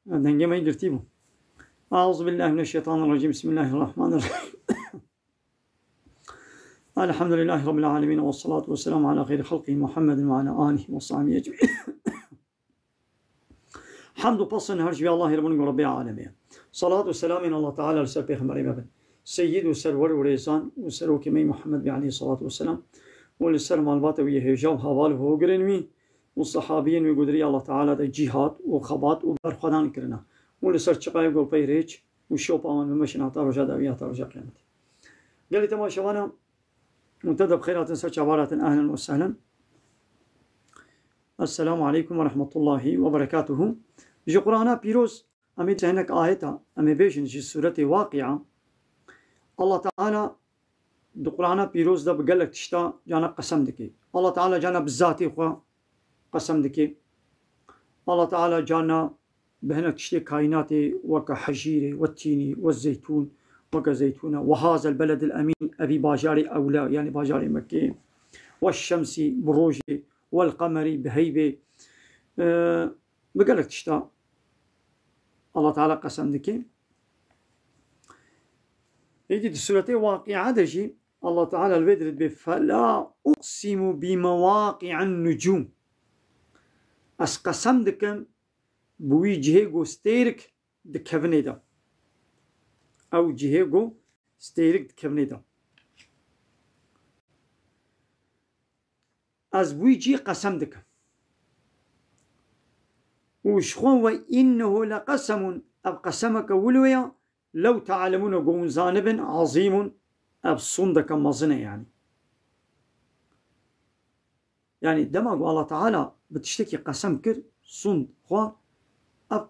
دنگه ما گرتی بو. أعوذ بالله من الشيطان الرجيم. بسم الله الرحمن الرحيم. الحمد لله رب العالمين، والصلاة والسلام على خير خلقه محمد وعلى آله وصحبه أجمعين. حمد و پس هر چی الله ربون رب العالمین. صلاة و سلام الله تعالی لسر پیغمبر بابن سید و سرور و ریزان و سروک می محمد علیه الصلاة والسلام و لسر مالبات و یهجاب حوال و گرنوی و صحابین و قدری الله تعالی ده جهاد و خبات و برخدان کرنا و لسر چقای گل پیریچ و شوپ آن مشن عطا رجا دویات رجا قیامت. قال تما شوانا منتدب خيرات سر عبارات أهلا وسهلا. السلام عليكم ورحمة الله وبركاته. جو قرآن بيروز أمي تهنك آيتا أمي بيجن جي سورة واقعة الله تعالى دو قرآن بيروز ده بقلك تشتا جانا قسم دكي. الله تعالى جانا بالذاتي خوا قسم دكي. الله تعالى جانا بهنك تشتي كائناتي وكا حجيري والتيني والزيتون وكا زيتونة وهذا البلد الأمين أبي باجاري أولى يعني باجاري مكي والشمس بروجي والقمر بهيبة بقلك تشتا الله تعالى قسم دكي. يجي السورة واقعة دجي الله تعالى البدرد فلا أقسم بمواقع النجوم أس قسم دكم بوي جهيغو ستيرك دكفني دا أو جهيغو ستيرك دكفني دا أز بوي جي قسم دكم وشخون وإنه لقسم أب قسمك ولويا لو تعلمون قوم زانب عظيم أب صندك مظنة يعني دماغ الله تعالى بتشتكي قسم كر صند خوا أب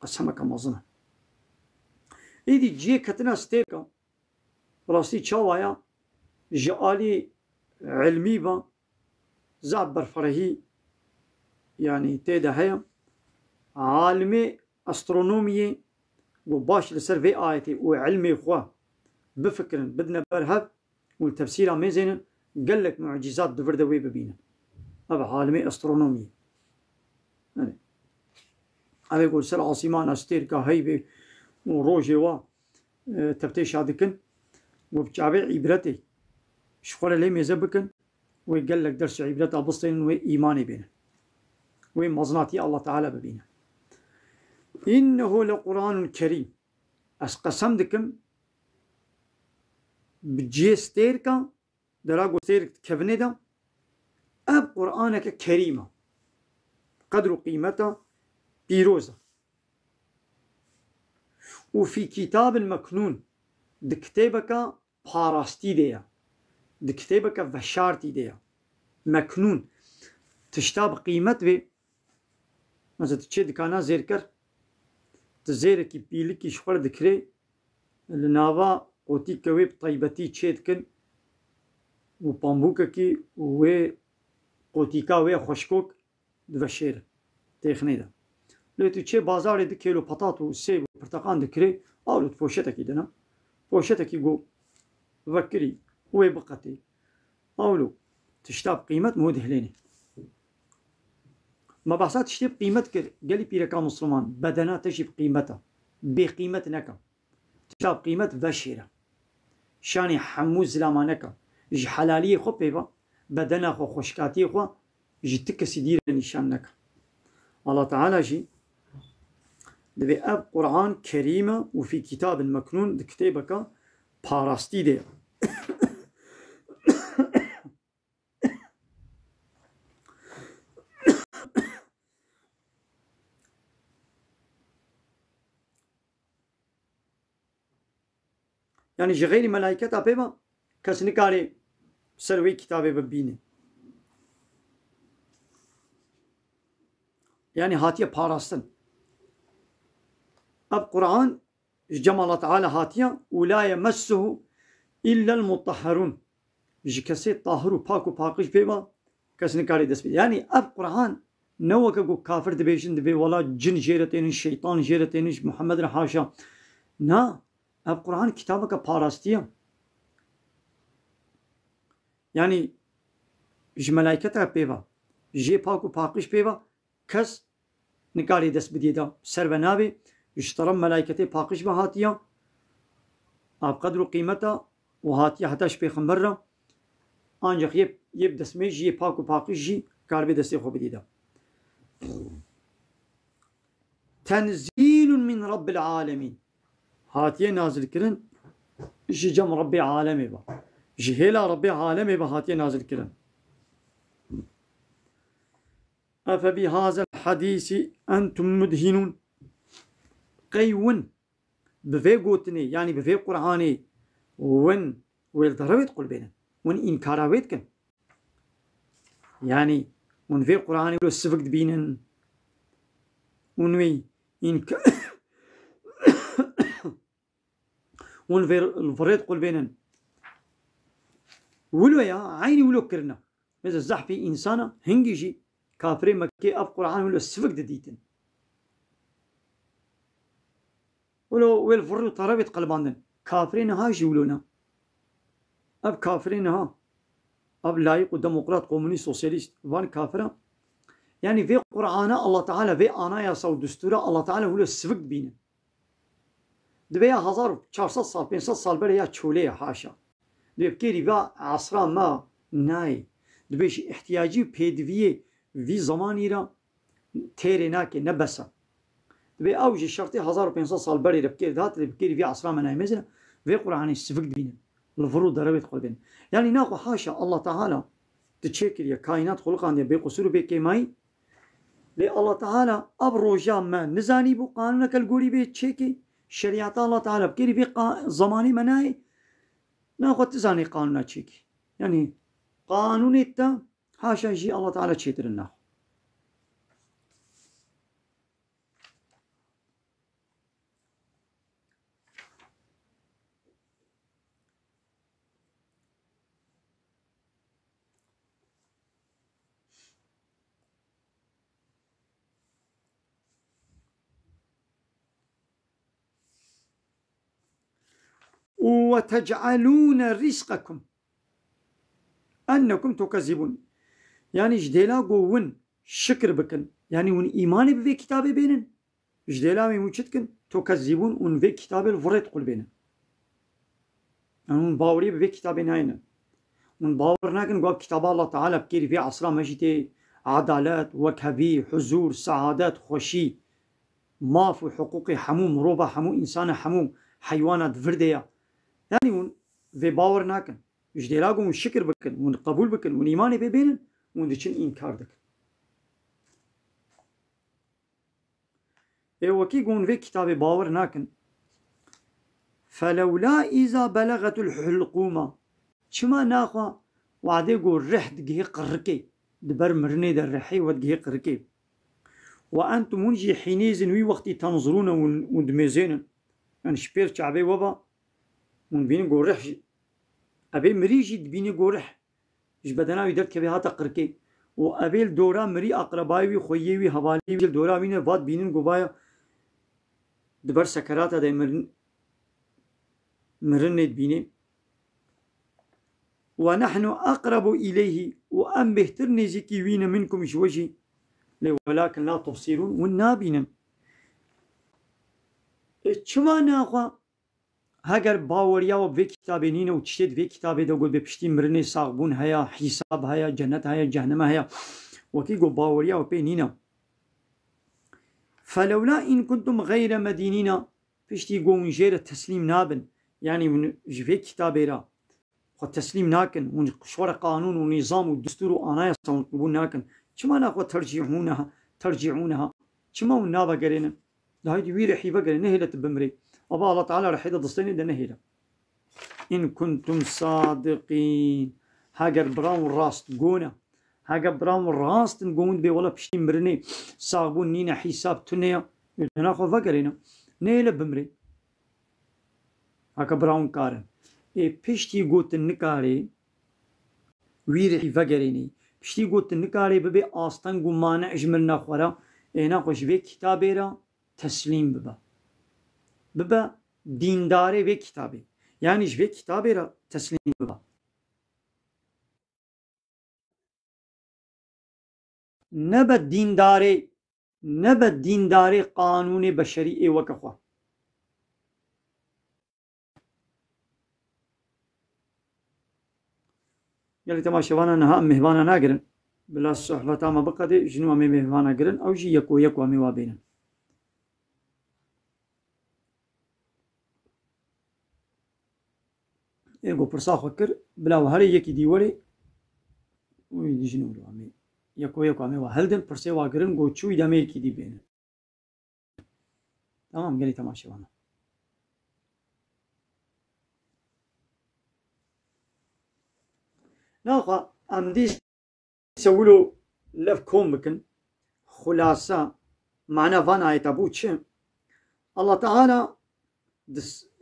قسمك مظنة إيدي جي كتنا ستيركا راسي تشاوايا جالي علمي با زعبر فرهي يعني تيدا هيا عالمي أسترونومي وباش لسر في آيتي وعلمي خوا بفكرن بدنا برهب والتفسير ميزين قال لك معجزات دفردوي ببينا هذا عالمي أسترونومي يعني هذا يقول سر عاصمان أستيركا هيبي وروجي وا تفتيش هادكن وبجابع عبرتي شخور لي ميزبكن ويقال لك درس عبرتها بسطين وإيماني بينا ومظناتي الله تعالى ببينا. إنه لقرآن كريم أس قسم دكم بجي ستيركا دراغو ستيرك كفني دا أب قرآنك كريمة قدر قيمتها بيروزة وفي كتاب المكنون دكتابك باراستي ديا دكتابك فشارتي ديا مكنون تشتاب قيمت بي مثلا تشي دكانا زيركر تزيركي بيلكي شخور دكري لناوا قوتي كوي بطيبتي تشيدكن وبامبوككي وي قوتيكا وي خوشكوك دفشير تيخني دا لو تشي بازار دي كيلو بطاطو سيب برتقان دكري اولو تفوشتكي دنا فوشتكي جو فكري وي بقتي اولو تشتاب قيمت مود هليني ما بحثات تشتي بقيمت كر قالي بيركا مسلمان بدنا تجي بقيمتها بقيمت نكا تشاب قيمت بشيرة شاني حموز لما نكا جي حلالية خو بيبا بدنا خو خوشكاتي خو جي تكسي دير نشان نكا. الله تعالى جي دبي أب قرآن كريمة وفي كتاب مكنون دكتابك باراستي دي يعني غير ملائكة أبيبا كسنكاري سروي كتابي ببيني يعني هاتية باراستن أب قرآن جمع الله تعالى هاتية ولا يمسه إلا المطهرون جكسي طاهرو باكو باقش بيبا كسنكاري دسبي يعني أب قرآن نوكا قو كافر دبيشن دبي ولا جن جيرتين الشيطان جيرتين محمد رحاشا نا أب قرآن كتابك باراستيا يعني ج ملائكتها بيبا جي باكو باقش بيبا كس نکاری دست بدیدا سر و نابه اشترم ملائکته پاکش به هاتیا اب قدر و قیمتا و هاتیا حتاش پیغمبر را آنجا یب دسمه جی پاک و پاکش جی کار به دستی خوب بدیدا تنزیل من رب العالمین هاتیه نازل کرن جی جم رب عالمی با جهلا رب عالمی با هاتیه نازل کرن أفبهذا الحديث أنتم مدهنون قيون بفي قوتني يعني بفي قرآني ون ويلدرويت قلبنا ون إنكاراويت كن يعني ون في قرآني ولو السفق دبينن ونوي إنك ون في الفريد قلبنا ولو يا عيني ولو كرنا مثل الزحفي إنسانة هنجيجي كافري مكي أب قرآن ولو السفق دديتن ولو والفرد طربت قلباندن كافرين ها جولونا أب كافرين ها أب لايق وديمقراط كومونيست سوسياليست وان كافرة يعني في قرآن الله تعالى في آنايا صو دستورة الله تعالى ولو السفق بينا دبيا 1400 سال 500 سال بريا تشوليه حاشا دبكيري با عصرا ما ناي دبيش احتياجي بيدفيه في زماني را تيري ناكي نبسا دبي اوج الشرطي 1500 سال بري دبكير ذات دبكيري في عصرا ما ناي مزنا في قرآن السفق بينا الفروض ضربت قلبين يعني ناقو حاشا الله تعالى تشكر يا كائنات خلقان يا بقصور بكيماي لي الله تعالى ابروجا ما نزاني بو قانونك القولي بي تشيكي شريعة الله تعالى بكيري في زماني مناي ناخذ تزاني قانونا تشيكي يعني قانون التا حاشا جي الله تعالى تشيتر الناخ وتجعلون رزقكم أنكم تكذبون يعني جديلا قوون شكر بكن يعني ون إيماني بفي كتابي بينن جديلا ميموشتكن تكذبون ون في كتابي الفريد قل بينن يعني ون باوري بفي كتابي ناينن ون باور ناكن قواب كتاب الله تعالى بكيري في عصرا مجيتي عدالات وكبي حزور سعادات خوشي ماف وحقوقي حمو مروبة حمو إنسان حمو حيوانات فردية يعني ون في باور ناكن جديلا قوم شكر بكن ون قبول بكن ون إيماني ببينن ون ديشن إنكار دكن وكي قون في كتاب باور ناكن فلولا إذا بلغت الحلقومة شما ناخوا وعدي قول رح دقيه قركي دبر مرني در رحي ودقيه قركي وأنتم منجي حينيزن وي وقتي تنظرون وندميزين يعني شبير شعبي وبا ونبين قول رح أبي مريجي دبيني قول رح إيش بدنا يدرك كبي هاتا قركي وأبي الدورة مري أقرباي وي خويي وي هوالي وي الدورة بينا باد بينن قبايا دبر سكرات هذا مرن بيني ونحن أقرب إليه وأن بهتر نزيكي وين منكم شوجي ولكن لا تبصرون والنابين شما ناخوا هاگر باوريا و في كتابينين و تشتد في كتابي دا قول بپشتي مرني ساغبون هيا حساب هيا جنت هيا جهنم هيا وكي قول باوريا و بينينا فلولا إن كنتم غير مدينين پشتي قول جير تسليم نابن يعني من في كتابي را خود تسليم ناكن ونشور قانون ونظام ودستور وآنايا سنقبون ناكن شما ناخوا ترجعونها شما ونابا قرينا ده هيدي ويري حيبا قرينا نهيلة بمري أبا الله تعالى رحيدة ضستيني ده نهيلة إن كنتم صادقين هاجر براون راست قونا هاجر براون راست نقوم بي ولا بشتي مرني صاغبون نينا حساب تنيا ناخوا فقرينا نهيلة بمري هاكا براون كارن پشتی گوت نکاری ویری فگرینی پشتی گوت نکاری ببی آستان گمان اجمل نخورا اینا خوش به کتابی را تسلیم ببا دینداری به کتابی یعنی به کتابی را تسلیم ببا نبا دینداری نبا دینداری قانون بشری وەکە خوا. گەلی تەماشەوانە نەها ئەم میهمانە ناگرن بلا سوحبەتامە بقەدێ ژنو ئەمێ میهمانە گرن ئەو ژی یەک و یەک وامێ وا بینن. ئێگۆ پرساخۆ کرد بلاوە هەرێ یەکی دیوەرێ ژنو وامێ یەک و یەک وامێ وا هەلدن پرسێ وا گرن گۆ چووی دەمەیەکی دی بێنن. تەمام گەلی تەماشەوانە ناخوا ئەم سەولۆ لەف کۆم بکن خولاسە معنە ڤان ئاەتە بوو چێ الله تعالى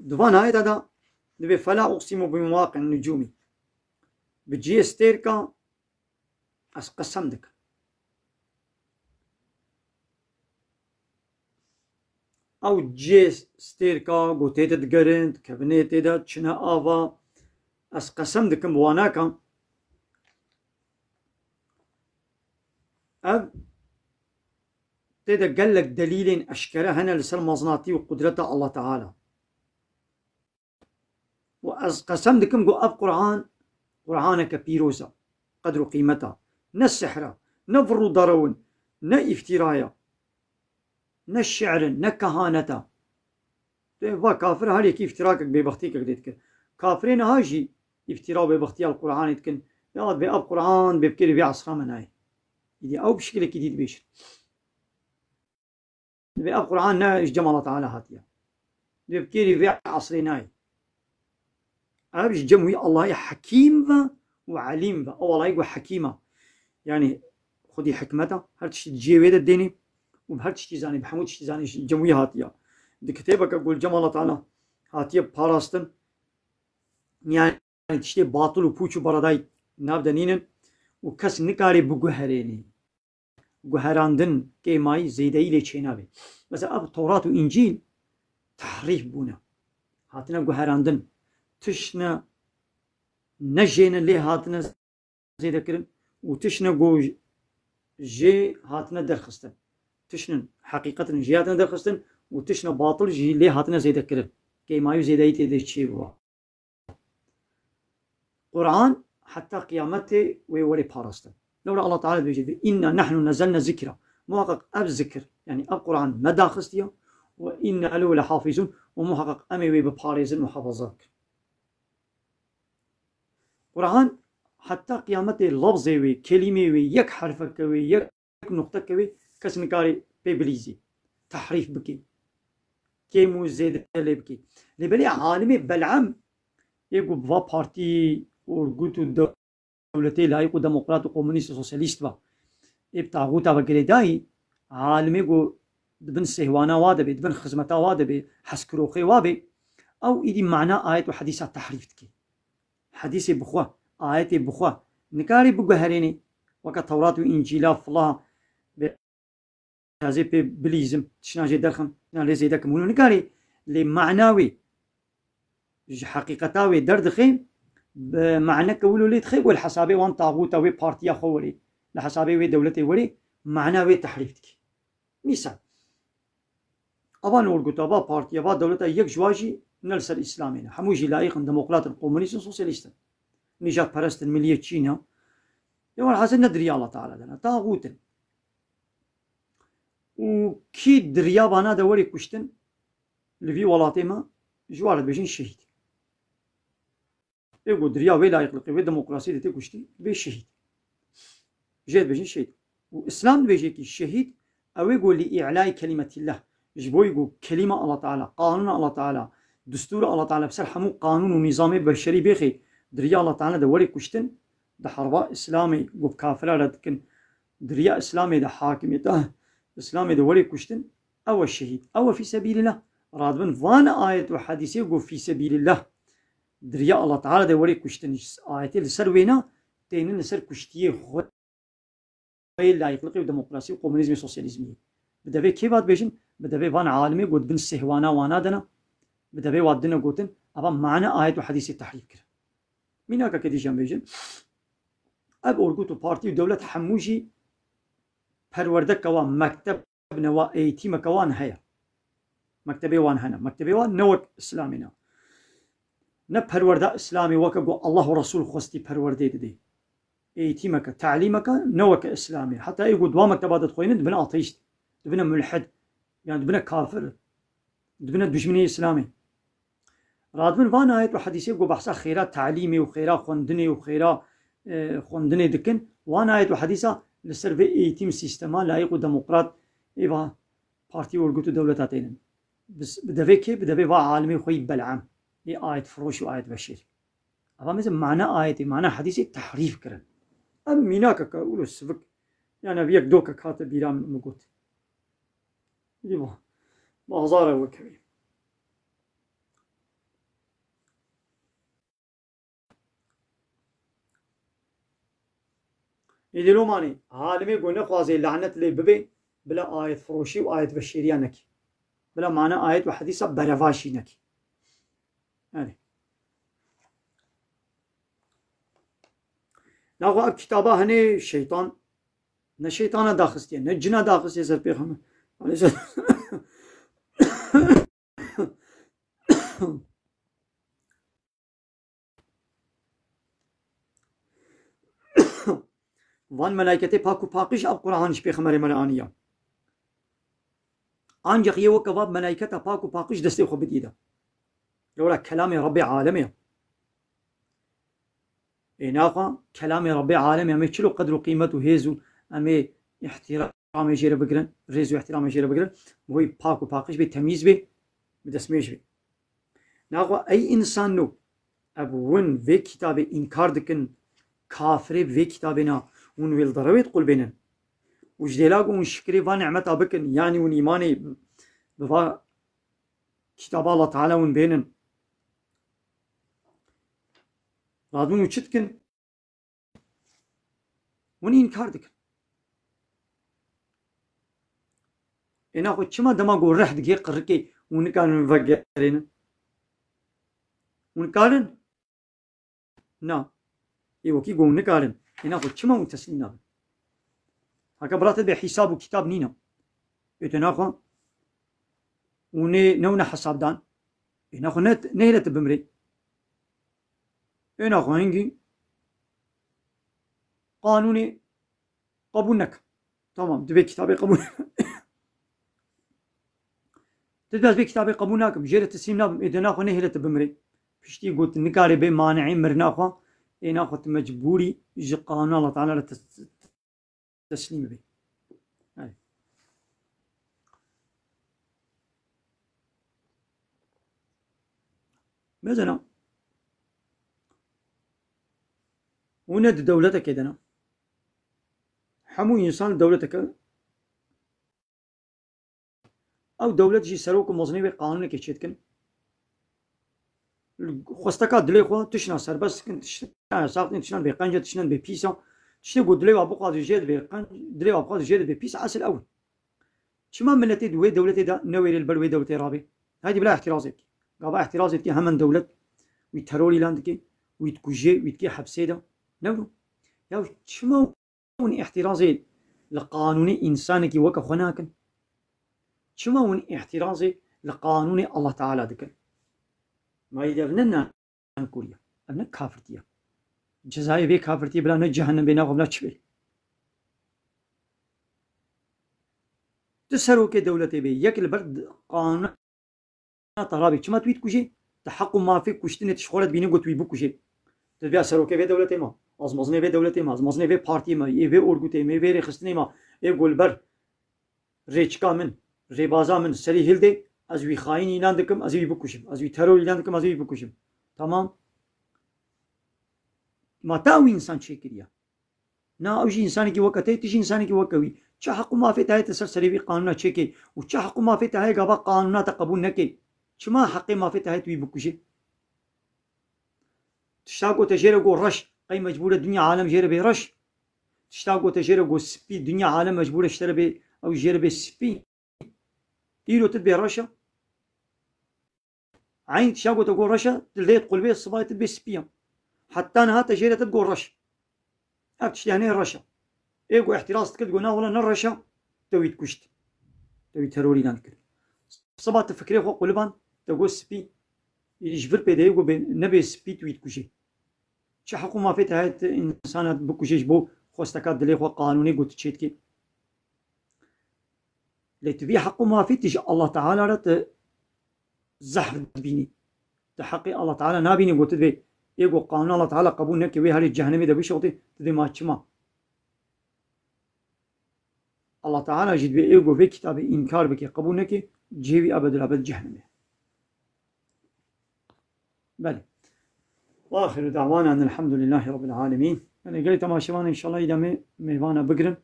دوان ئاەتەدا دەبێ فەلا ئوقسیمو بمواقع النجومی بجێ ستێرکە ئەس قەسەم دکە ئەو جێ ستێرکە گۆ تێتە دگەرن کەبنێ تێدا چنە ئاوا ئەس قەسەم دکم واناکە ئەv تێدا گەلێک دەلیلێن ئەشکەرە هەنە لەسەر مەزناتی و قودرەتە الله تعالى و ئەس قەسەم دکم گۆ ئەv قورعانێکە پیرۆزە قەدر و قیمەتە نە سحرە نە ڤڕ و دەڕەون نە ئیفتیرایە نە شعرن نە کەهانەتە وا کافر هەرێکی ئیفتیراکێک بێبەختیکێک دێت کرد کافرێ نەهاژی ئیفتیرا و بێبەختیە قورعانێت کن یاد بێ ئەv قورعان بێ بکەری بێ عەسرا مەنایە ئیدی ئەو بشکلێکی دیت بێشن دەبێ ئەv قورعان نایش جەم الله تعالى هاتیە دەبێ بکەری بێ عەسرێ نایە ئەوش جەمووی ئەڵڵای حەکیم بە و عەلیم بە ئەو وەڵای گوە حەکیمە یعنی خودی حکمەتە هەر تشتی جێوێ دەدێنێ و هەر تشتی زانێ بە هەموو تشتی زانێ جەمووی هاتیە دی کتێبەکە گوڵ جەم الله تعالى هاتیە پاراستن یعنی تشتێ باتڵ و پوچ و بەڕەدای نابدەنینن و کەس نکارێ بگوهەرێنێ گوهەراندن کێمایی زەیدەیی لێ چێ نابێت مەسەڵەن ئەو تەورات و ئینجیل تەحریف بوونە هاتنە گوهەراندن تشنە نەژێنە لێ هاتنە زێدەکردن و تشنە گۆ ژێ هاتنە دەرخستن تشنن حەقیقەتن ژێ هاتنە دەرخستن و تشنە باتڵ ژی لێ هاتنە زێدەکردن کێمایی و زێدەیی تێدە چێ بووە قورعان حتى قيامته ويوري بارستن لولا الله تعالى بيجي إنا نحن نزلنا ذكرى محقق أب ذكر يعني أب قرآن مدى خستيا وإنا له لحافظون ومحقق أمي وي بباريز المحافظات قرآن حتى قيامته لفظ وي كلمة وي يك حرف كوي يك نقطة كوي كسنكاري بيبليزي تحريف بكي كيمو زيد بكي لبلي عالمي بلعم يقول بوا بارتي ورقوت دولتي لايق وديمقراط وكومونيست وسوسياليست با ابتاغوتا وغريداي عالمي جو دبن سهوانا وادبي دبن خزمتا وادبي حسكروخي وابي او ايدي معنى آيات وحديثات تحريف تكي حديثي بخوا آياتي بخوا نكاري بقهريني وكا توراة وإنجيلا فلا بهذه بليزم تشناجي درخم نالي زيدك مولو نكاري لمعناوي حقيقتاوي دردخي بمعنى كولو ليت خي والحسابي وان طاغوتا وي بارتيا خوري لحسابي وي دولتي وري معنى وي تحريفتك مثال ابان ورغوتا با بارتيا با دولتا يك جواجي نلس الاسلامي حموجي لايق ديمقراط الكومونيست سوسياليست نجات برست المليه تشينا يوم الحسن ندري الله تعالى دنا طاغوت وكي دريا بانا دوري كشتن لفي ولاتيما جوار بيجين شهيد يقول دريا ولا يقلق ديمقراطيه دي كشتي بي شهيد جيد بيجين شهيد واسلام بيجي كي الشهيد او يقول لاعلاء كلمه الله جبو يقول كلمه الله تعالى قانون الله تعالى دستور الله تعالى بسر حمو قانون ونظام بشري بيخي دريا الله تعالى دوري كشتن ده حربا اسلامي قب كافر لكن دريا اسلامي ده حاكميته اسلامي دوري كشتن او الشهيد او في سبيل الله رادبن فان آية وحديثة يقول في سبيل الله دريا الله تعالى دوري كشتن آية لسر وينا تينن لسر كشتيه خوي لا يقلقي وديمقراطية وكومونيزم سوسياليزم بده في كيف هاد بيجن بده في فان عالمي قد بن سهوانا وانا دنا بده في وادنا قوتن أبا معنا آية وحديثة تحريف كره مين هكا كدي جنب بيجن اب اورغوتو بارتي ودولة حموجي پروردك كوا مكتب نوا ايتيمك وان هيا مكتبي وان هنا مكتبي وان نوك اسلامنا نبهروردا اسلامي وكو الله ورسول خوستي بهروردي دي ايتيمك تعليمك نوك اسلامي حتى يقول دوا مكتبات تخوين دبنا اطيشت دبنا ملحد يعني دبنا كافر دبنا دشمني اسلامي رادمن فان آيت وحديثي يقول بحثا خيرات تعليمي وخيرات خوندني وخيرات خوندني دكن وان آيت وحديثا لسر في ايتيم سيستما لايق ديمقراط ايوا بارتي ورغوتو دولتاتين بس بدافي كي بدافي فا عالمي خوي بلعام اي آيت فروش وآيت بشير أفا مثل معنى آيتي معنى حديثي تحريف كرن أم ميناك كأولو السفك يعني بيك دوكا كاتب بيرام مقوت دي بازار وكبير يدلو ماني عالمي قلنا خوازي لعنة لي ببي بلا آيت فروشي وآيت بشيريانك بلا معنى آيت وحديثة برفاشينك يعني ناغو كتابه هني شيطان نه شيطان داخستيه نه جنا داخستيه سر پیغمبر عليه السلام وان ملائكته پاکو پاکش اب قرآنش پیغمبر ملانیا ancak ye vakavab melaikete paku pakiş desteği خو بديده لولا كلام رب عالمي إناقا كلام رب عالمي أمي شلو قدر قيمته هيزو أمي احترام يجري بقرن ريزو احترام يجري بقرن وهي باكو باقش بي تمييز بي بدسميش بي ناقا أي إنسان نو أبوون في كتابي إنكار دكن كافري في كتابنا ون ويل ضرويت قل بينن وجدلاقو ون شكري فا نعمتا بكن يعني ون إيماني بفا كتاب الله تعالى ون بينن رادون وشتكن ون إنكار دكن إنا خو چما دما گو رح دگي قرقي ون كانن فقرين ون كارن نا ايوه كي قو نكارن إنا خو چما ون تسليم نابن هكا برات بحساب وكتاب نينا إتنا خو وني نونا حساب دان إنا خو نهلت بمري إنا خو هنجي قانوني قبولنك تمام دبي كتابي قبول تدبس بي كتابي قبولناك بجيرة تسليم نابم إتنا خو نهلت بمري بشتي قلت نكاري بي مانعين مرنا خو إنا خو مجبوري جي قانون الله تعالى تسليم بي مثلا وند دولتك إذن حمو إنسان دولتك أو دولت جي سروك مزني بقانون كيشتكن خوستكا دلي خو تشنا سربس كن تشنا ساقين تشنا بقنجة تشنا ببيسا تشنا قد دلي وابو قاد جيد بقن دلي وابو قاد جيد ببيسا عسل أول شما ملتي دوي دولتي دا نوير البلوي دولتي رابي هذه بلا احترازك قابا احترازك كي همن دولت ويترولي لاندكي ويتكوجي ويتكي حبسيدا نورو يا شما ون احترازي لقانون إنسانك وكا خناكن شما ون احترازي لقانون الله تعالى دكن ما يدفننا كوريا أبنا كافرتيا جزائي بي كافرتي بلا نجهنم بينا غبلا تشبه تسرو كي دولتي بي يك البرد قانون طرابي شما تويت كوشي تحقق ما في كشتني تشخولت بيني قلت ويبو كوشي تبيع سرو كي في دولتي ما azmazne ve devleti ma azmazne ve parti ma ve orgute me ve rexistne ma golber reçka min rebaza min seri hilde az vi xain ilan dikim az vi bukuşim az vi terör ilan dikim az vi bukuşim tamam mata o insan çekiriya na o insani ki vakate tiş insani ki vakavi ça haqqu ma fi tayet ser seri vi qanuna çeke u ça haqqu ma fi tayet gaba qanuna taqabul neke çma haqqi ma fi tayet vi bukuşi تشتاقو تجيرو go raş قي مجبورة دنيا عالم جيرة بيرش تشتاقو تجيرة جو سبي دنيا عالم مجبورة اشترى بي أو جيرة بي سبي تيرو تدبي رشا عين تشتاقو تقول رشا تلدي تقول بي الصبايا تدبي سبيا حتى أنا هاتا جيرة تقول رش أبتش يعني رشا إيقو احتراز تكد قلنا ولا نرشا تويت كشت توي تروري نذكر صبا تفكري خو قلبان تقول سبي يجبر بده يقول نبي سبي تويت كوشي شو حقو ما فيت هاي إنسانات بكوشيش بو خوستكات دلي خو قانوني قلت تشيت كي لتبي حقو ما فيت تيجي الله تعالى رت زحف بيني تحقي الله تعالى نابيني قلت تبي يقول قانون الله تعالى قبول نكي وي هالي جهنمي دبي شغلتي تدي ما تشما الله تعالى جد بي يقول في كتاب إنكار بكي قبول نكي جيبي أبد الأبد جهنمي بلى وآخر دعوانا أن الحمد لله رب العالمين يعني قلت ما شوان إن شاء الله إذا ميوانا بقرن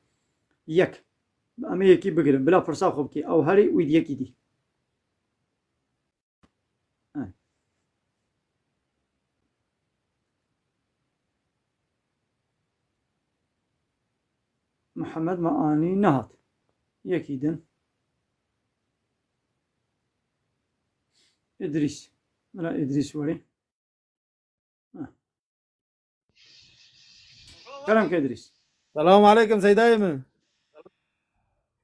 يك أما يكي بقرن بلا فرصة خوبكي أو هري ويد يكي دي محمد معاني نهض يكيدن إدريس لا إدريس وري كلامك إدريس. السلام عليكم سيد أيمن.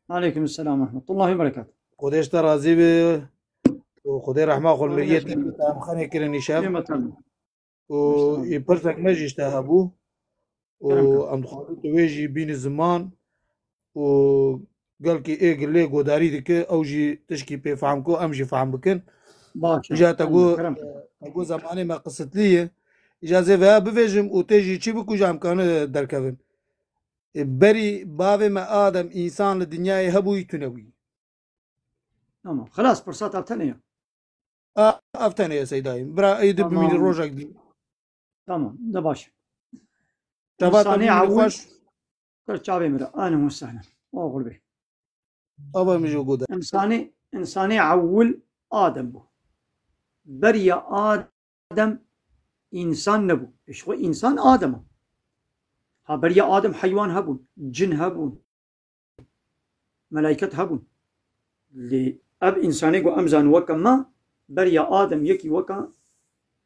عليكم السلام ورحمة الله وبركاته. قديش ترازي به وخدي رحمة خل مريت خاني كرني شاب ويبرتك ماجي اشتهبوه وأم خالد ويجي بين الزمان وقال كي إيه قال لي قداري ديك أوجي تشكي بفهمكو أمشي فهم بكن. جا تقول زماني ما قصت لي إجازة فيها بفيجم وتجي شي بكو جام كان دركبن. بري بابي ما آدم إنسان الدنيا هبوي تنوي. تمام خلاص فرصات أفتنية. أفتنية يا سيداي برا يدب من الروجك دي. تمام ده باش. إنساني عوش. كل شعبي مرا أنا مستهنا أقول به. أبا مش وجوده. إنساني عول آدم بو. بري آدم إنسان نبو. إيش هو إنسان آدم. ها بريا آدم حيوان هبون جن هبون ملائكة هبون لأب إنساني قو أمزان وكما بريا آدم يكي وكا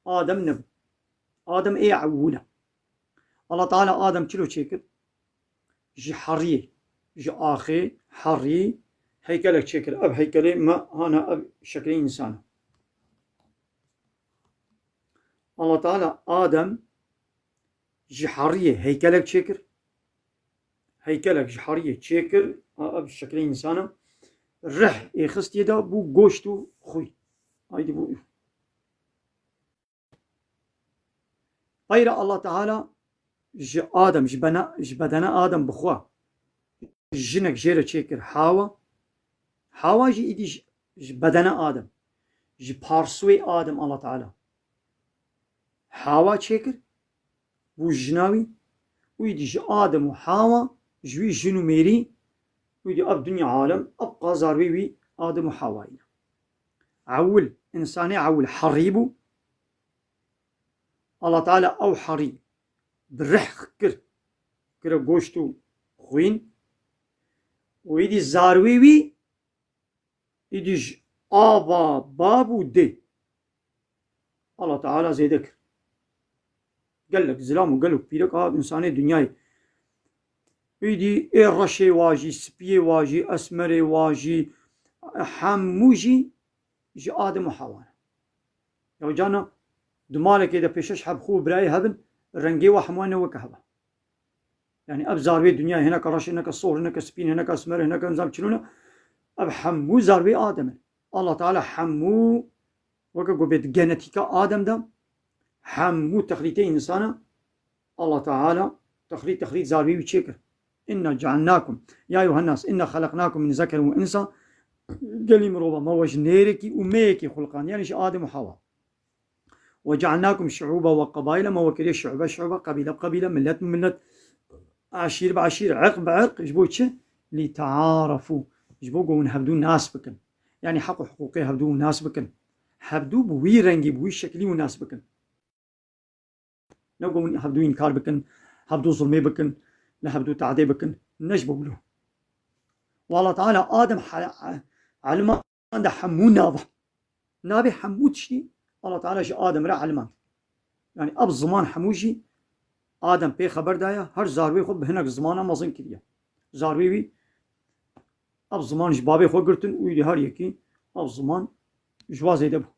آدم نبو آدم إيه عوله الله تعالى آدم كيلو شكل جي حرية جي آخي حري هيكلك شكل أب هيكلي ما هانا أب شكل إنسان الله تعالى آدم جحارية هيكلك شكر هيكلك جحارية شكر بشكل إنسانة رح يخست يدا بو قوشتو خوي هايدي بو غير الله تعالى آدم جبدنا آدم بخوا جنك جيرة شكر حاوا جي إيدي جبدنا آدم جبارسوي آدم الله تعالى حاوا شكر وجناوي ويدي آدم وحاوا جوي جنو ميري ويدي أب دنيا عالم أبقى زاروي آدم وحاوا عول إنساني عول حريبو الله تعالى أو حري برح كر قوشتو خوين ويدي زاروي يدي آبا بابو دي الله تعالى زي ذكر قال لك زلام وقال لك بيرك إنساني دنياي يدي رشي واجي سبي واجي أسمري واجي حموجي جي آدم وحوانا لو جانا دمالك إذا بيشش حب خو براي هبن رنجي وحموانا وكهبا يعني أب زاربي دنيا هناك رش هناك الصور هناك سبين هناك أسمر هناك نزام شنونا أب حمو زاربي آدم الله تعالى حمو وكاكو بيت جينيتيكا آدم ده حمو تخليتين إنسانا الله تعالى تخليت زاربي وشكر إنا جعلناكم يا أيها الناس إنا خلقناكم من ذكر وإنثى قال مروبا ما وجنيركي وميكي خلقان يعني آدم وحواء وجعلناكم شعوبا وقبائل ما وكري شعوبة قبيلة بقبيلة ملة عشير بعشير عرق بعرق جبوتش لتعارفوا جبو قوون هبدو ناس بكن يعني حق حقوقي هبدو ناس بكن هبدو بوي رنجي بوي شكلي وناس بكن نقول هبدو إنكار بكن هبدو ظلمي بكن لا هبدو تعدي بكن نجبو بلو والله تعالى آدم علمان ده حمو نابي حموتشي الله تعالى شي آدم را علمان يعني أب زمان حموشي آدم بي خبر دايا هر زاروي خب هناك زمانا مظن كريا زاروي اب زمان جبابي خو قرتن ويدي هر يكي اب زمان جوازي دبو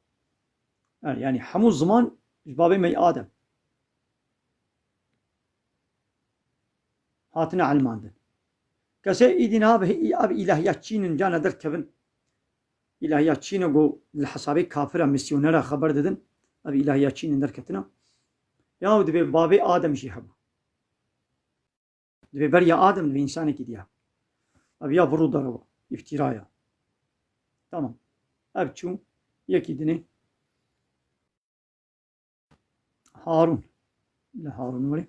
يعني حمو الزمان جبابي مي آدم هاتنا علماندن كسي إيدينا اب إلهيات چين جانا در كبن إلهيات چين قو الحسابي كافرة مسيونرة خبر ددن اب إلهيات چين در كتنا يا دبي بابي آدم جي هبو دبي بريا آدم دبي إنساني كي ديها اب يا برو دروا افترايا تمام اب چون يكي دني هارون لا هارون ولي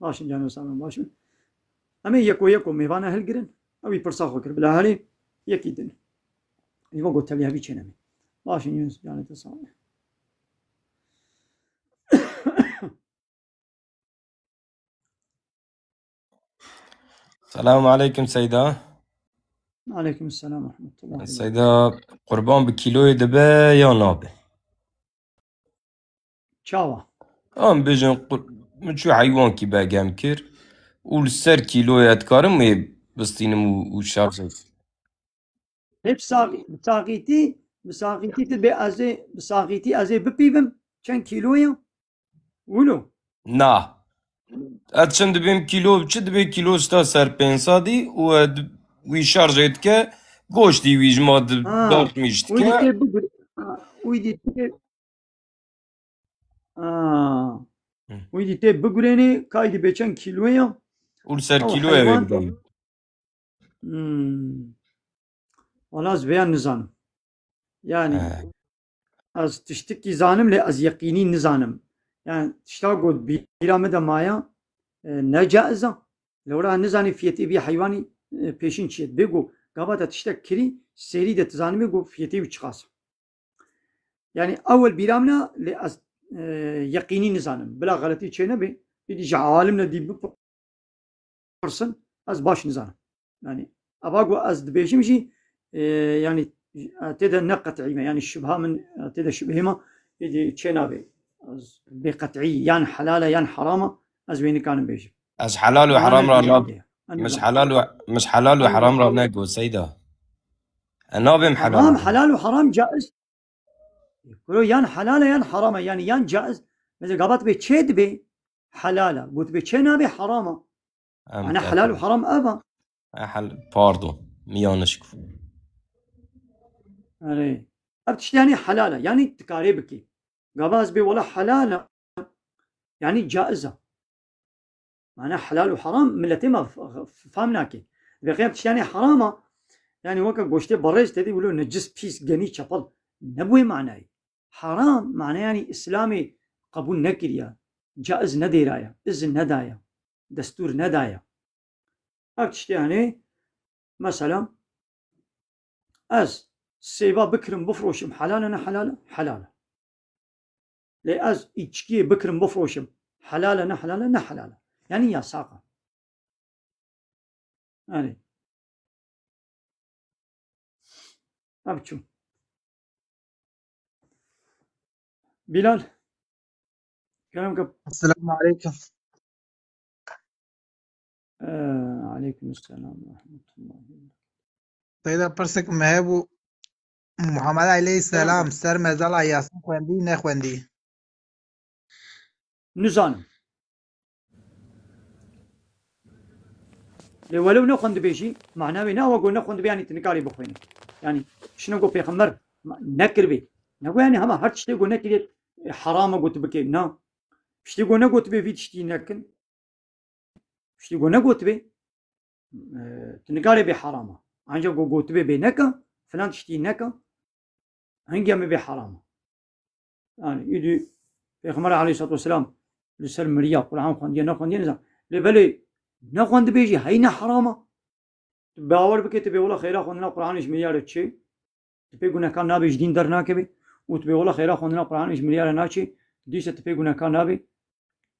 باشن جانو سامن باشن اما يكو ميوانا هلگرن او يپرساخو كر بلا هلي يكي دني يمو قلت لي هبي چنمي باشن يونس جانو تسامن السلام عليكم سيدة. عليكم السلام ورحمة الله وبركاته. سيدة قربان بكيلو دبا يا نابي چاوا بيجن من شو حيوان كي باقام كر والسر كيلو يتكارم بستينم وشارجي hep بساقيتي تبي بساقيتي ببيبم كان كيلويا ولو نا اتشن دبيم كيلو بچه دبي كيلو ستا سر بينسا دي ويشارجي تكا گوش دي ويجماد دارت ميشت كا ويدي تي بقريني كايدي بيچن كيلويا والسر كيلو يبقى والله از بيان نزانم يعني از تشتكي زانم لي از يقيني نزانم يعني تشتاقود بيرامد مايا نجائزة لو راه نزاني فيتي بي حيواني بيشين چيت بيگو قابات تشتك كري سيري ده تزانمي گو فيتي بچخاص يعني اول بيرامنا لي از يقيني نزانم بلا غلطي چه نبي يدي عالمنا دي بپرسن از باش نزانم يعني اباگو از دبيشم شي يعني تدا نقطعي يعني الشبهه من تدا شبهما يدي چه نبي از بقطعي يعني حلاله يعني حرامه از وين كان بيجي از حلال وحرام را ناب مش حلال وحرام را نقول سيدة النابم حرام حلال وحرام جائز يقولوا يعني حلال يعني حرام يعني جائز مثل قابات بي تشيد بي حلاله قلت بي تشينا بي حرامه انا حلال وحرام ابا باردو ميانشكو أري أبتش يعني حلالة يعني تكاري بكي قاباز بي ولا حلالة يعني جائزة معناها حلال وحرام ملتي ما فهمناكي بقي أبتش يعني حرامة يعني وكا قوشتي بريز تدي يقولوا نجس بيس جني شبل نبوي معناه حرام معناه يعني إسلامي قبول نكريا جائز نديرايا إذن ندايا دستور ندايا أبتش يعني مثلا از سيبا بكرم بفروشم حلال أنا حلال حلال لأز إيشكي بكرم بفروشم حلال أنا حلال أنا حلال يعني يا ساقة يعني أبتشو بلال كلامك السلام عليكم. عليكم السلام ورحمة الله وبركاته. سيدة برسك مهابو محمد عليه السلام سر مزال ياسين خوندي نخوندي نزان ولو نخوند بيجي معناه بينا وقول نخوند بيعني تنكاري بخويني يعني شنو قو بيغمر نكر بي نقول يعني هما هرتش تيقو نكر حرام قلت بكي نا مش تيقو نقوت بي في تشتي نكن مش تيقو نقوت بي تنكاري بي حرامه عنجا قوت بي نكا فلان تشتي نكا هنجي أمي بحرامه يعني يدي بيغمر عليه الصلاة والسلام لسلم مريا قرآن خوندي نخوندي نزان لبلي نخوند بيجي هينا حرامه باور بكي تبي والله خيرا خوندنا قرآن إيش مليار تشي تبي قلنا كان نابي جدين درنا كبي وتبي والله خيرا خوندنا قرآن إيش مليار ناشي ديش تبي قلنا كان نابي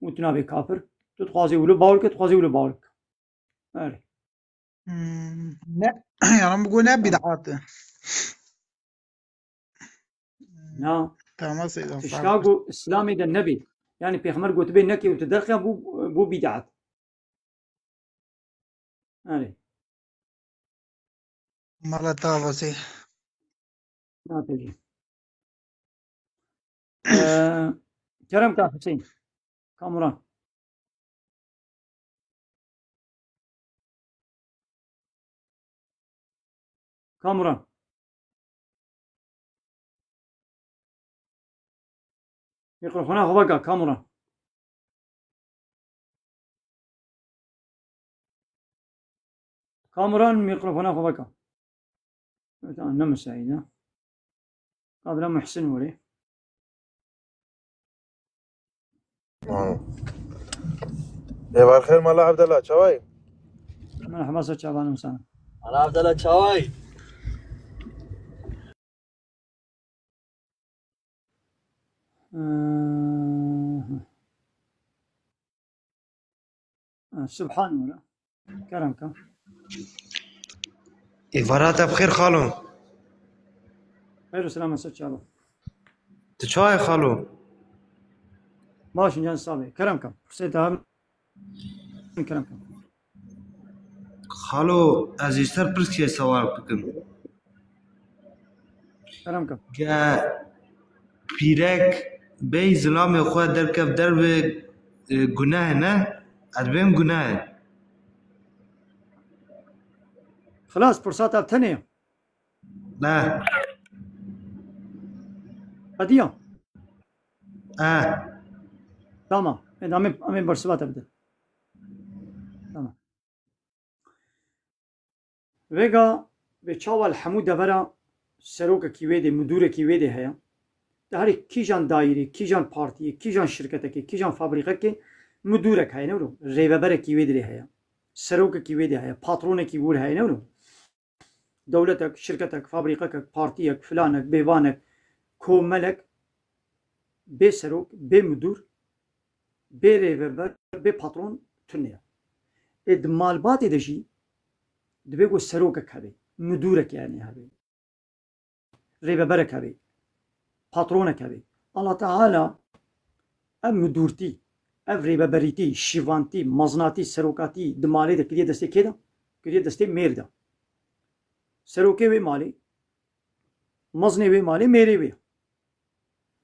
وتنابي كافر تتخازي ولو باولك تخازي ولو باولك أري لا يعني بقول نبي دعوات نا تمام سيدة تشتاقوا إسلامي ده النبي يعني بيغمر قلت بي نكي وتدرخي بو بدعات أري مالا تاوسی ناتجي كرم كا حسين كامران كامران ميكروفونا هو بقى كامران كامران ميكروفونا هو بقى أنا مساعدة قبل محسن ولي صباح الخير مالا عبد الله شواي من حماسة شعبان مسانا أنا عبد الله شواي سبحان ولا كرمك إفارات بخير خالو خير وسلامة ست شعبان تشواي خالو ماشي جان صابي كرمك حسيتها من كرمك خالو عزيزتر برسكي سوال بكم كرمك جا بيرك بي ظلام خو دركف درب گناه نه ادبم گناه خلاص فرصات ثانية لا هدية تمام إذا أمي برسبات أبدا تمام ويجا بتشاول حمود برا سروك كيويدي مدير كيويدي هيا هاري كيجان دايري كيجان بارتي كيجان شركتك كيجان فابريقك مديرك هاي نورو ريبابر كيويدي هيا سروك كيويدي هيا باترونك كيور هاي نورو دولتك شركتك فابريقك بارتيك فلانك بيوانك كوملك بسروك بمدير بريبابر بباترون تنيا ادمالبات دشي دبيقو سروكك هبي مديرك يعني هبي ريبابرك هبي باترونك هبي الله تعالى ام مدورتي اف ريبابريتي شيفانتي مزناتي سروكاتي دمالي ده كريه دستي كده كريه دستي ميردا سروكي وي مالي مزني وي مالي ميري وي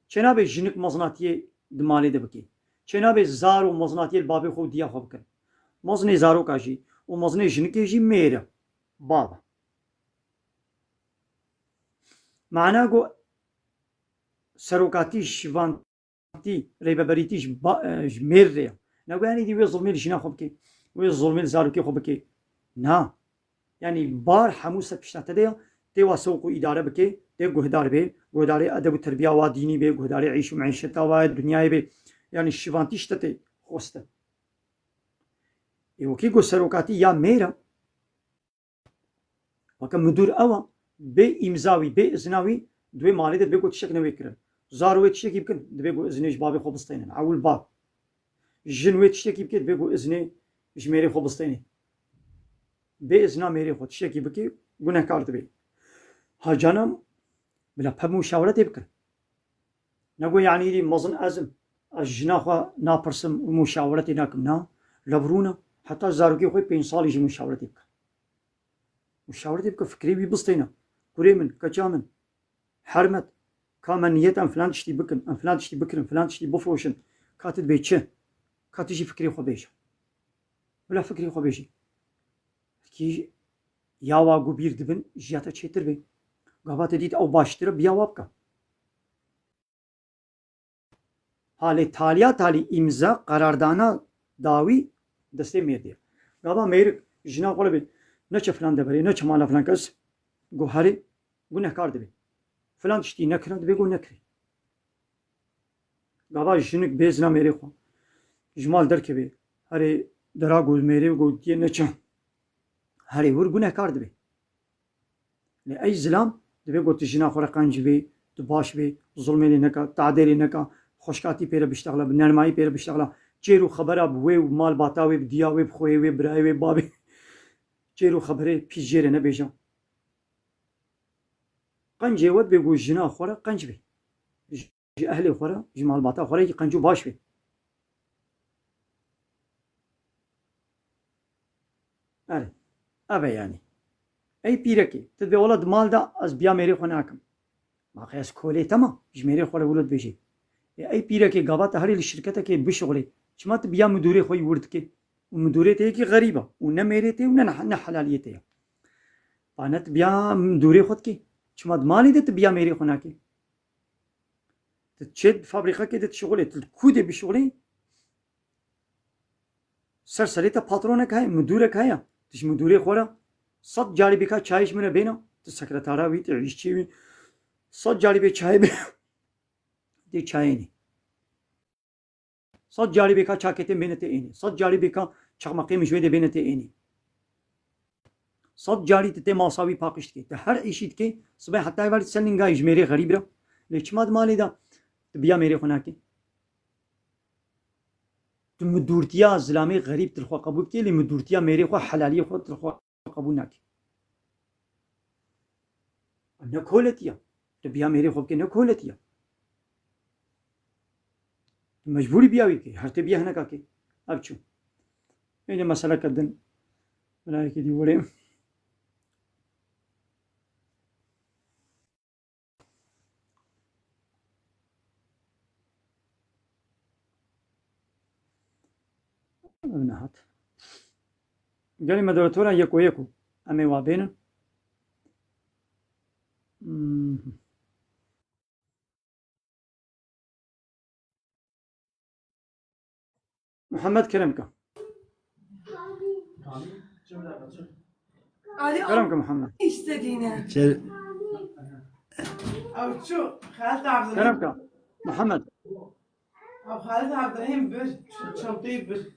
چنابه جنك مزناتي دمالي ده بكي چنابه زارو مزناتي البابي خو ديا خو بكن مزني زارو كاجي ومزني جنكي جي ميرا بابا معناه جو سروكاتي شيفانتي ريبابريتيش ميريا نقول يعني دي وي ظلمي لشنا خبكي وي ظلمي زاروكي خبكي نا يعني بار حموسة بشتاته ديا تيوا سوق إدارة بكي تي جهدار بي جهدار أدب التربية وديني بي جهدار عيش ومعيشة والدنيا بي يعني شيفانتي شتته خوسته وكي جو سروكاتي يا ميرا وكم مدور أوا بي إمزاوي بي إزناوي دوي مالي ده بيقول تشك نوي كرن زاروي تشك يمكن ده بيقول إزنيش بابي خبستين عول باب جنوي تشك يمكن بيقول إزني إيش ميري خبستين بإذن ميري خود تشك يبكي قلنا كارت بي هاجانم بلا بهم مشاورة يبكر نقول يعني دي مزن أزم الجناخوا نابرسم مشاورة ناكم نا لبرونا حتى زاروكي خوي بين صال يجي مشاورة يبكر مشاورة يبكر فكري بيبسطينا كريمن كجامن حرمت كامن نيت ام فلان تشتي بكن ام فلان تشتي بكرن فلان تشتي بفروشن كاتت بيتشه كاتجي فكري خو بيجي بلا فكري خو بيجي كي ياوا گو بير دبن جياتا چيتر بي غابات ديت او باشتر بيا وابكا حالي تاليا تالي امزا قراردانا داوي دستي ميردي غابا مير جنا قول بي نچ فلان دبري نچ مالا فلان كس گو هاري گو نكار دبي فلان تشتي نكرا دبي گو نكري غابا جنك بيزنا ميري خو جمال دركبي هاري دراغول ميري گو دي نچ هاري ورقنا كارد بي لأي زلام دبي قلت جنا خورا قنج بي دباش بي ظلمي نكا تعديري نكا خوشكاتي بيرا بيشتغلا بنرمائي بيرا بيشتغلا جيرو خبرا بوي ومال باتاوي بدياوي بخويوي برايوي بابي جيرو خبري بيجيري نبيجا قنجي ود بيقول جنا خورا قنج بي أهلي خورا جمال باتا خورا يجي قنجو باش بي أري أبا يعني ای پیرکی تدبی ولد مال دا از بیا میری خو ناکم ما قیاس کولی تما جميري خوله ولد بيجي اي بيرك قابات هاري الشركه كي بشغلي شما تبيا مدوري خوي وردك ومدوريتي كي غريبه ونميريتي ونحن حلاليتي انا تبيا مدوري خدك شما مالي ده تبيا ميري خناكي تتشد فابريكا كي تشغلي تكودي بشغلي سرسريتا باترونك هاي مدورك هاي تش مدوري خورا صد جالي بكا چايش منه بينا تسكرتارا وي تعيشي صد جالي بي چاي دي چايني صد جالي بكا چاكتي بينتي اني صد جالي بكا چخمقي مشويده بينتي اني صد جالي تتي ماساوي باقشت كي هر ايشيت كي صبح حتى يوالد سلنگا يجميري غريب را ليش ماد مالي دا تبيا ميري خناكي مدورتيا زلامي غريب تلخوا قبول كي اللي مدورتيا ميري خو حلالي خو تلخوا قبول ناكي نكولتيا تبيا ميري خو كي نكولتيا مجبوري بياوي كي هر تبيا هنا كاكي اب شو يعني مسألة كدن ملايكي دي وريم ابنهات قال ما دورتورا يكو يكو امي وابين محمد كرمك كرمك محمد istediğine. Avçu, Halit abla. كرمك محمد Halit abla hem bir çantayı bir.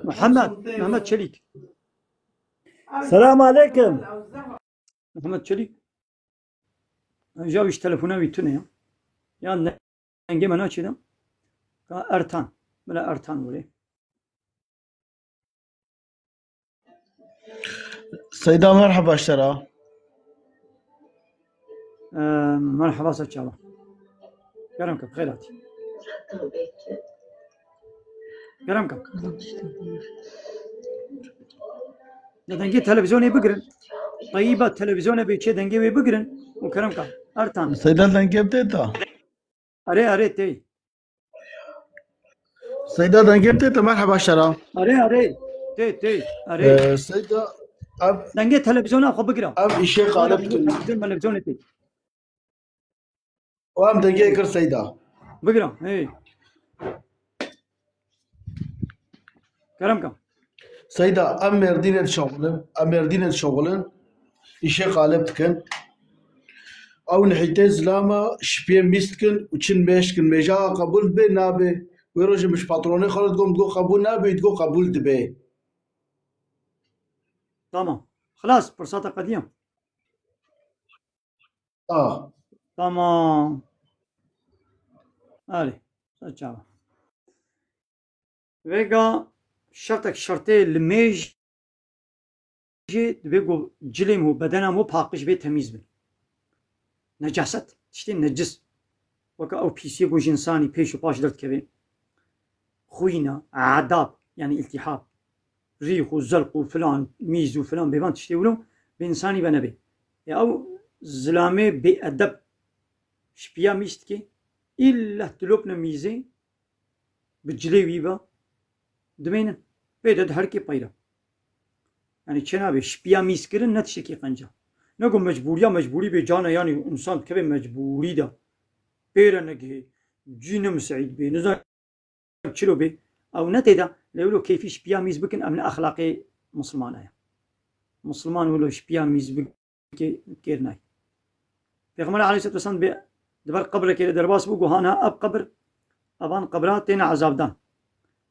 محمد شليك السلام عليكم. محمد شليك جاوش تلفونه ويتونه يعني نجي منا كذا ارتان بلا ارتان ولي سيدة مرحبا اشترى. مرحبا ساتشابا كرمك بخيراتي كرمك دنجي تلفزيوني بقرن طيبة تلفزيوني بيتشي دنجي بقرن وكرمك ارتان سيدة دنجي بتيتا. اري تي سيدة دنجي بتيتا مرحبا اشترى. اري تي اري سيدة اب دنجي تلفزيون اخو بقرا اب اشي قالب تلفزيون تي وام دنجي كر سيدة بقرا اي كرمك سيدة ام مردين شغلن ام مردين شغلن اشي قالب تكن او نحيتي زلاما شبيه ميستكن وچن ميشكن ميجا قبول بي نابي ويروج مش باتروني خالد قوم تقول قبول نابي تقول قبول دبي. تمام خلاص فرصتها قديم تمام علي ساتشابا فيجا شرطك شرطي الميج بيقو جلم هو بدنا مو باقش بي تمييز بن نجاست تشتي نجس وكا او بي سي بوج انساني بيش باش درت كبي خوينا عذاب يعني التحاب ريخ وزلق وفلان ميز وفلان بيبان تشتيولو بإنساني بنبي أو زلامي بأدب شبيا ميستكي إلا تلوبنا ميزي بجلي ويبا دمينا بيدد هركي بايرا يعني چنابي شبيا ميسكرن نتشكي قنجا نقول مجبوري بجانا يعني إنسان كبه مجبوري دا بيرا نقه جينم سعيد بي نزا چلو بي او نتيدا لولو كيفي شبيا ميز بكن امن اخلاقي مسلمان مسلمان ولو شبيا ميز بكي كيرناي پیغمبر عليه الصلاه والسلام دبر قبر كي درباس بو هانا اب قبر ابان قبرات تينا عذاب دان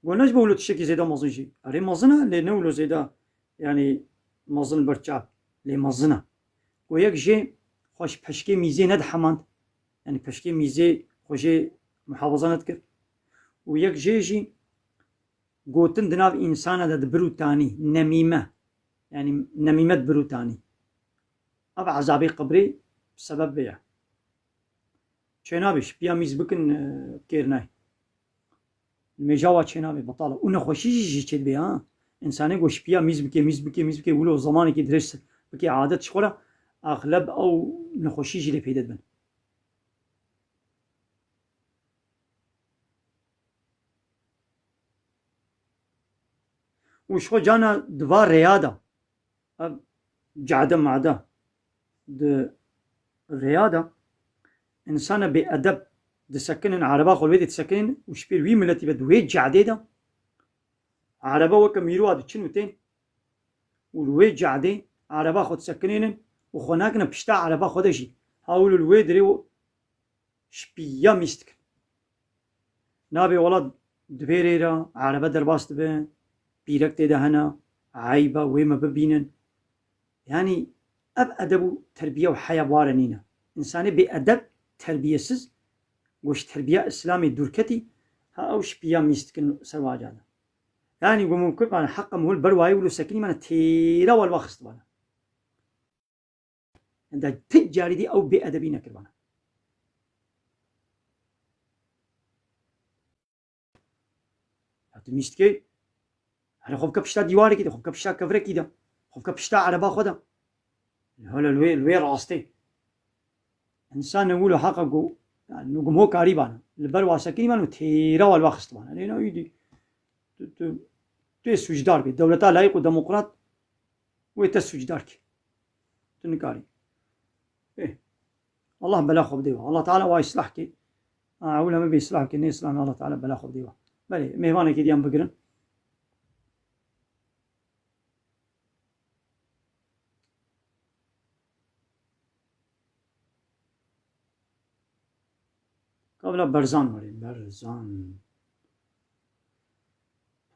قول نجبه ولو تشكي زيدا مزن شي اري مزنا لنولو زيدا يعني مزن برچاب لي مزنا ويك جي خوش پشكي ميزي ند حماند يعني پشكي ميزي خوشي محافظه نذكر ويك جيجي قوتن دناف إنسانة دا بروتاني نميمة يعني نميمة بروتاني أب عذابي قبري بسبب بيع چنابش بيا ميز بكن كيرناي المجاوة چنابي بطالة ونخوشي جي چد بيا إنساني قوش بيا ميز بكي ولو زماني كي درس بكي عادة شخورة أغلب أو نخوشي جلي بيدد بن وشخو جانا دوار رياضة جعدة معدة د الرياضة إنسان بأدب دسكنن عربا خلوية تسكنن وشبير وي ملتي بدويت جعدة دا عربا وكميرو هادو چنو تين والويت جعدة عربا خود سكنن وخوناكنا بشتا عربا خودشي هاولو الويت دريو شبيا ميستك نابي ولد دبيريرا عربا درباست بين بيرك تيدا هنا عيبة ويما ببينن يعني أب أدب تربية وحياة بوارنينا إنساني بأدب تربية سز وش تربية إسلامي دوركتي ها أوش بيا ميستكن سرواجانا يعني ممكن أنا حق مهول برواي ولو سكني من تيرا والوخست بانا عند تجاري دي أو بأدبينا كربانا هاتو ميستكي هلا خوب كبشتا ديواري كده خوب كبشتا كفره كده خوب كبشتا عربا خدا هلا الوي راستي انسان نقوله حقه يعني نقوم هو قريبا البروا سكيني من تيرا والوخست بانا لانه يدي تسوجدار بي دولتا لايق وديمقراط وتسوجدارك تنكاري ايه الله بلا خب ديوا الله تعالى وايصلحك اقولها ما بيصلحك اني اسلام الله تعالى بلا خب ديوا بلي مهمانك ديان بقرن قبل برزان وري برزان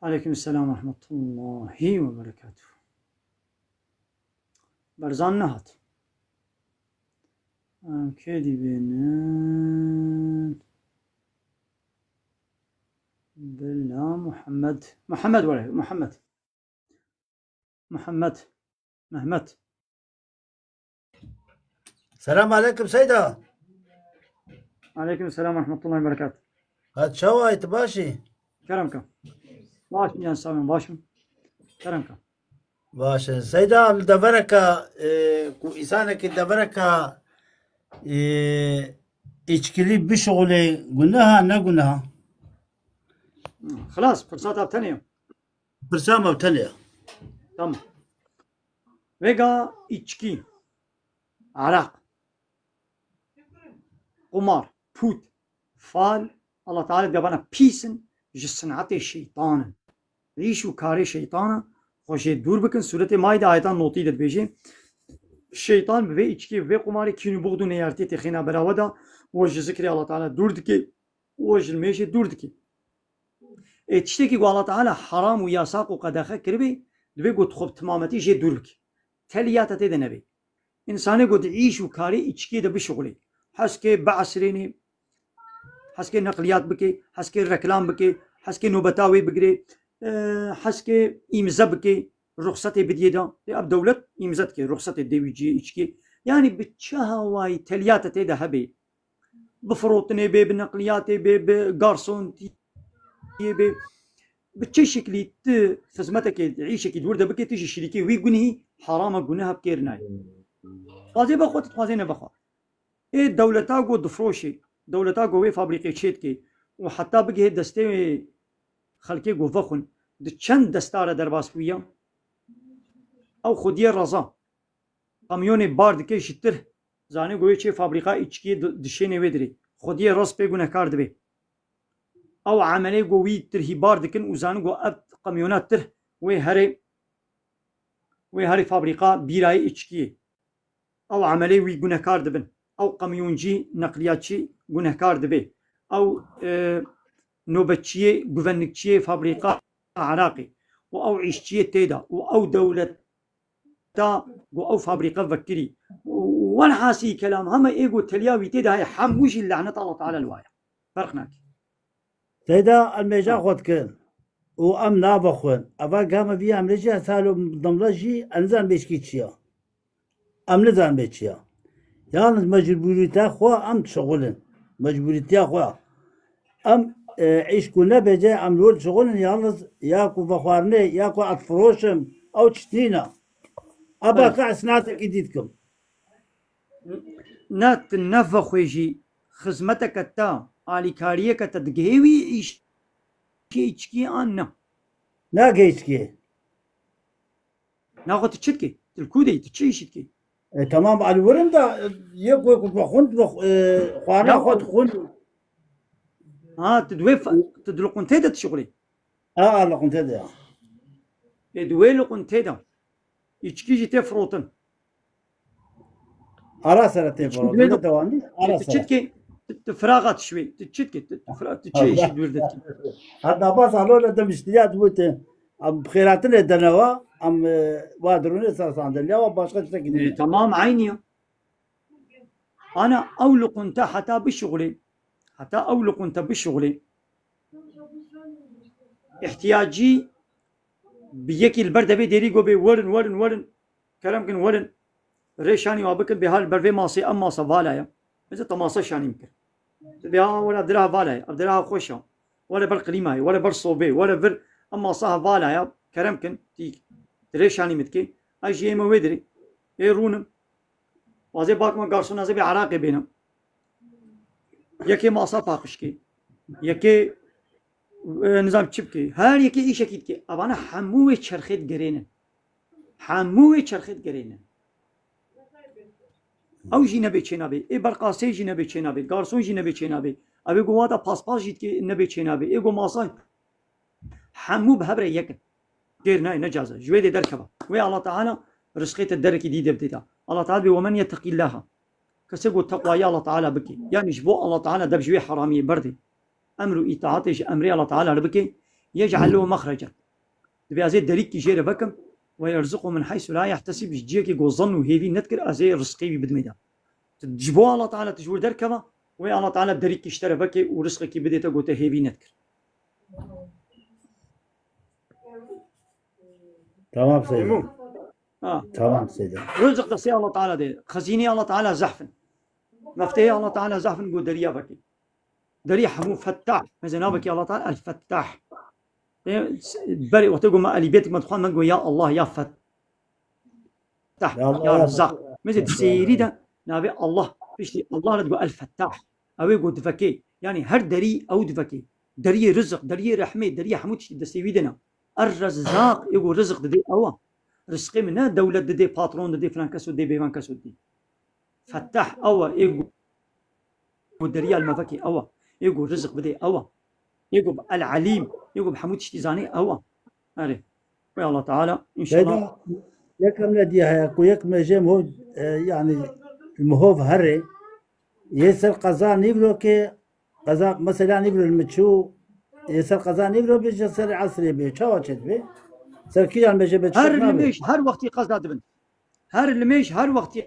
عليكم السلام ورحمة الله وبركاته برزان نهات كدي بينات بالله محمد ولا محمد السلام عليكم سيدة. عليكم السلام ورحمة الله وبركاته. هاد شوايت باشي كرمكم باشم يا سامي باشم كرمكم باشا سيدة الدبركة إنسانك الدبركة إشكلي بشغلي قلناها نا قلناها خلاص فرصات ابتنية برسامة بتلية تمام ويقا إشكي عراق قمار بوت فال الله تعالى دبنا بيسن جسنعت الشيطان ريشو كاري شيطانا خوشي دور بكن سورة مايدة آيتان نوتي دد بيجي الشيطان بوي إچكي بوي قماري كينو بغدو نيارتي تخينا براودا وجه ذكري الله تعالى دور دكي وجه الميشي دور دكي تشتكي الله تعالى حرام وياساق وقداخة كربي دبي قد خب تمامتي جي دور بكي تلياتا تيدا نبي إنساني قد عيشو كاري إچكي دا بشغلي حسكي بعسريني حسكي نقليات بكي حسكي ركلام بكي حسكي نوبتاوي بقري حسكي إمزا بكي رخصتي بديدا اب دولت إمزت كي رخصتي ديوي جي إچكي يعني بتشاها واي تليات تيدا هبي بفروتني بي بنقلياتي بي بقارسون بي بتشي شكلي خزمتك عيشك دور بكي تيجي شريكي وي قنهي حرام قنها بكيرناي خوازي بخو تتخوازينا بخو ايه دولتا قو دفروشي دولتا قو وي فابريقي تشيتكي وحتى بقي دستي خلقي قو فخن چند دستاره درباس ويا او خودی رضا کامیون بارد که شتر زانی گویی چه فابریکا ایچکی دشینه ودری خودی راس بگونه کرد به او عملی گویی ترهی بارد کن وزانی گو اب کامیونات تر و هری فابریکا بیرای ایچکی او عملی وی گونه کرد بن او کامیونجی نقلیاتچی گونه کرد به او نوبتچی گوونکچی فابریکا عراقي او عيشتيه تيدا او دولة تا او فابريقة فكري وانا حاسي كلام هم ايجو تلياوي تيدا هاي حموش اللعنة الله تعالى الوايا فرقناك سيدا الميجا خود كن و ام نابخون افا قام بيا ام رجع ثالو ضمرجي انزان بيشكي تشيا ام نزان بيشيا يعني مجبوريتا خوا ام شغلن مجبوريتا خوا ام عيش كنا بيجي عملوا شغل يالز ياكو فخوارني ياكو أطفروشم أو تشتينا أبا كاع سناتك جديدكم نات النفخ ويجي خزمتك التا علي كاريك تدقيوي إيش كي أنا لا جيشكي ناخد تشتكي تلكودي تشيشتكي تمام على الورم دا يكو بخوند خوارنا خود خوند تدوي تدلقون تيدا تشغلي لا كنت هذا يدوي لقون تيدا يشكي جي تفروتن أرى سنتين فرض دواني أرى تشتكي تفراغات شوي تشتكي تشيش دولدتك هذا باص على ولا دم اشتيات بوت أم بخيراتنا الدنوا أم وادروني صار عند اليوم باش تشتكي تمام عيني أنا أولق أنت حتى بشغلي حتى أولق أنت بشغلي احتياجي بيكي البرد بي ديريقو بي ورن كلام كن ورن ريشاني وابكن بهال برفي ماسي أما صفالايا إذا تماسا شاني يمكن بها ولا بدرها فالايا بدرها خوشا ولا بالقليماي ولا بالصوبي ولا بر أما صاها فالايا كلام كن تي ريشاني متكي أجي ما ودري يرونم وازي باك ما قارسون زي بعراقي بينهم يكي ماسا باقشكي يكي نظام تشبكي هر يكي إيش أكيد كي أبانا حموه شرخت جرينا حموه شرخت جرينا أو جينا بيتشينابي إيه برقاسي جينا بيتشينابي قارسون جينا بيتشينابي أبي قواتا باس جيت كي نبيتشينابي إيه قو ماسا حمو بهبرة يكن ديرنا نجازة جويدي دركبا ويا الله تعالى رزقيت الدرك دي دبتتا الله تعالى ومن يتقي الله كسبوا التقوى يا الله تعالى بكي يعني جبو الله تعالى دب جوي حرامي بردي أمر إطاعته أمري الله تعالى ربكي يجعل له مخرجا دبي أزيد دريك جير بكم ويرزقه من حيث لا يحتسب جيكي جو ظن وهيفي نذكر أزي رزقي بدميدا تجبو الله تعالى تجبو دركبا ويا الله تعالى دريك اشترى بكي ورزقك بديت قوت هيفي نذكر تمام سيدي آه. تمام سيدي رزق تصي الله تعالى دي خزيني الله تعالى زحفن مفتاح الله تعالى زحفن قو دريا بكي دريا حمو فتاح مثلا بكي الله تعالى الفتاح بري وتقول ما اللي بيتك مدخل من يا الله يا فتاح يا رزاق مثل سيري ده نبي الله بيشتي الله لا تقول الفتاح أو يقول دفكي يعني هر دري أو دفكي دري رزق دري رحمة دري حمود دستيفيدنا الرزاق يقول رزق دي أوا رزقي منها دولة دي باترون دي فلان كسو دي بيفان كسو دي فتاح أوا يقول دري المفكي أوا يقول رزق بدي أوا يقول العليم يقول حمود اشتزاني أوا أري ويا الله تعالى إن شاء الله يكم نديها يكم جيم هو يعني المهوف هري يسر قزان يبلو كي قزان مثلا يبلو المتشو يسر قزان يبلو بيجي سر عصري بيه شو أشد بيه سر كي عم بيجي بتشوف هر الميش هر وقت قزاد بن هر الميش هر وقت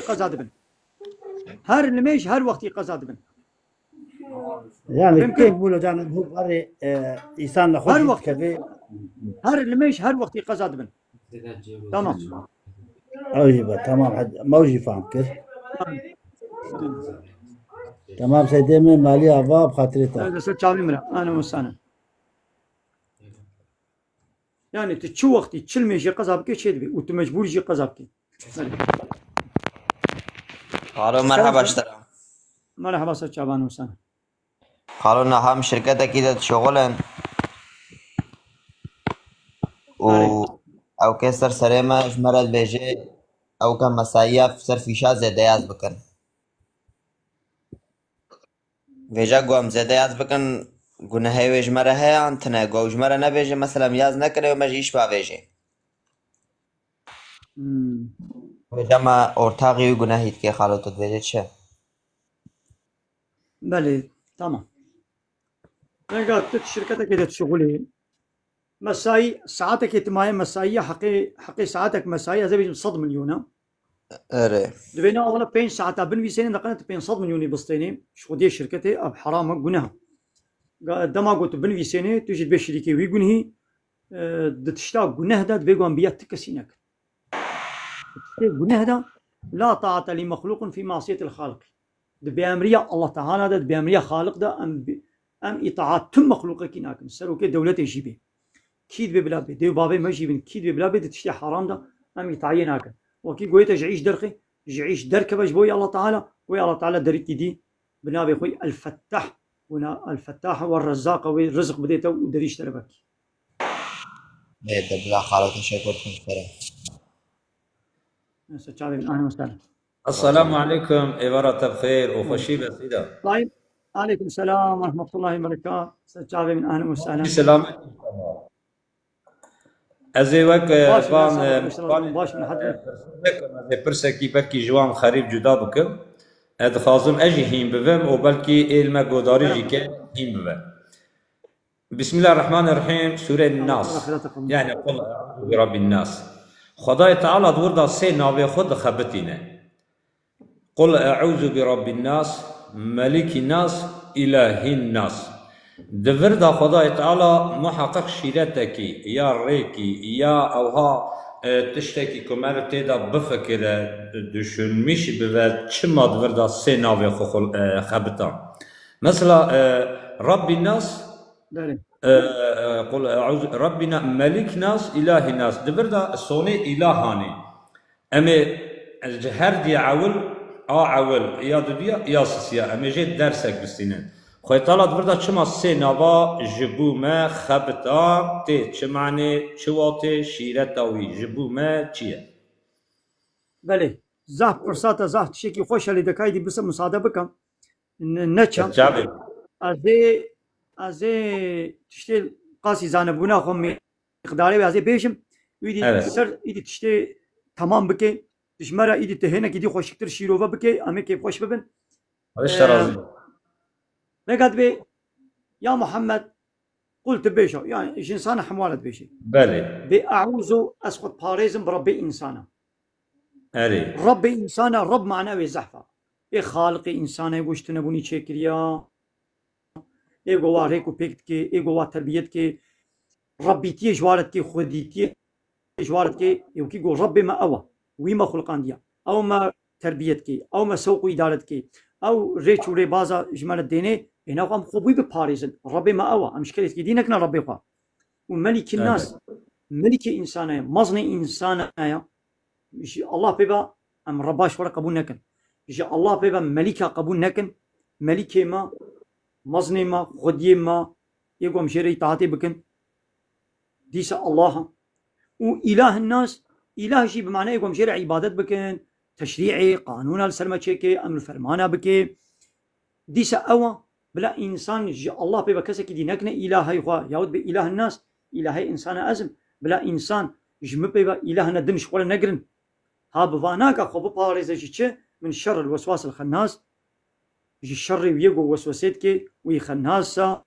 قزاد بن هر الميش هر وقت قزاد بن يعني كيف بقولوا جانا المهوف هري إنسان نخوش هر وقت كبير هر الميش هر وقت قزاد بن تمام أوجب تمام حد ما وجي فاهم كيف تمام سيدي من مالي أباب خاطرتها هذا ستشاوي مرا أنا مسانا يعني تشو وقتي تشل ميشي قزابك شيء بي وتمجبور جي قزابك قالوا مرحبا اشترى مرحبا ستشاوان مسانا قالوا نعم شركتك كده شغلا او كسر سريمة اجمرت بيجي او كان مسايا سر فيشا زيادة ياز بكن ویجا گوام زده یاز بکن گناهی ویجمره هی انتنه گو ویجمره نبیجه مثلا یاز نکنه و مجیش با ویجه ویجا ما ارتاقی و گناهیت که خالوتت ویجه چه؟ بله تمام أنا قلت شركتك كده شغلي مساي ساعتك يتمايل مسايا حقي ساعتك مسايا زي بيجي 100 مليون اره دبينا أولا بين ساعتها بنوي سنة دقنت بين 100 مليون بسطيني شو دي شركتي أب حرام جناها دما قلت بنوي سنة تجد بشركة ويجنهي دتشتاق جناه ده بيجون بيات تكسينك جناه ده لا طاعة لمخلوق في معصية الخالق ده بأمرية الله تعالى ده بأمرية خالق ده ام اطاعات تم مخلوقه كي ناكن سروكي دولتي جيبي كيد ببلا بي ديو بابي ما جيبن كيد ببلا بي تشتي حرام ده ام اطاعي ناكن وكي قويت جعيش درخي جعيش درك باش بوي الله تعالى ويا الله تعالى دريتي دي بنابي خوي الفتاح ونا الفتاح والرزاق والرزق بديته ودريش تربك بيد بلا خالد شكرا فرح سجاد من اهلا وسهلا السلام عليكم عبارة بخير وخشي بسيدة. طيب عليكم السلام ورحمة الله وبركاته سجاد من اهلا وسهلا سلام ازي وك بان باش من حد برسكي بلكي جوان خريب جدا بكم اد خازم اجي هيم بفم وبلكي علم قداري جيك هيم بفم. بسم الله الرحمن الرحيم سورة الناس يعني قل أعوذ برب الناس خدای تعالى دوردا سه ناوی خود خبتینه قل أعوذ برب الناس ملك الناس إله الناس دوردا خدای تعالى محقق شيرتكي يا ريكي يا أوها تشتكي كمال تيدا بفكر دشنمش بفت چما دوردا سه ناوی خبتان مثلا رب الناس قل أعوذ ربنا ملك ناس إله ناس دبردا صوني إلهاني أما الجهر دي عول عول يا دنيا يا سيا أما جيت درسك بستينن خوي طلعت دبردا شما سي نوا جبو ما خبتا تي شمعني شواتي شيرتاوي جبو ما چيه بله زه فرصات زه تشكي خوش اللي دكاي دي بس مساعدة بكم نتشم از تشتي قاسي زانبونا خم مقداري وازي بيشم ويدي سر ايدي تشتي تمام بكي تشمرا ايدي تهنا كي دي خوشكتر شيروفا بكي امي كيف خوش ببن بقعد بي يا محمد قلت بيشو يعني ايش انسان حمولت بيشي بلي بأعوذ اسقط باريزم بربي انسانا اري ربي انسانا رب معناه زحفه اي خالق انسان يقوش تنبوني تشكريا ايغو ريكو بيكت كي ايغو تربيت كي ربيتي جوارت كي خديتي جوارت كي يوكي جو ربي ما اوا ويما خلقان ديا او ما تربيت كي او ما سوق ادارت كي او ريتشو ري بازا جمال الديني هنا قام خوبي بباريزن ربي ما اوا مشكله كي دينك ربي خا وملك الناس ملك انسان مزني انسان الله بيبا ام رباش ورا قبول نكن الله بيبا ملكا قبول نكن ملكي ما مزني ما خدي ما يقوم شري تعاطي بكن ديس الله وإله الناس إله شيء بمعنى يقوم شرع عبادات بكن تشريعي قانون السلمة شيكي أمر فرمانة بكي ديس أوا بلا إنسان الله بيبا كسك دي نكنا إله يخوا يعود بإله الناس إله إنسان أزم بلا إنسان جم بيبا إلهنا دمش ولا نقرن ها بفاناك خب بارز جيتش من شر الوسواس الخناس يجي الشر ويجو وسوستك ويخناسا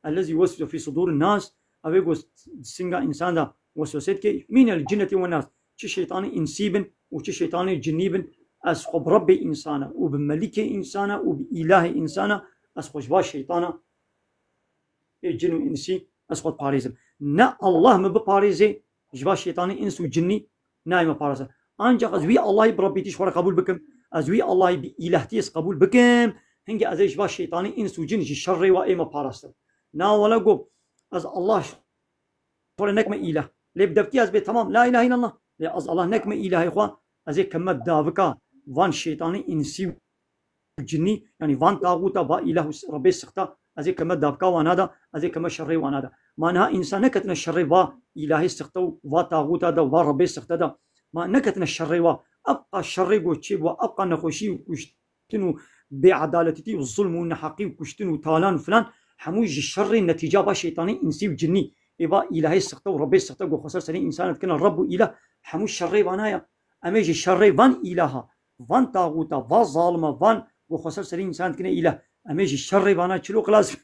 الذي يوسوس في صدور الناس أو يجو سنجا إنسان ده وسوستك من الجنة والناس شي شيطاني إنسيبن وشي شيطاني جنيبن أسقب ربي إنسانا وبملك إنسانا وبإله إنسانا أسقب جوا شيطانا الجن إنسي أسقط باريزم نا الله ما بباريزي جوا شيطاني إنس وجني نايم باريزم أنجا أزوي الله بربيتيش ورا قبول بكم أزوي الله بإلهتيس قبول بكم هنجي أزي جوا شيطاني إنس وجن الشر وإيما باريزم نا ولا جو أز الله ولا نكمة إله ليه بدفتي أز تمام لا إله إلا الله ليه أز الله نكمة إله إخوان أزي كم دافكا وان شيطاني إنسي جني يعني وان طاغوتا با إله ربي سختا أزي كم دافكا وانادا أزي كم شر وانادا معناها إنسان نكتنا الشر با إله سختا و طاغوتا دا و ربي سختا دا ما نكتنا الشر و أبقى الشر وشي وأبقى نخوشي وكشتنو بعدالتي والظلم والنحقي وكشتنو تالان فلان حموج الشر النتيجة با شيطاني إنسي وجني إبا إلهي سختا وربي سختا وخسر سنين إنسان كنا الرب إله حموج الشر وانايا أميج الشر وان إلها وان طاغوتا وان ظالمة وان وخسر سنين إنسان كنا إله أميج الشر وانا شلو خلاص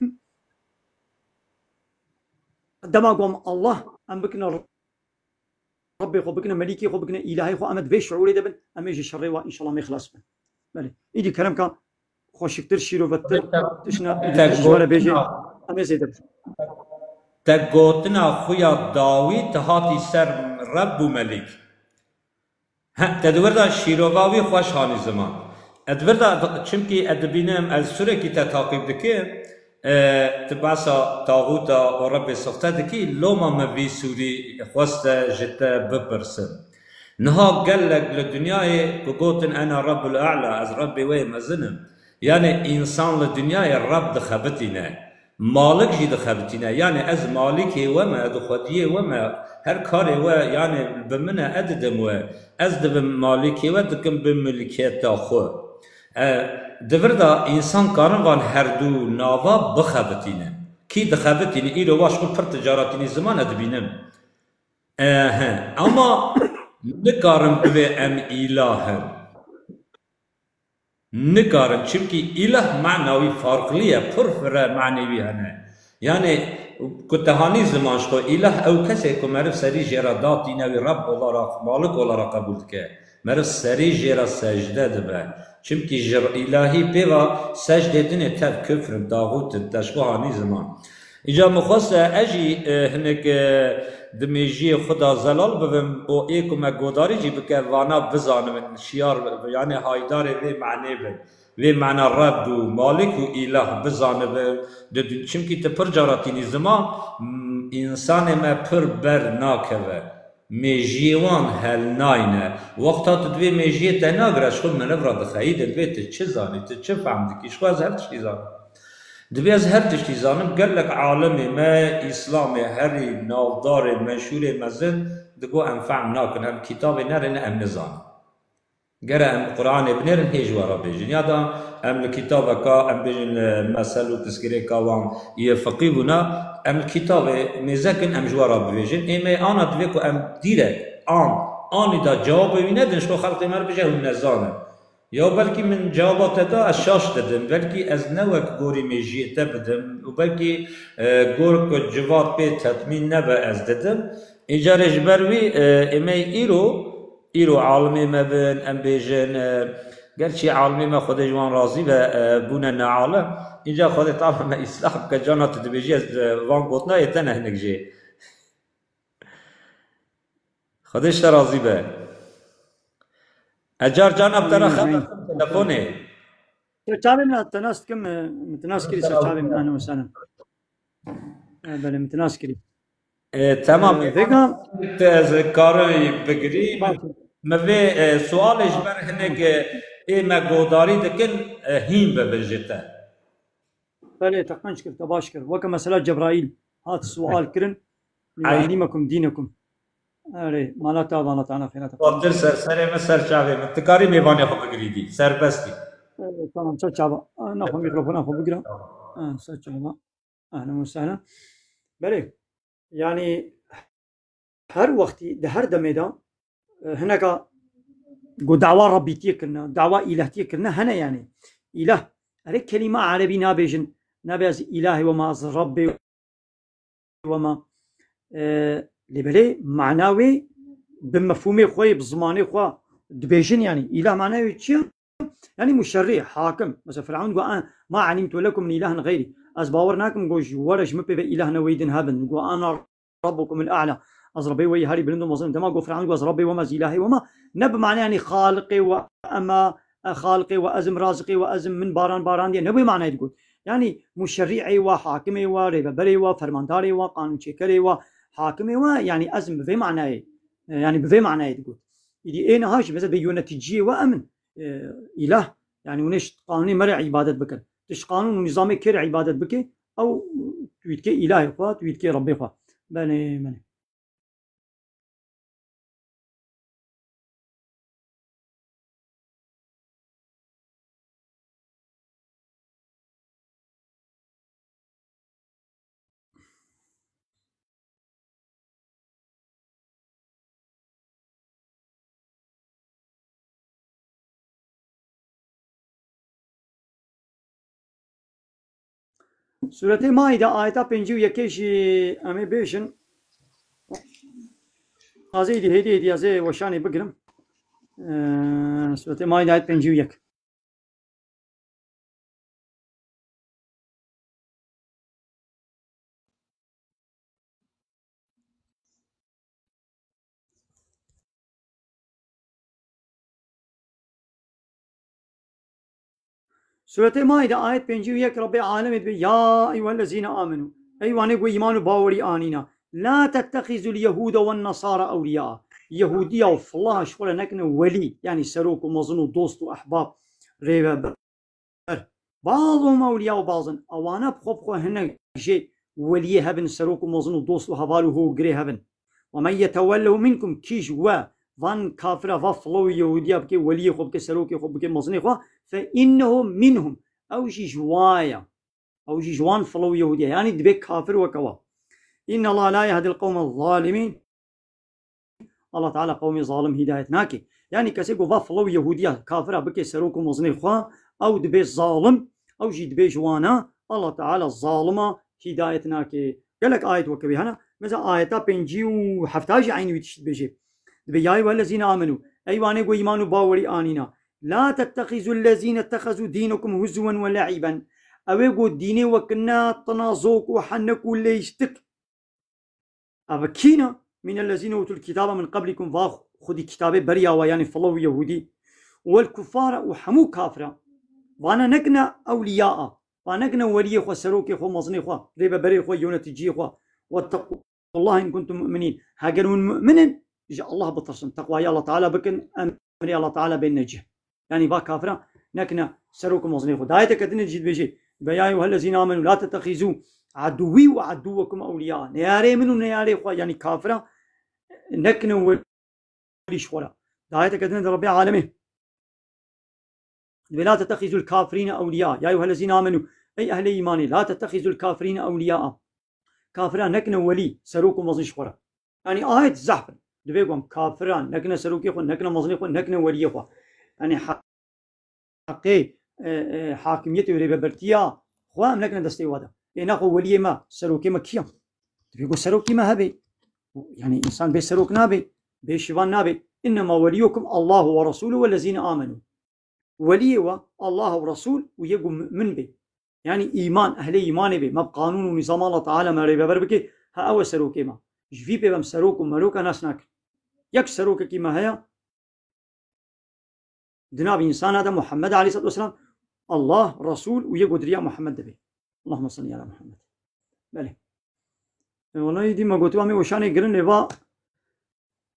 عندما قام الله أم بكنا ربي خو بكنا مليكي خو بكنا إلهي خو أمد بيش شعوري دبن أميج الشر وان إن شاء الله ما يخلص بن بله إيدي كلام كان خوش كتير شيرو بتر تشنا ولا بيجي أميز دبن تقوتنا خويا داوود هاتي سر رب وملك تدوردا شيروغاوي خوش هاني زمان ادوردا چمكي ادبينم از سوركي تعقيب دكه تبعسا طاغوتا ورب سخته دكي لوما ما في سوري خوسته جتا ببرسن نها قال لك للدنيا بقوتن انا رب الاعلى از ربي وي مزنم يعني انسان للدنيا الرب دخبتنا مالك جي دخبتنا يعني از مالكي وما دخديه وما هر كاري و يعني بمنا اددم و از دبم مالكي و دكم بملكيت خو دوردا انسان کارن وان هر دو ناوا بخبتینه کی دخبتینه ایرو واش پر تجارتینی زمان ادبینم اما نکارم به ام الهن نکارم چونکی اله معنوی فرقلیه پرفره معنوی هنه یعنی کتهانی زمانش کو اله او کسی که مرف سری جراداتی نوی رب olarak مالک olarak قبول که مرف سری جرا سجده دبه چونکی جر الهی پیوا سجده دینه تب کفرم داغوت تشبهانی زمان اینجا مخواست اجی هنک دمیجی خدا زلال ببم او ایکو مگوداری جی بکر وانا بزانم شیار یعنی هایدار وی معنی بن وی معنی رب و مالک و اله بزانم چونکی تپر جاراتینی زمان انسان ما پر بر ناکوه میجیوان هل ناینه وقتا تدوی میجیه تناگرش خود منو را دخایی دلوی چه زانی چه فهمدی کش خواهد هر چی زانم دبی از هر تشتی زانم گرلک عالمی ما اسلام هری نافدار منشور مزن دگو انفعم ناکن هم کتاب نرن ام نزانم گره ام قرآن بنرن هیجوارا بیجن یادا ام الكتاب کا ام بیجن مسئل و تذکره کاوان یه فقیبونا ام الكتاب میزکن ام جوارا بیجن ایمه آنا دوی که ام دیره آنی دا جواب بینه دنشکو خلقی مر بجه هم نزانم یا بلکه من جوابات دا از شاش دادم بلکه از نوک گوری میجیته بدم و بلکه گور که جواب به تطمین نبه از دادم اینجا رجبروی ایمه ایرو عالمی ما بین ام بیجن گرچه عالمی ما خود جوان راضی و بونه نعالم اینجا خود تعالی ما اسلام که جانات دبیجی از وان گوتنا ایتنه هنگ جی خودش راضی به اجار جانب ترا خبر تلفونه شعبي من التناس كم متناس كري شعبي من اهلا وسهلا بله متناس كري تمام فيكم کاری بگیری موی سوالش بر هنگ ایمه گوداری دکن هیم ببجته بله تقنش كر تباش كر وكما مثلا جبرائيل هات السؤال كرن ليعلمكم دينكم اره مالتا انا خيرات قدر سر مسر شعبي من تکاری میوانی خو بگیری سر بستی تمام سر شعبا ناخذ ميكروفون اخذ بقرا سر شعبا اهلا وسهلا بله يعني هر وقتي ده هر دميدا هناك قو دعوة ربيتية كرنا دعوة إلهتية كرنا هنا يعني إله هذه كلمة عربي نابجن نابز إلهي وما از ربي وما لبلي معناوي بمفهومي خوي بزماني خوا دبيجن يعني إله معناوي تشي يعني مشرع حاكم مثلا فرعون قال ما علمت لكم من إله غيري از باورناكم قوش ورش مبي إلهنا ويدن هابن قال أنا ربكم الأعلى از ربي وي هاري بلندو مظلم تما قال فرعون قال ربي وما إلهي وما نب معنى يعني خالقي وأما خالقي وأزم رازقي وأزم من باران دي نبي معنى تقول يعني مشرعي وحاكمي وريبري وفرمانداري وقانون شكري وحاكمي ويعني أزم بفي معنى يعني بفي معنى تقول يدي اين هاش مثلا بيونتيجي وأمن إله يعني ونش قانوني مرع عبادة بكر تش قانون ونظامي كير عبادة بكي أو تويتكي إلهي خوا تويتكي ربي خوا بني سورة مائدة آية 51 أمي بيشن هذه هدي هذه وشاني بقرم سورة مائدة آية 51 سورة مائدة آية 51 رب العالمين يا أيها الذين آمنوا أيوة نقول إيمان باوري آنينا لا تتخذوا اليهود والنصارى أولياء يهودية وفالله شولا نكن ولي يعني سروك ومظن ودوست وأحباب ريبا بعضهم أولياء وبعضهم أوانا بخبخو هنا شيء ولي هبن سروك ومظن ودوست وهبالو هو قري هبن ومن يتوله منكم كيش وان كافرة وفلو يهودية بكي ولي خبك سروك خبك مظن خوا فإنه منهم أو شي جوايا أو شي جوان فلو يهودية يعني دبك كافر وكوا إن الله لا يهدي القوم الظالمين الله تعالى قومي ظالم هداية ناكي يعني كسيقو وفلو يهودية كافرة بكي سروك مظن خوا أو دبي ظالم أو شي دبي جوانا الله تعالى الظالمة هداية ناكي قالك آية وكبي هنا مثلا آية بنجي وحفتاج عيني ويتشت بيجي دبي ياي والذين آمنوا أيواني قو إيمانوا باوري آنينا لا تتخذوا الذين اتخذوا دينكم هزوا ولعبا أويقو ديني وكنا تنازوك وحنك وليشتك أبكينا من الذين أوتوا الكتاب من قبلكم خذي كتابي بريا ويعني فلو يهودي والكفار وحمو كافرة وانا نكنا أولياء وانا نكنا ولي خو سروكي خو مصني خو ريبا بري خو يونتجي خو واتقوا الله إن كنتم مؤمنين هاجرون مؤمن جاء الله بطرسن تقوى يا الله تعالى بكن أمري الله تعالى بين نجه يعني با كافرة نكنا سروكم مصني خو دايتك تنجد بيجي بيا أيها الذين آمنوا لا تتخذوا عدوي وعدوكم أولياء نياري منو نياري خو يعني كافرة نكنا ولي شورا دايتك تنجد ربي عالمه لا تتخذوا الكافرين أولياء يا أيها الذين آمنوا أي أهل إيماني لا تتخذوا الكافرين أولياء كافران نكنا ولي سروكم مصني شورا يعني آية زحف دبيقوم كافران نكنا سروكي خو نكنا مصني خو نكنا ولي خو يعني حقي حاكمية وريبة برتيا خوام نكنا دستي وادا إنا خو ولي ما سروكي ما كيام دبيقو سروكي ما هبي يعني إنسان بي سروك نابي بي شيفان نابي إنما وليكم الله ورسوله والذين آمنوا ولي الله ورسول ويقوم من بي يعني إيمان أهل إيمان بي ما بقانون ونظام الله تعالى ما ريبة بربكي ها أو سروكي ما جفي بي بم سروك ومروك ناس ناك يك سروك كيما هيا جناب إنسان هذا محمد عليه الصلاة والسلام الله رسول ويقود ريا محمد به اللهم صل على محمد بله والله دي ما قلت أمي وشاني قرن لبا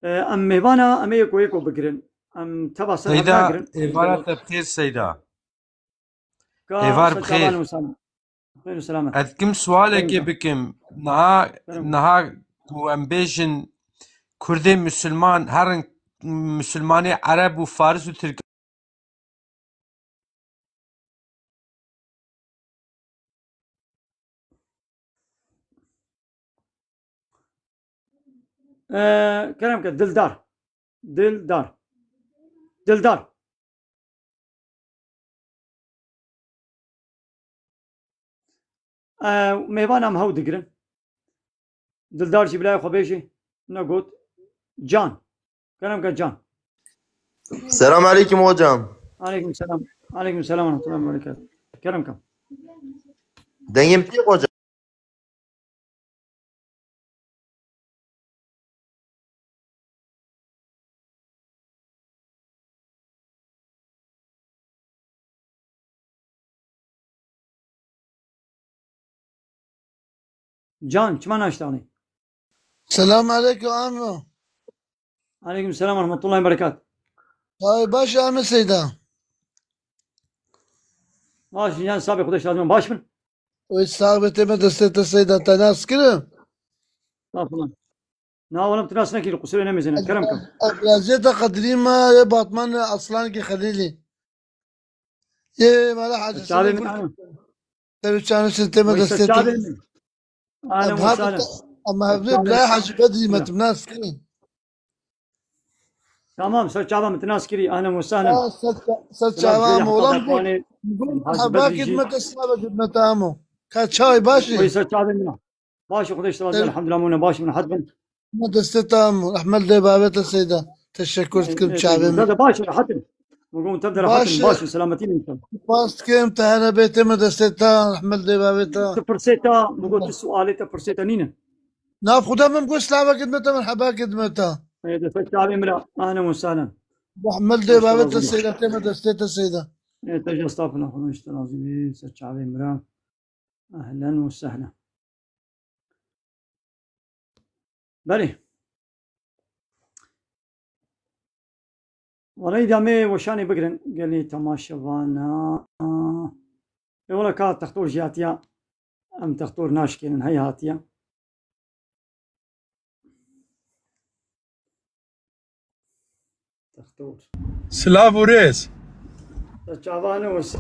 أم مهبانا أمي يكو بقرن أم تبع سيدا إيفارة بخير سيدا إيفار بخير خير وسلامة أذكم سؤالك بكم نها وأمبيجن كردي مسلمان هرن مسلماني عرب وفارس وترك كلامك دلدار ميبانا مهو دقرن دلدار شي بلاي خبيشي نقول جان كلامك جان السلام عليكم hocam. عليكم السلام ورحمة الله وبركاته كلامك Dengim değil hocam. جان كمان اشتغلي السلام عليكم عمو. عليكم السلام ورحمة الله وبركاته. هاي باش عامل سيدا باش جان سابق خدش لازم باش من ويش صاحبتي مدرسة السيدة تناس كده طبعا نا ولا متناسنا كي القصير انا ميزان كلامكم لازيتا قدري ما باطمان اصلا كي خليلي يا ما لا حاجه الشعبي من انا تبي كانوا ستة مدرسة انا وسهلا اما بلا حاجه بدري ما تناس كده تمام سر شعبان متناسكري اهلا وسهلا سر شعبان ولم حبا خدمة الصلاة خدمة عمو كان شاي باشي وي سر شعبان باشي خدش الحمد لله مونا باشي من حد مدرسة عمو احمد دي بابت السيدة تشكرتكم شعبان هذا باشي حتى نقوم تبدا حتى باشي سلامتين ان شاء الله باست كم تهنا بيت مدرسة احمد دي بابت تفرسيتا نقول السؤال تفرسيتا نينا ناف خدام من قوس لعبة خدمة مرحبا خدمتها هذا سر شعبان اهلا وسهلا احمد دي بابت السيدة مدرسة السيدة تجي استغفر الله العظيم سجعبي مرام. اهلا وسهلا. بله والله دامي وشاني بقرن قال لي تماشى وانا ولا كانت تختور جاتيا ام تختور ناشكين هي هاتيا تختور سلاف وريس تجعبانا وس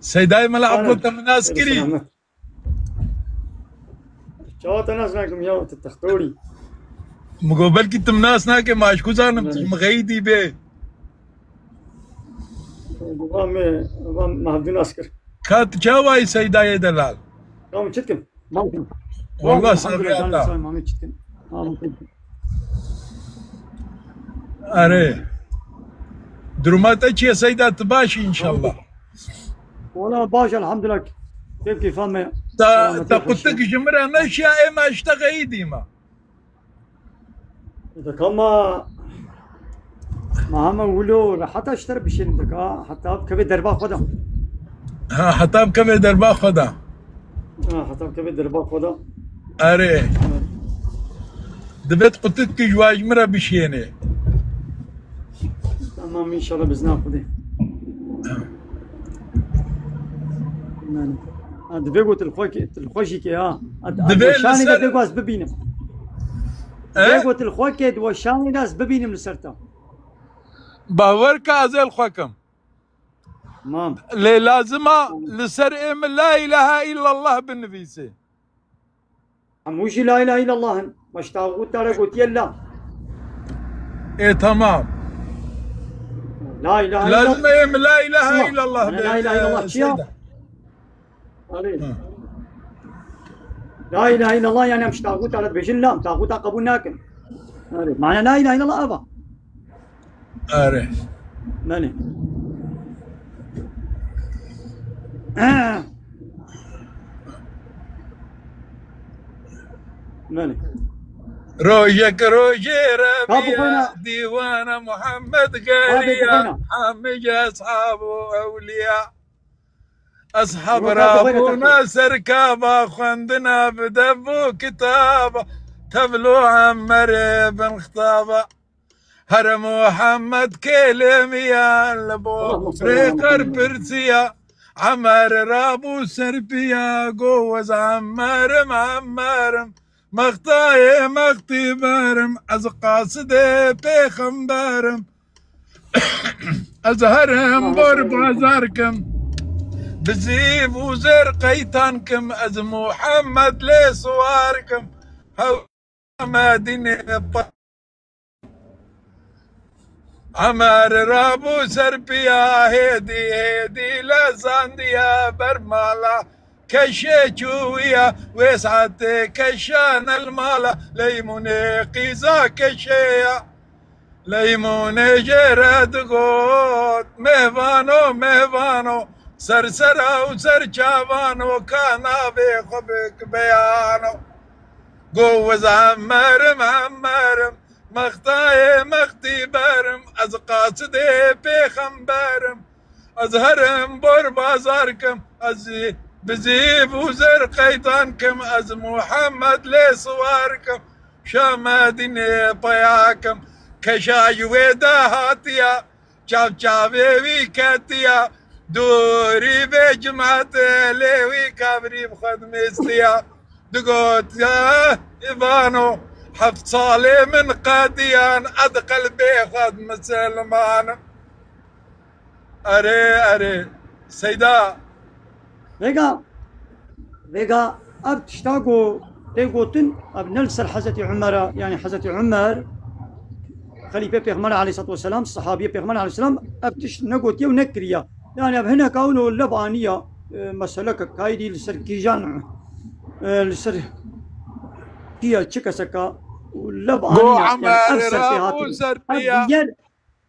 سيداي ملعب كنت من عسكري شوات الناس معكم يوم تختوري مقابل كنت من ناس ناكي ما اشكو زانم مغيدي بيه ما بدون عسكر كانت جاواي سيداي دلال قام تشتكم ممكن والله سريعتا ما تشتكم اري دروماتك يا سيدة تباشي ان شاء الله والله باشا الحمد لله كيف فما تا قلت لك جمرة نشيا اما اشتغى ديما اذا كما ما هم يقولوا حتى اشتري بشين دكا حتى بكبي دربا خدا حتى بكبي دربا خدا حتى بكبي دربا خدا اري دبت قلت لك جواج مرة بشينه تمام ان شاء الله باذن الله خدي دبيغو تلخوشي كي دوشاني دا دبيغو از ببينم دبيغو تلخوكي دوشاني دا از ببينم لسرتا باورك ازل خوكم تمام لي لازمه لسر ام لا اله الا الله بالنفيسه وش لا اله الا الله مش طاغوت ترى يلا ايه تمام لا اله الا لازم ام لا اله الا الله لا اله الا الله شيا لا اله الا الله يعني مش طاغوت على بيجن لا طاغوت قبول ناكل معنى لا اله الا الله ابا اري ماني ماني روجك روجي ربيع ديوان محمد قاليا حمج اصحابه اولياء اصحاب رابونا سركابه خندنا بدبو كتابه تبلو عمر بن خطابه هر محمد كلميا لبو ريقر برسيا عمر رابو سربيا قوز عمر معمرم مقطعي مقطي بارم از قاصدي بيخمبارم ازهرم بور بازاركم بزيب وزر قيتانكم از محمد لي صواركم هو مدينة عمر رابو سربيا هيدي لازانديا برمالا كشيشويا وسعت كشان المالا ليموني قيزا كشيا ليموني جرد قوت ميفانو سرسرا وسرشابانو كانا بيخبك بيانو قوز عمرم مختي بارم از قاصدي بيخمبارم ازهرم بور بازاركم از بزيب وزر قيطانكم از محمد لي صواركم شامديني بياكم كشاي ويدا هاتيا شاوي كاتيا دوري بجمعت ليوي كابري بخدمستيا دقوت يا إيفانو حفظ صالي من قاديان أدخل بيخد مسلمان أري سيدا فيجا أب تشتاقوا تيغوتن أب نلسر حزة عمر يعني حزة عمر خليفة بيغمر عليه الصلاة والسلام الصحابية بيغمر عليه السلام أب نقوت يو نكريا يعني أب هنا كونه اللبانية مسألة كايدي لسر كيجان لسر كيا تشكسكا واللبانية يعني أبسر فيها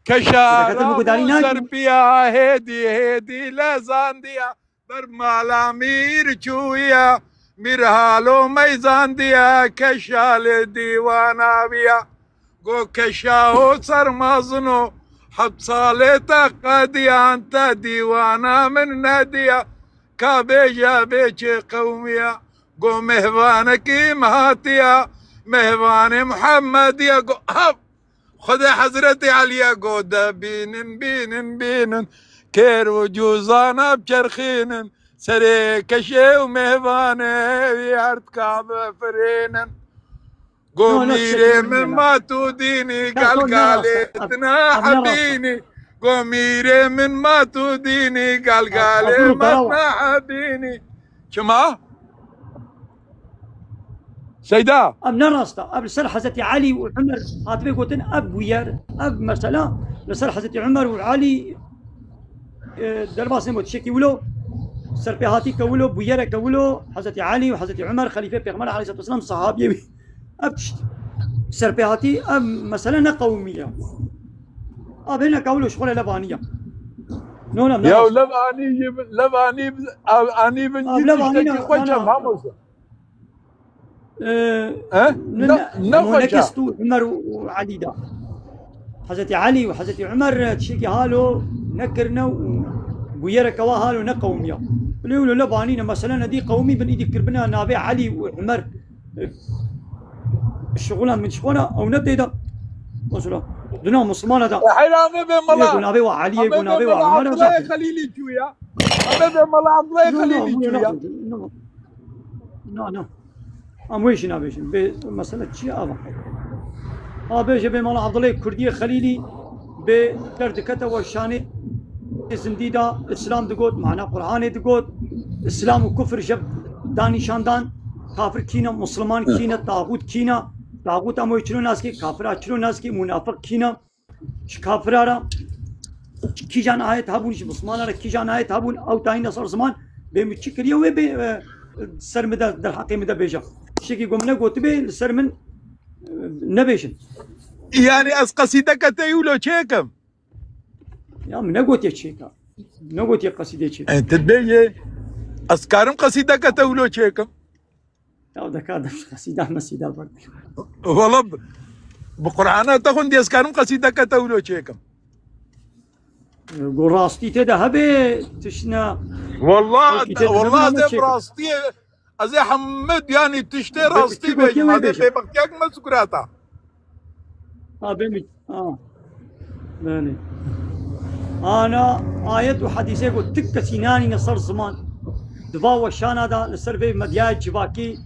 كشارة سربيا هيدي لازانديا برمالا مير چويا ميرهالو ميزانديا كشال ديوانا بيا گو کشاو سرمازنو حب صالتك قديا انت ديوانا من نادية كابيجا بيجي قومية قو مهبانك مهاتية مهبان محمد يا قو هب خذ حضرتي عليا قودة بينن بينن بينن كير وجوزانا بشرخينن سريك شي ومهباني يارد كعب فرينن قوميري من ما توديني قال قالتنا حبيني قوميري من ما توديني قال قالي ما حبيني شما سيدا ام نرستا اب لسر حضرت علي وعمر هاتبي قوتن اب ويار اب مثلا لسر حضرت عمر وعلي درباس نموت شكي ولو سر بهاتي كولو بويار كولو حضرت علي وحضرت عمر خليفه پیغمبر عليه الصلاه والسلام صحابي اب سر بهاتي اب مثلا قوميه اب هنا كولو شغل لبانيه نو لا يا لباني اني بنجي خوجه فهموس نكستو عمر وعلي دا حضرت علي وحضرت عمر تشيكي هالو نكرنا ويرا كوا هالو نقوميا لولو لبانينا مثلا دي قومي بن ايدي كربنا نابع علي وعمر الشغلان من شغلنا او نبدا دا وصلا دنا مسلمان دا حيران بملا يقول نابع وعلي يقول نابع وعمر الله خليلي شويه ابدا ملا الله خليلي شويه لا امويش نابيشن بمسألة شيء ابا ابيش بمال عبد الله كردي خليلي بدردكته وشاني زنديدا اسلام دقوت معنا قرآن دقوت اسلام وكفر جب داني شاندان كافر كينا مسلمان كينا طاغوت كينا طاغوت اموي چلو ناس کی کافر چلو ناس کی منافق كينا كافرارا كي جان آيات هابون مسلمان کی جان آيات هابون او تاين صار زمان بمتشكريه وب سر مدى در حقي مدى بيجا شيكي قمنا قلت به سر من نبيشن يعني از قصيدك تيولو شيكم يا من قلت يا شيكا نقول يا قصيدة شيكا انت تبيجي اسكارم قصيدك تيولو شيكم يا ده كذا قصيدة مسيدة برضه والله بقرآن تاخذ دي اسكارم قصيدك تيولو شيكم قول راستي تدا هبي تشنا والله ده براستي ازي حمد يعني تشتري راستي بيجي هذا بيبقيك مسكراتا بيمي يعني انا آيات وحديثي قلت تك سيناني نصر زمان دفا وشان هذا نصر في مدياي جباكي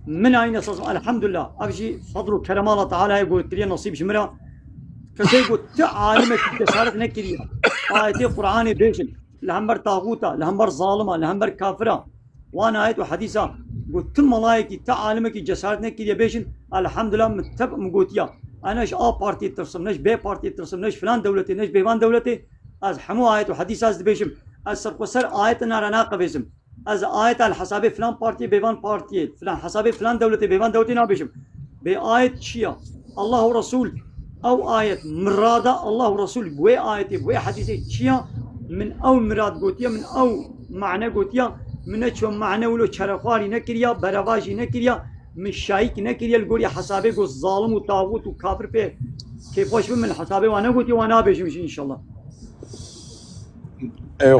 من اين نصر زمان الحمد لله ابجي فضل وكرم الله تعالى يقول لي نصيب شمرا كسي قلت تعالمك تشارك نكري آياتي قرآن بيشن لهمبر طاغوتا لهمبر ظالمة لهمبر كافرة وانا آيات وحديثة قلت ملايكي تعالمك جسارتنا كري بيشن الحمد لله متفق مقوتيا انا ايش بارتي ترسم نش بي بارتي ترسم نش فلان دولتي نش بيوان دولتي از حمو آيات وحديثة از بيشم از سرقسر آيات نارنا قبيزم از آيات الحساب فلان بارتي بيوان بارتي فلان حساب فلان دولتي بيوان دولتي نابيشم بآيات شيا الله ورسول او آية مرادة الله ورسول بوي آية بوي حديثة شيا من او مراد قوتيا من او معنى قوتيا من اشو معنى ولو شرفاري نكريا برواجي نكريا من شايك نكريا القول يا حسابي قو الظالم وطاغوت وكافر بيه كيف وش من حسابي وانا قوتي وانا بيش ان شاء الله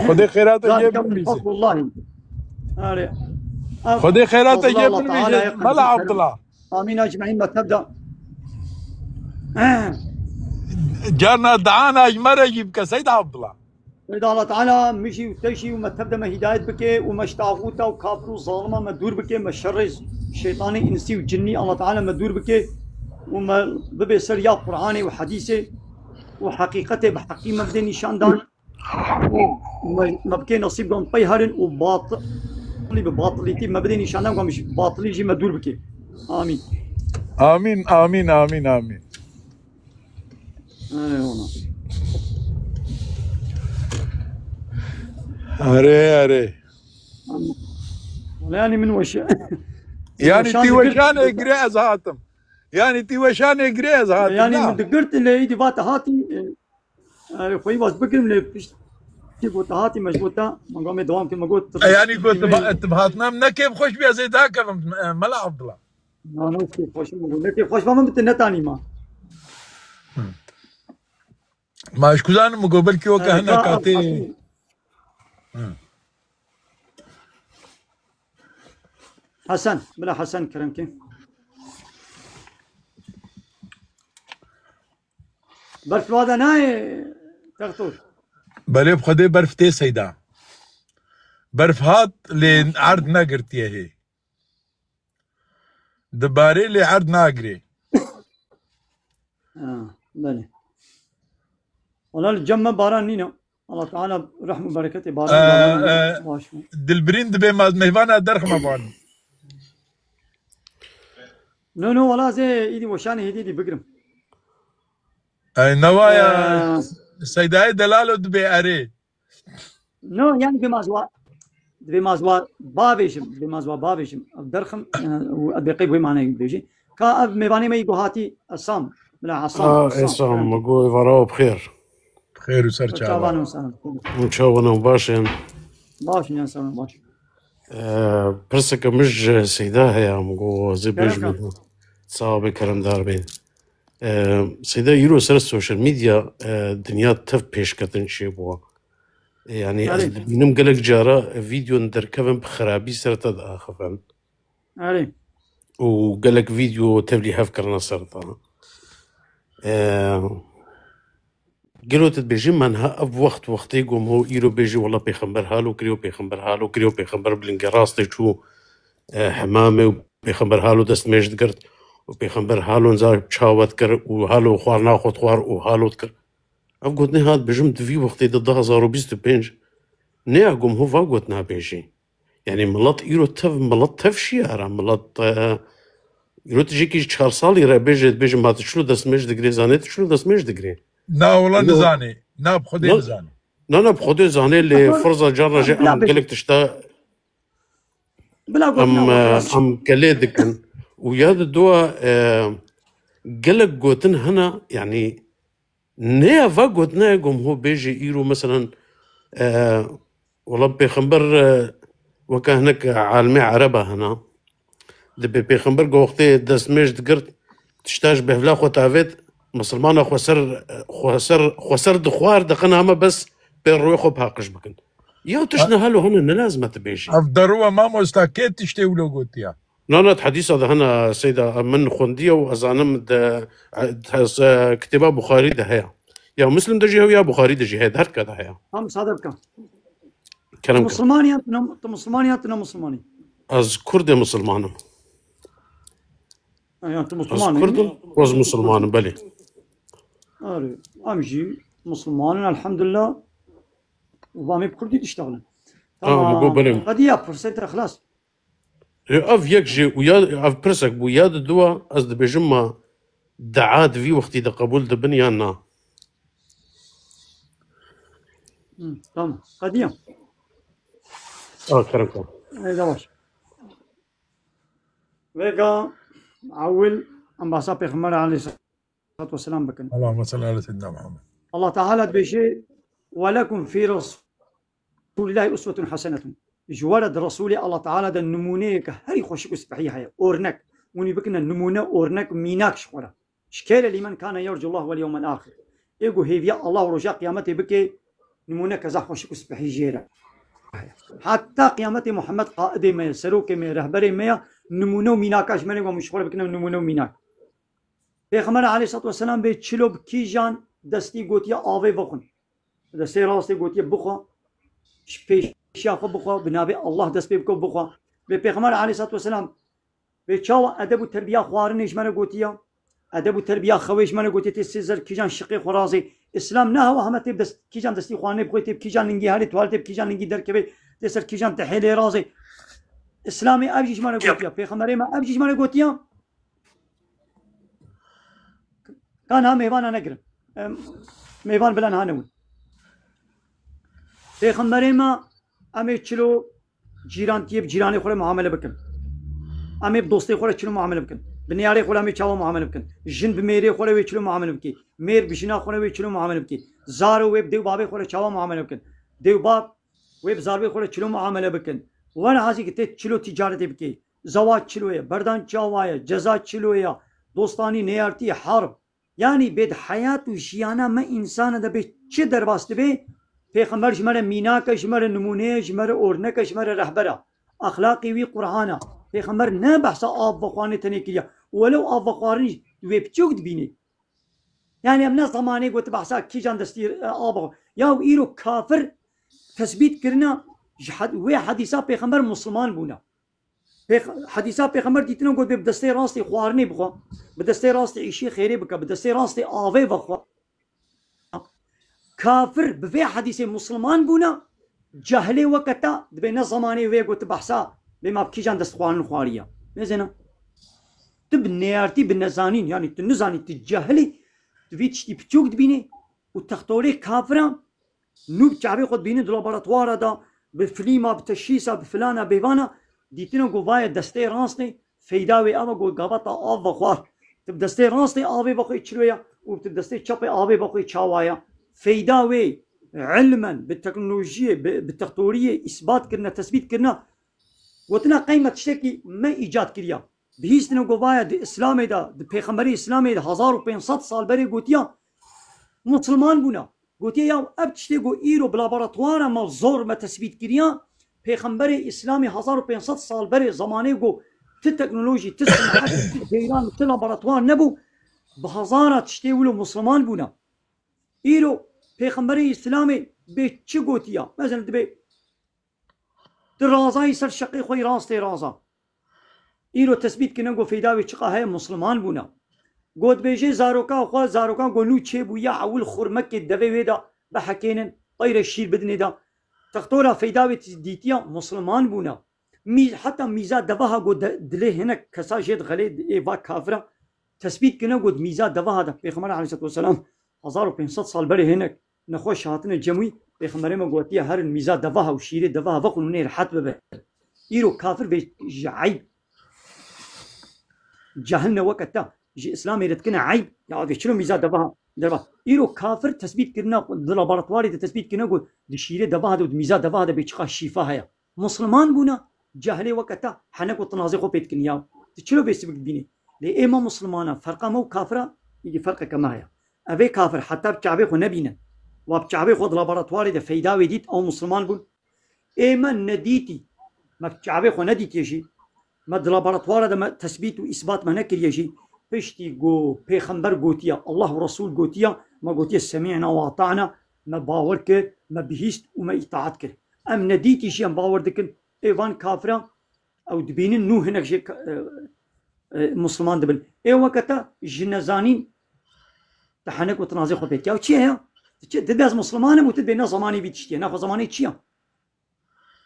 خذي خيرات جيب والله خذي خيرات جيب ملا عبد الله امين اجمعين ما تبدا جانا دعانا اجمر يجيبك سيد عبد الله إذا الله تعالى مشي وتشي وما تبدا ما هداية بك ومش طاغوتا وكافر وظالمة ما دور بك ما شر شيطاني انسي وجني الله تعالى ما دور بك وما ببي سريا قرآني وحديثي وحقيقته بحقي ما بدي نشان دان وما بكي نصيب قام طيهرن وباطل بباطليتي ما بدي نشان دان مش باطلي يجي ما دور بك آمين آمين آمين آمين آمين أري يعني من وش يعني تي وشان إجراز هاتم يعني تي وشان إجراز هاتم يعني من دقرت اللي يدي بات هاتي خوي بس بكرم اللي قلت هاتي مشغوطة ما قام دوام كما قلت يعني قلت بهاتنا من كيف خوش بيا زي ذاك ملا عبد الله لا كيف خوش ما كيف خوش ما متنتاني ما ما اشكوزان مقابل كيو كهنا كاتي حسن بلا حسن كرمكي برف الوضع ناي تغطور بلي بخدي برف تي سيدا برف هات اللي عرض ناقرتيه هي دباري اللي عرض ناقري بلي والله الجمة باران نينا الله تعالى رحمه وبركته باران دلبرين دبي مهوانا درخ ما بان نو والله زي ايدي وشاني هدي بقرم نوايا سيداي دلالو دبي اري نو يعني بمازوا بابيشم درخم ودقيق بمعنى بيجي كا ميباني ما يقهاتي الصام بلا عصام عصام مقول فراو بخير بخير وسر شعبان وشاونا وباشن باش يا سلام باش برسك مش سيداها يا مقول زي بيجي صعب كلام داربين سيدا يرو سر السوشيال ميديا دنيا تف بيش كتن شي بوا يعني بينم قالك جارة فيديو ندر كفن بخرابي سرطة آخفن علي وقالك فيديو تبلي هفكرنا سرطة قالوا تتبيجي منها أب وقت يقوم هو يرو بيجي والله بيخمبر هالو كريو بيخمبر بلنقراستي شو حمامي وبيخمبر هالو دست ميجد قرد وبيخمبر هالو نزار بشاوت كر وهالو خوار ناخد خوار وهالو تكر أفقدني هاد بجمت في وقت ضدها زارو بيستو بينج نيعقوم هو فاقوتنا بيجي يعني ملط يرو تف شيارة ملط يرو تجيكي شهر صالي را بيجي ما تشلو دست ميج دقري زانيت شلو دست ميج دقري نا والله نزاني نا بخدي نزاني نا بخدي زاني اللي فرصة جارة جاء قالك تشتا أم كليدكن وياد الدواء قالك قوتن هنا يعني نيا فاقوتنا يقوم هو بيجي يرو مثلا والله بيخمبر وكان هناك عالمي عربة هنا دبي بيخمبر وقتي دسميج دقرت تشتاج بهفلا خو تافيت مسلمان خسر دخوار دقنا هما بس بيروحوا بهاقش بكن يا تشنا هلو هنا لازم تبيجي افضلوا ما مستاكيت تشتي ولو قلتيا لا حديث هذا هنا سيدة من خندية وأزانم كتابة بخاري ده هيا يا مسلم ده جهة يا بخاري ده جهة هر كذا هيا هم صادق كلام مسلماني أنت مسلماني از كرد مسلمان أنت مسلمان از كرد وز مسلمان بلي أمشي مسلمان الحمد لله وامي بكردي تشتغل مقول بلي قضية فرصة خلاص اف يكجي ويا اف برسك وياد الدوا از بجمع دعات في وقت دا قبول دا بنيانا تمام قديم كرمكم هذا واش ويقا عول أنباسا بيغمر عليه الصلاة والسلام بكن اللهم صل على سيدنا محمد الله تعالى بشيء ولكم في رسول الله أسوة حسنة جوارد رسولي الله تعالى دا النمونيك هري خوشك سبحيها أورنك وني بكنا النمونة أورنك ميناك شخورا شكال لمن كان يرجو الله واليوم الآخر إيقو هيفيا الله ورجاء قيامته بكي نمونة كزا خوشك سبحي جيرا حتى قيامته محمد قائد ما سروك ما رهبري ما نمونة وميناكاش مني ومشخورة بكنا نمونة وميناك پیغمبر علیه الصلاة والسلام به چلو کی جان دستی گوتیا آوه بخون دستی راستی گوتیا بخوا پیشیا خو بخوا بنابه الله دست بکو بخوا به پیغمبر علیه الصلاة والسلام به چاو ادب و تربیه خوارنش منو گوتیا ادب و تربیه خویش منو گوتیا تسیزر کی جان شقی خرازی اسلام نه هوا همه تب دست کی جان دستی خوانه بخوی تب کی جان لنگی هری توال تب کی جان لنگی درکبه تسر کی جان تحیل رازی اسلامی ابجیش منو گوتیا پیغمبر ما ابجیش منو گوتیا كان ها ميوان أنا أقرب ميوان بلان هانون پیغمبر ما أمي چلو جيران تيب جيراني خوله معاملة بكن أمي بدوستي خوله چلو معاملة بكن بنياري خوله أمي چاوا معاملة بكن جن بميري خوله وي چلو معاملة بكي مير بشنا خوله وي چلو معاملة بكي زارو ويب ديو بابي خوله چاوا معاملة بكن ديو باب ويب زاروي خوله چلو معاملة بكن وانا هازي كتت چلو تجارتي بكي زواج چلوية بردان چاوايا جزا چلوية دوستاني نيارتي حرب يعني بيد حياة وجيانا ما إنسان ده بي چه درباست بي پیغمبر جمره میناک جمره نمونه جمره اورنک جمره رهبره اخلاقی وی قرآن پیغمبر نه بحث آب بخوانه تنه کیا ولو آب بخوارنی دوی بچوک دبینه يعني من زمانه قلت بحثا كي جان دستير آبا يا إيرو كافر تثبيت كرنا وي حديثا پیغمبر مسلمان بونا حديثا پیغمبر ديتنا قلت بدستي راستي خوارني بخوا بدستي راستي عيشي خيري بك بدستي راستي آوي بخوا كافر بفي حديث مسلمان بونا جهلي وقتا دبينا زمانه وي قلت بحثا بما كي جان دست خوارن خواريا مزنا تب نيارتي بالنزانين يعني تنزاني تجهلي تفيتشتي بتشوك دبيني وتختوري كافرا نوب شعبي خد بيني دو لابراتوارا دا بفليما بتشيسا بفلانا بيوانا ديتنا قوايا دستي رانسني فيداوي اما قول قابطا آب بخوار تب دستي رانسني آبي بخوي تشلويا وبتب دستي تشابي آبي بخوي تشاوايا فيداوي علما بالتكنولوجيا بالتختورية إثبات كرنا تثبيت كرنا وتنا قيمة تشتكي ما إيجاد كريا بهيستنا قوايا دي إسلامي دا دي پیغمبري إسلامي دا 1500 سال بري قوتيا مسلمان بونا قوتيا يا اب تشتكو إيرو بلابراتوارا ما زور ما تثبيت كريا پیغمبري إسلامي 1500 سال بري زمانه قو تتكنولوجي تسمع تجيران تلابراتوار نبو بهزارة تشتي ولو مسلمان بونا إيرو پیغمبري إسلامي بي چه قوتيا مثلا دبي درازاي سر شقي خوي راستي رازا إيرو تثبيت كنا قو فيداوي چقا هاي مسلمان بونا قوت بيجي زاروكا وخوا زاروكا قولو چه بويا عول خورمك الدوي ويدا بحكينن طير الشير بدني دا تختورا فيداوي ديتيا مسلمان بونا حتى ميزا دواها قو دلي هناك كسا جيد غلي ايفا كافرة تثبيت كنا قو ميزا دواها دا بيخمر عليه الصلاة والسلام 1500 سال بري هناك نخوش هاتنا الجموي بيخمر ما قوتيا هر الميزا دواها وشيري دواها وقلو نير حت ببه إيرو كافر بيجعيب جهلنا وقتا جي اسلامي رتكنا عيب يا شنو ميزان دبها دربا ايرو كافر تثبيت كرنا لابراتواري تثبيت كرنا قول دشيره دبها دو ميزان دبها ده بيچخا شفا هيا مسلمان بونا جهلي وقتا حنك تنازقو بيتكن يا شنو بيسبك بيني لي اما مسلمانا فرقه مو كافره يجي فرقه كما هي ابي كافر حتى بشعبي خو نبينا وبشعبي خو لابراتواري ده فيداوي ديت او مسلمان بون اما نديتي ما بشعبي خو نديتي شي ما لابراتوار ده تثبيت واثبات ما نكر يجي بشتي جو پیغمبر قوتيا الله ورسول قوتيا ما قوتيا سمعنا واطعنا ما باورك ما بهيست وما اطاعتك ام نديتي شي ام باوردكن ايوان كافرا او دبينن نو هناك شي مسلمان دبل اي وقتا جنزانين تحنك وتنازخ بيت يا وشي هي تدبز مسلمان وتدبي زماني بيتشتي ناخذ زماني تشيا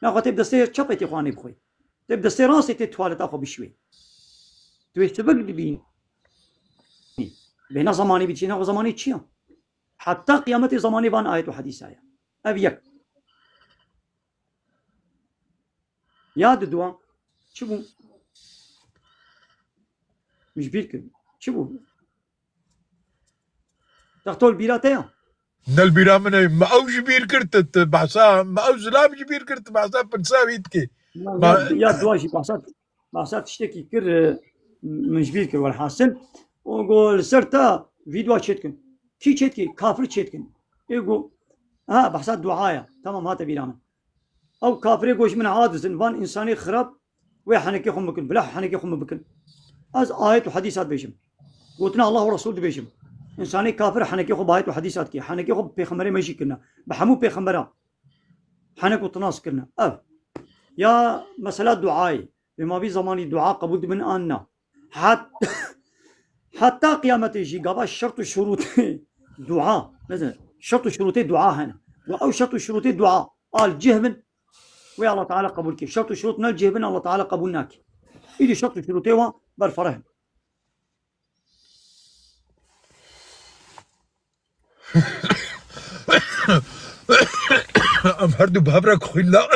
ناخذ تبدا سير تشابتي خواني بخوي تبدا سير راسي تتوالد اخو بشوي توي سبق دبين بين زماني بيتشينا وزماني تشيا حتى قيامة زماني بان آية وحديث آية أبيك ياد دوا شبو مش بيركن شبو تختول بيراتيا نالبيرا مني ما اوج بير كرت بحسا ما اوج لا بير كرت بحسا بنساويتكي يا دواجي بحسات تشتكي كر مش بيركن والحاصل وقول سرتا فيديو تشتكن كي تشتكي كافر تشتكن يقول بحسات دعاية تمام هذا بيرامن او كافر يقول من عادز انفان انساني خراب ويحنك يخم بكن بلا حنك يخم بكن از آيات وحديثات بيجم قلتنا الله ورسول بيجم انساني كافر حنك يخم بآيات وحديثات كي حنك يخم بيخمري ماشي كنا بحمو بيخمرا حنك وتناس كنا يا مسألة دعاء بما في زماني دعاء قبول من آننا حتى قيامة يجي قبل شرط شروط دعاء مثلا شرط شروط دعاء هنا أو شرط شروط دعاء قال جهبن ويا الله تعالى قبولك شرط شروطنا الجهبن الله تعالى قبولناك إذا شرط شروطه برفرهم أم هردو بهبرك خلا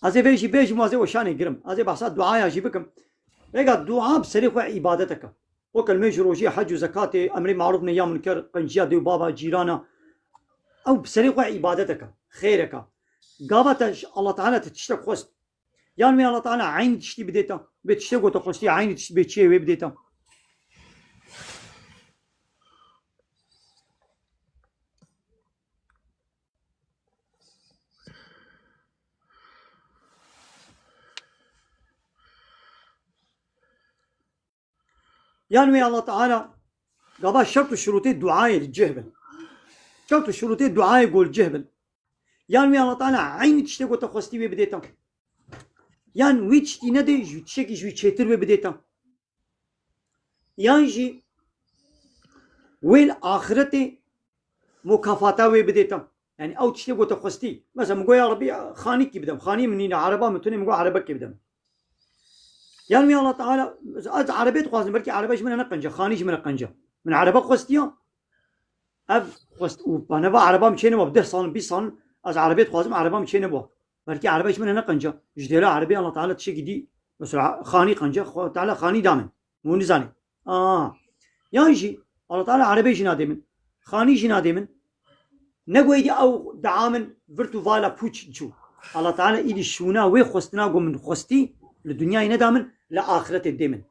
ازي فيجي بيجي مو ازي وشاني قرم ازي بحصاد دعاء اجي بكم ريقا دعاء بسريخ عبادتك وكل روجي حج وزكاة امر معروف نهي عن منكر قنجيا ديو بابا جيرانا او بسريخ عبادتك خيرك قابت الله تعالى تشتك خست يعني الله تعالى عين تشتي بديتا بتشتك وتخستي عين تشتي بتشي وبديتا يعني الله تعالى قبل شرط شروط الدعاء للجهبل شرط شروط الدعاء يقول الجهبل يعني الله تعالى عين تشتكي وتخستي بديتا يعني ويتشتي ندي جو تشكي جو تشتر بديتا يعني جي ويل آخرتي مكافاته بديتا يعني او تشتكي وتخستي مثلا مقول يا ربي خاني كي بدم خاني منين عربه متوني مقول عربك كي بدم يعني الله تعالى از عربيت خوازم بركي عربيش من نقنجه خانيش من نقنجه من عربه خوستيا اب خوست وانا با عربه مشينا وبده صان 20 صان از عربيت خوازم عربه مشينا بو بركي عربيش من نقنجه جديلا عربي الله تعالى تشي دي بس خاني قنجه تعالى خاني دامن مو نزاني يجي الله تعالى عربي جنادي من خاني جنادي من نقويدي او دعامن فيرتو فالا بوتش جو الله تعالى ايدي شونا وي خوستنا قوم من خوستي الدنيا يندامن لآخرت الدمن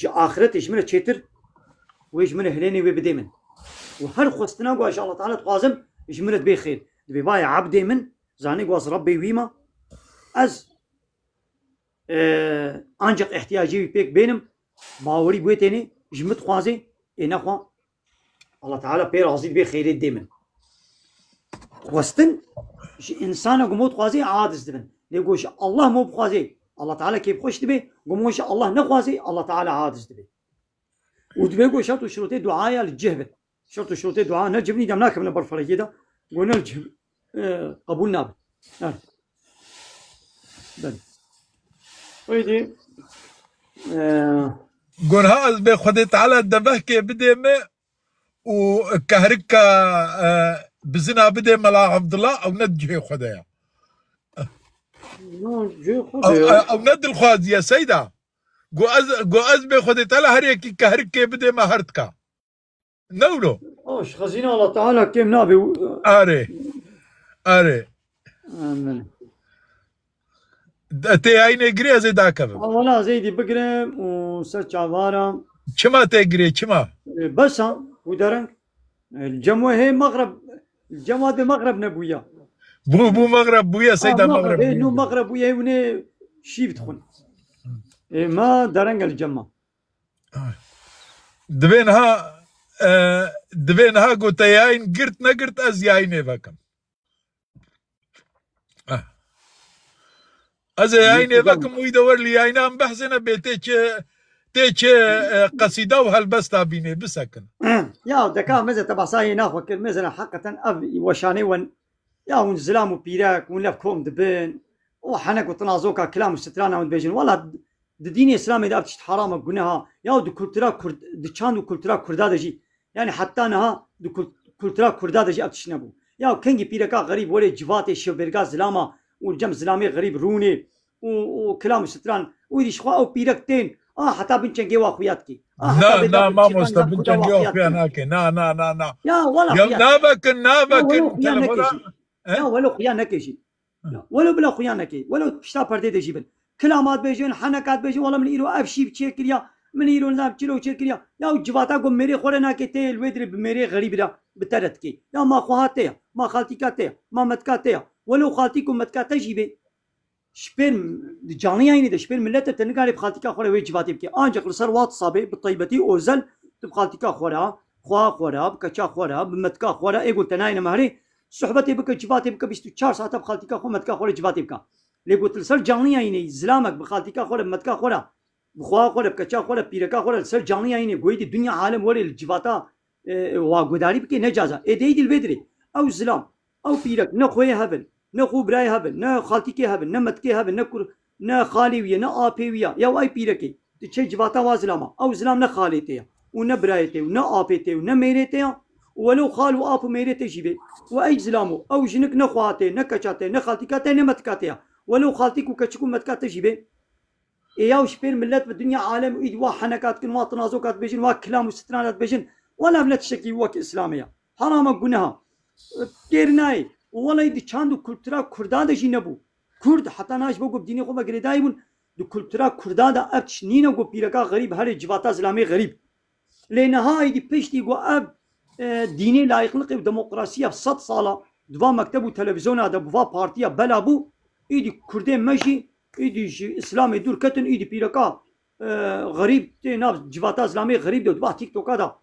آخرت يشمل تشتر ويشمل هليني وبدمن وهر خوستنا قواش الله تعالى تقازم يشمل بخير بباي عبد من زاني قواس ربي ويما از انجق احتياجي بيك بينم باوري بويتيني جمت خوازي انخوا الله تعالى بير عزيز بخير الدمن خوستن انسان قموت خوازي عادز دمن يقولش الله مو بخوازي الله تعالى كيف خوش تبي قموش الله نخوازي الله تعالى عادز تبي وتبي يقول شرط شروط دعاء للجهبل شرط شروط دعاء نجبني دمناك من برفرة كده قلنا الجهبل قبول نابل بل ويدي قول هذا بخدي تعالى دبهك بدي ما وكهركا بزنا بدي ملا عبد الله او ندجي خدايا او ند الخواز يا سيدة قو از بخدي تعالى هريكي كهركي بدي ما هرتكا نولو اوش خزينة الله تعالى كيم نابي اري امين تي عيني قري زي داكب والله زيدي بقرم وسرچ عوارم كما تقري كما بس ودرنك الجموة هي مغرب الجموة دي مغرب نبويا بو مغرب بويا سيدة مغرب نو مغرب بويا وني شي بتخون ما درنق الجمع دبينها قلت ياين قرت نقرت از يايني فاكم از يايني فاكم ويدور لي ياينام بحسنا تيك قصيدة وهالبستا بيني بسكن يا دكا مزه تبع صاي ناخذ مثلا حقا اب وشاني ون يا ونزلام وبيراك ونلفكم دبن وحنك وتنازوكا كلام وسترانا ونبيجن والله دين الاسلام اذا بتشت حرام قلناها يا دو كولترا كرد دشان كولترا كردا دجي يعني حتى انها دو كولترا كردا دجي ابتشنبو يا كنجي بيراكا غريب ولا جواتي شوبرغا زلاما والجم زلامي غريب روني وكلام وستران ويدي شخوا او بيراكتين حتى بنشنجي واخوياتكي لا ما مستبنشنجي واخوياناكي نا يا ولا يا نابكن يا ولو خيانك شيء ولو بلا خيانك ولو شتا بردي دجيبن كلامات بيجون حنكات بيجون والله من ايرو ابشي بتشكريا من ايرو ناب تشلو تشكريا يا جواتا قوم ميري خورنا كتي الويدر بميري غريب دا بترتكي يا ما خواتيا ما خالتيكاتيا ما متكاتيا ولو خالتيكم متكاتا جيبي شبين جاني يعني ده شبين ملته تنقال بخالتيكا خورا وي جواتي بكي انجق لصر واتصابي بالطيبتي اوزل بخالتيكا خورا خورا بكچا خورا بمتكا خورا اي قلت ناين مهري صحبتي بك جواتي بك 24 ساعه بخالتيكا خو متكا خورا جواتي بك لي قلت لسر جاني يعني زلامك بخالتيكا خورا متكا خورا بخوا خورا بكچا خورا بيركا خورا لسر جاني يعني قويدي الدنيا عالم ولي الجواتا واغداري بك نجازه ايدي البدري او زلام او بيرك نخوي هبل نخو براي هبل نا خالتيكي هبل نا متكي هبل نا خالي ويا نا ابي ويا يا واي بيركي تشي جواتا وازلاما او زلام نا خاليتي ونا برايتي ونا ابيتي ونا ميريتي ولو خالو اب ميري تجيبي واي زلامو او جنك نخواتي نكشاتي نخالتي كاتي نمتكاتيا ولو خالتيك وكتشكو متكات تجيبي اياو شبير ملات بالدنيا عالم ايد واحنكات كن واتنازوكات بيجن وكلام وسترانات بيجن ولا بلا تشكي وك اسلاميه حرام قناها كيرناي ولا يدي چاندو كولترا كردان دجي نبو كرد حتى ناش بوغو بديني خو بغري دايبون دو كولترا كردان دا ابتش نينا غو بيركا غريب هاري جواتا اسلامي غريب لانها يدي بيشتي غو اب ديني لايقلق وديمقراطيه 100 ساله دوا مكتب وتلفزيون هذا بوا بارتيا بلابو ايدي كردين ماشي ايدي اسلامي دور كتن ايدي بيركا غريب ناب جواتا اسلامي غريب دو تيك توك هذا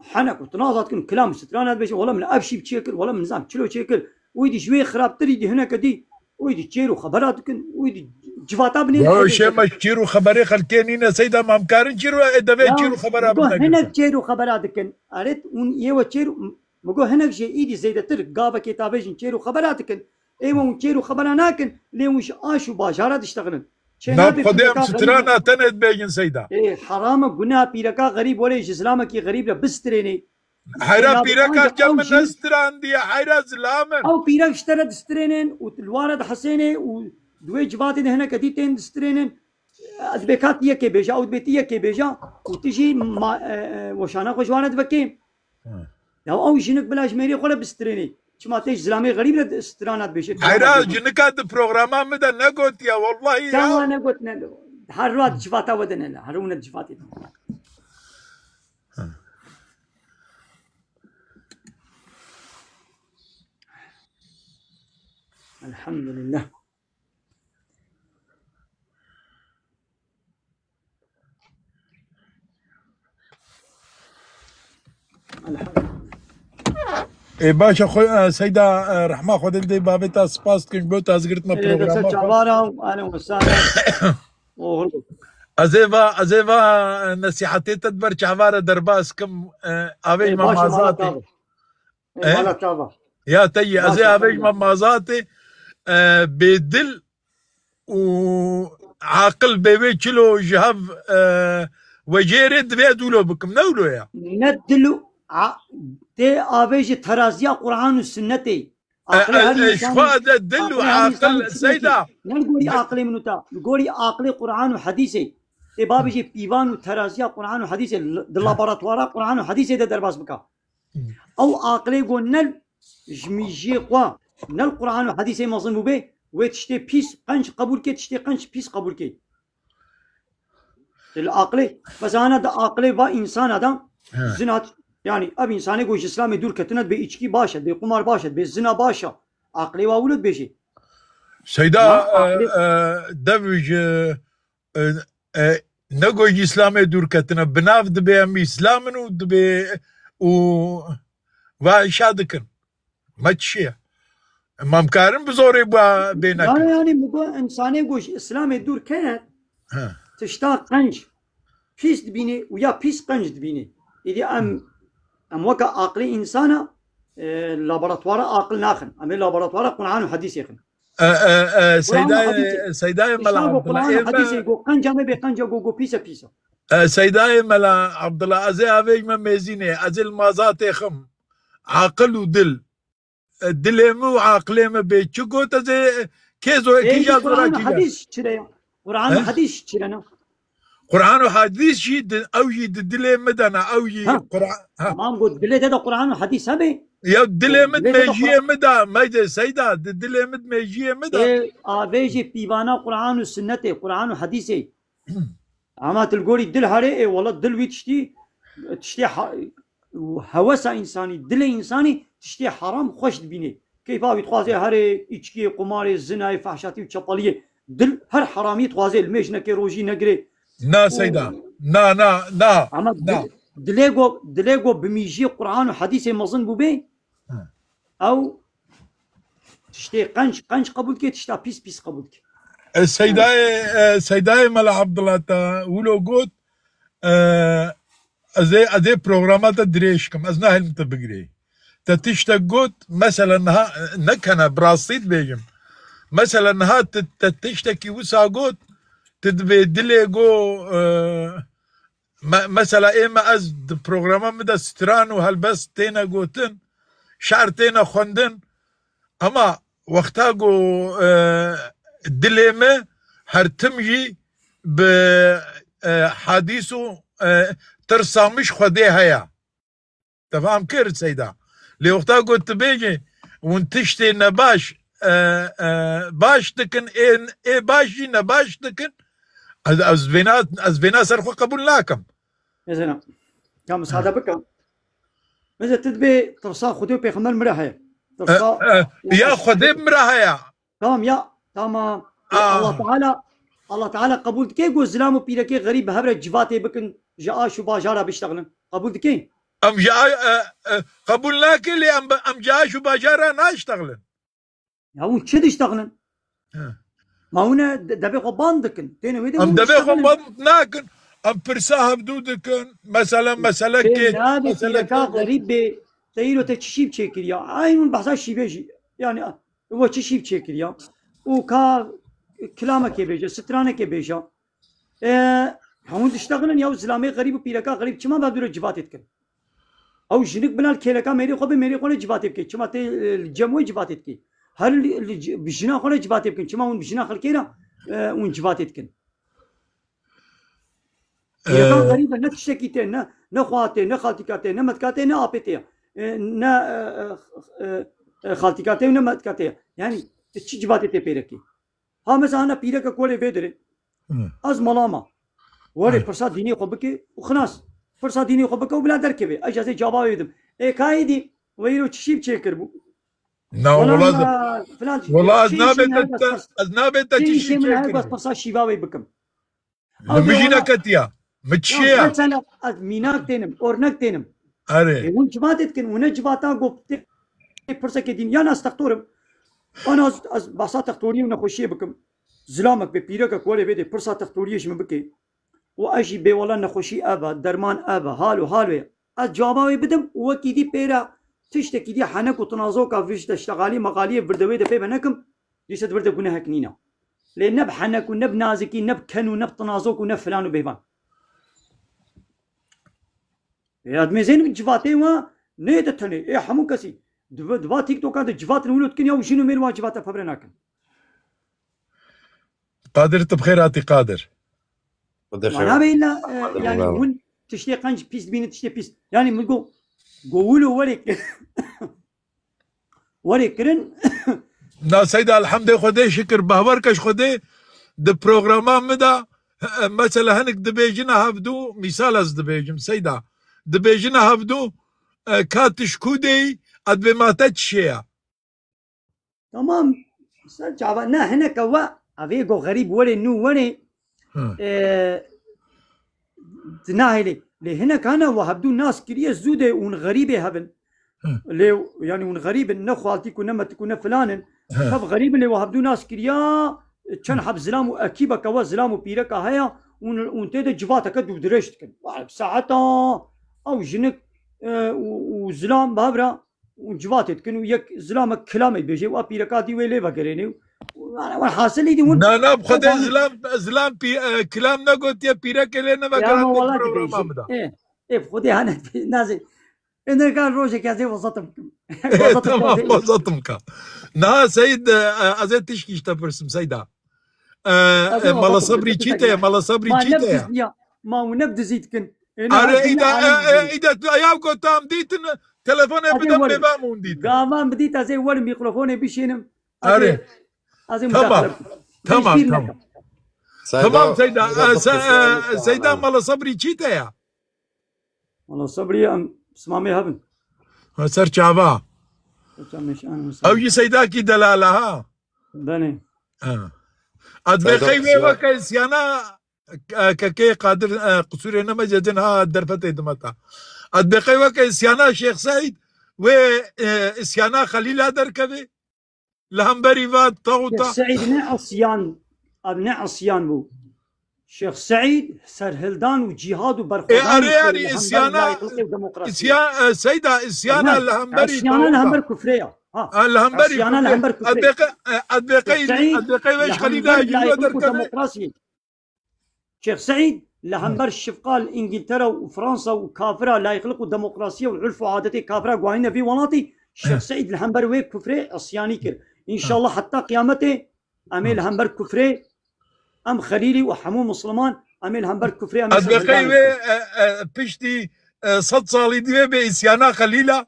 حنك وتناظرت كن كلام سترانات بيش ولا من ابشي بشكل ولا من نظام تشلو شكل ويدي شوي خراب تريدي هناك دي ويدي تشيرو خبرات كن ويدي جواتا بني يا شيء ما تشيرو خبري خلكينينا سيدا ما مكارن تشيرو دبي تشيرو خبرات هناك تشيرو خبرات كن اريت ون يو تشيرو مگو هناك شيء ايدي زيد تر غابه كتابين تشيرو خبرات كن ايوه تشيرو خبرانا كن ليش اشو باشارات اشتغلن ناب خدام سترانا تنت بيجن سيدا ايه حرام قناها بيركا غريب ولا اسلامك غريب بستريني حيرا بيركا كم نستران دي حيرا زلامن او بيرك اشترى دسترينين والوالد حسيني ودوي جباتي هنا كديتين دسترينين ادبكات يكي بيجا او بيتي يكي بيجا وتجي وشانا خوشوانت بكيم او جنك بلاش ميري ولا بستريني ما تيج زلامي غريب استرانات بيش حيرا جنكات بروغراما مدى نقوت يا والله يا كما نقوت هروات جفاتا ودنا هرونا جفاتي الحمد لله ای باشه خو سیدا رحمه خود دی بابتا سپاس کن بو تاز گرتنا پروگرام چوارا انا وسانا ازيفا نصيحتي تدبر شعبارة درباس كم افيج ممازاتي يا تي ازي افيج ممازاتي بدل وعاقل بيبي كيلو جهاف وجيرد بيدولو بكم نولو يا ندلو تي افيج ترازيا قران والسنه شفاء دلو عاقل سيدا نقولي عاقلي منوتا نقولي عاقلي قران وحديثي تي بابجي بيوان وترازيا قران وحديثي دلابراتوارا قران وحديثي ده درباس بكا او عاقلي قلنا جميجي قوا نل قران وحديثي مظلم به وتشتي بيس قنش قبول كي تشتي قنش بيس قبول كي العقلي بس انا ده عقلي با انسان ادم زنات يعني اب انساني گوش اسلامي دور كتنت به اچكي باشد به قمار باشد به زنا باشه عقلي واولد بشي سيدا دبج نگوش اسلامي دور كتنت بناف دبي ام اسلامن ودبي و شادكن ما تشي ما مكارن بزوري بينك يعني مگو انساني گوش اسلامي دور كانت تشتاق قنج بيس دبيني ويا بيس قنج دبيني إذا أم وكا عقلي إنسانة لابراتوار عقل ناخن أما لابراتوار قرآن وحديث يخن سيداي ملا قرآن وحديث يقول قنجة ما بقنجة جو بيسا بيسا سيداي ملا عبد الله أزي أبيج ما ميزيني أزي المازات يخم عقل ودل دلمو عقلي ما بيتشكو تزي كيزو كيجا قرآن وحديث شريا قرآن وحديث شرينا قرآن وحديث شيء أو يدلي مدنا أو قرآن ما نقول دلي هذا قرآن وحديث هبي يا دلي مد ميجي مدا ما يد سيدا دلي مد ميجي مدا أبيجي بيوانا قرآن والسنة قرآن وحديث أما تلقولي دل هاري والله دل ويتشتي هوسا إنساني دل إنساني تشتي حرام خوش بيني كيف أبي تخازي هاري إچكي قماري زنا فحشاتي وشطالية دل هر حرامي تخازي الميش نكي روجي نقري نا سيدا نا دليغو بميجي قرآن وحديث مظن بوبي او تشتي قنش قبول كي تشتا بيس قبول كي سيداي ملا عبد الله تا ولو قلت ازي بروغرامات دريشكم ازنا هل بقري تشتا قلت مثلا نكنا براصيد بيجم مثلا تشتكي وسا قلت تدبي دليغو مثلا ئێمە ئەس پرۆگرامە مدە ستران و هەلبەست تێنە گوتن شعر تێنە خوێندن ئەما وەختا گۆ دلێمە هەرتمژی بە حەدیث و ترسامیش خودێ هەیە تەفام کرد سەیدا لێ وەختا گوت بێژێ ون تشتێ نەباش باش دکن ئێ باشی نەباش دکن ئەس بێنا سەرخۆ قبول ناکەم ێزێنە کا مساعدە بکەم مەزە تت بێ ترسا خودێ و پێغەمبەر مرە هەیە یا خودێ مرە هەیە تمام یا تمام الله تعالى قبول دكي قو زلام وبيركي غريب هبره جواتي بكن جاش وباجارة بيشتغلن قبول دكي ام جا قبول لكن اللي ام جاش وباجارة ناشتغلن يا هون شد يشتغلن ما هنا دبي قبان دكن تاني ويدا ام دبي قبان ناكن ام برساها بدودكن مثلا كي مثلا غريب بي تيرو تشيب تشيكر يا عين بحثا شيبيجي يعني هو تشيب تشيكر يا وكا كلامك يا بيجا سترانك يا بيجا همون تشتغلن يا زلامي غريب وبيركا غريب كما بدور جوات يتكن او جنك بنا الكيلكا ميري خو ميري خو جوات يبكي كما تي الجموي جوات يتكي هل بجنا خو جوات يبكن كما ون بجنا خلكينا ون جوات يتكن يا غريبه لا تشتكيتين نا خواتي نا خالتيكاتي نا متكاتي نا ابيتي نا خالتيكاتي نا متكاتي يعني تشي جوات يتبيركي ها مثلا انا بيرك كولي بيدري از ملاما وري فرصه ديني خبكي وخلاص فرصه ديني خبكي وبلا دركبي اجازه جواب يدم اي كايدي ويرو تشيب تشيكر بو لا والله اذنابت تشيب تشيكر بس فرصه شيباوي بكم بيجينا كتيا متشيا مثلا ميناك تنم اورنك تنم اري ون جباتت كن ون جباتا قبت فرصه كدين يا ناس تختورم انا از بساط تختوري ونخوشي بكم زلامك ببيرك كولي بيدي فرصه تختوريش من بكي واجي بي والله نخوشي ابا درمان ابا حالو الجواباوي بدم وكيدي بيرا تشتكي دي حنك وتنازوكا فيش تشتغالي مقاليه بردوي ده بيبا نكم ليس برده كنا هكنينا لان نب حنك ونب نازكي نب كن ونب تنازوك ونب فلان وبيبان يا ادمي زين جواتي و نيتتني اي حمو كسي دوا تيك توك هذا جوات نولد كنيا وشنو مين واجبات فبرناكن قادر بخيراتي قادر انا بينا يعني ون تشتي قنج بيس بين تشتي بيس يعني ملقو قولوا وريكرن نا سيدا الحمد خدي شكر بهبركش خدي د بروغراما مدا مثلا هنك دبيجنا هفدو مثال از دبيجم سيدا دبيجنا هفدو كاتش كودي ادبي ما تشيا تمام نا هنا كوا افيغو غريب ولي نو ولي تناهلي لي هنا كان وهبدو ناس كريه زوده ون غريبه هبن لي يعني ون غريب نخوالتي كنا ما تكون فلان خب غريب اللي وهبدو ناس كريا كان حب زلام واكيبا كوا زلام وبيركا هيا ون تيد جواتك دو درشتك ساعتها او جنك وزلام بابرا وجواتت كانوا يك زلامك كلامي بيجي وابيركا دي ويلي بقريني وانا حاصل لي ون لا بخد زلام بي كلام نقول يا بيرك لنا ما كان ايه بخدي انا نازل انا كان روجك يا زي وسطمكم تمام وسطمك نا سيد ازيد تشكي تبرسم سيدا مالا صبري تشيتا مالا صبري تشيتا ما ونبدا زيدكن اذا يابكو تام ديتن تلفون بدم بامون ديت قامان بديت زي ول ميكروفون بيشينم اري تمام تمام سيدا مالا صبري تشيتا يا مالا صبري ام اسمامي هبن سر شعبا او يي سيداكي دلالها بني ادبقي وكا سيانا ككي قادر قصور انما جدنها درفت دمتا ادبقي وكا سيانا شيخ سعيد و سيانا خليل هدر كبي لهمبري فات طوطا شيخ سعيد نعصيان عصيان بو شيخ سعيد سرهلدان وجهاد وبرخوان اري اسيانا سيدا اسيانا الهمبري اسيانا الهمبر كفريه الهمبري اسيانا الهمبر كفريه ادبقي ويش خلينا ديمقراطي شيخ سعيد لهمبر الشفقال انجلترا وفرنسا وكافرة لا يخلقوا ديمقراطية والعرف وعادتي كافرة قوانين في وناطي الشيخ سعيد الهمبر ويك كفري عصياني كر ان شاء الله حتى قيامته امي الهمبر كفري ام خليلي وحمو مسلمان امي الهمبر كفري ام ادبقي بشتي صد صالي دي بإسيانا خليلة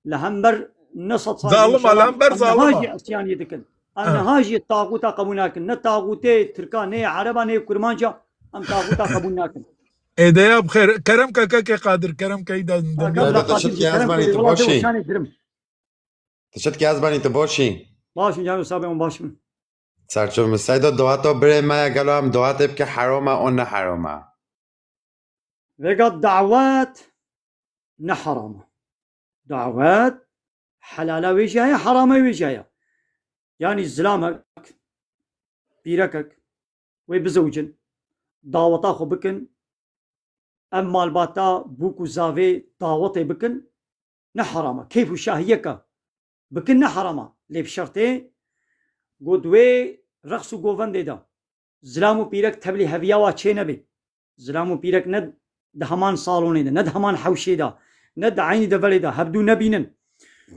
لهمبر نصد ظالمة لهمبر ظالمة هاجي عصياني دكن انا هاجي الطاغوت قبولناك نه طاغوتي تركا نه عربا نه كرمانجا ام طاغوت قبولناك ايه يا بخير كرم كاكا قادر كرم كايدا تشت كي ازباني تبوشي تشت كي ازباني تبوشي باش جانو سابم باش سرچو مسایدو دواتو بره ما گلو هم دوات بك حرامه اون نه حرامه وقت دعوات نحرامه دعوات حلالة وجاية حرامة وجاية يعني زلامك بيركك وبزوجن دعوتا خو بكن اما الباتا بوكو زافي دعوتي بكن نحرامه كيف شاهيك بكن نحرامه لي بشرطي قدوي رخصو قوفن ديدا زلامو بيرك تبلي هفيا واتشي نبي زلامو بيرك ند دهمان صالوني دا ند همان حوشي دا ند عيني دفلي دا هبدو نبينن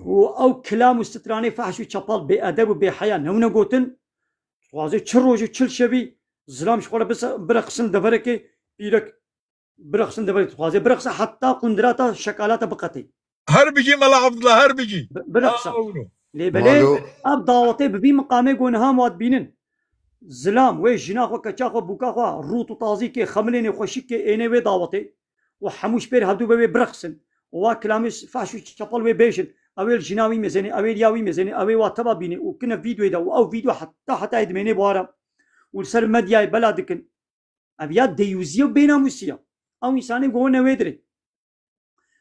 او كلام استتراني فحش وشبال بأدب وبحياة نونا قوتن وازي تشروجو تشل شبي زلام شغل بس برقصن دفركي بيرك برقصن دفركي وازي برقص حتى قندراتا شكالاتا بقتي هربجي ملا عبد الله هربجي برقص لي بلي اب دعوتي ببي مقامي قونها مواد بينن زلام وي جناخ وكچاخ وبوكاخ روت طازي كي خمليني خوشيك اني وي دعوتي وحموش بير هدو بي برقصن وكلامس فحش وشبال وي بيشن اويل جناوي مزني اويل ياوي مزني اوي واتبا بيني وكنا فيديو دا او فيديو حتى يدمني بوارا والسر مدياي بلادكن ابيات ديوزيو بينا موسيا او انساني قونا ويدري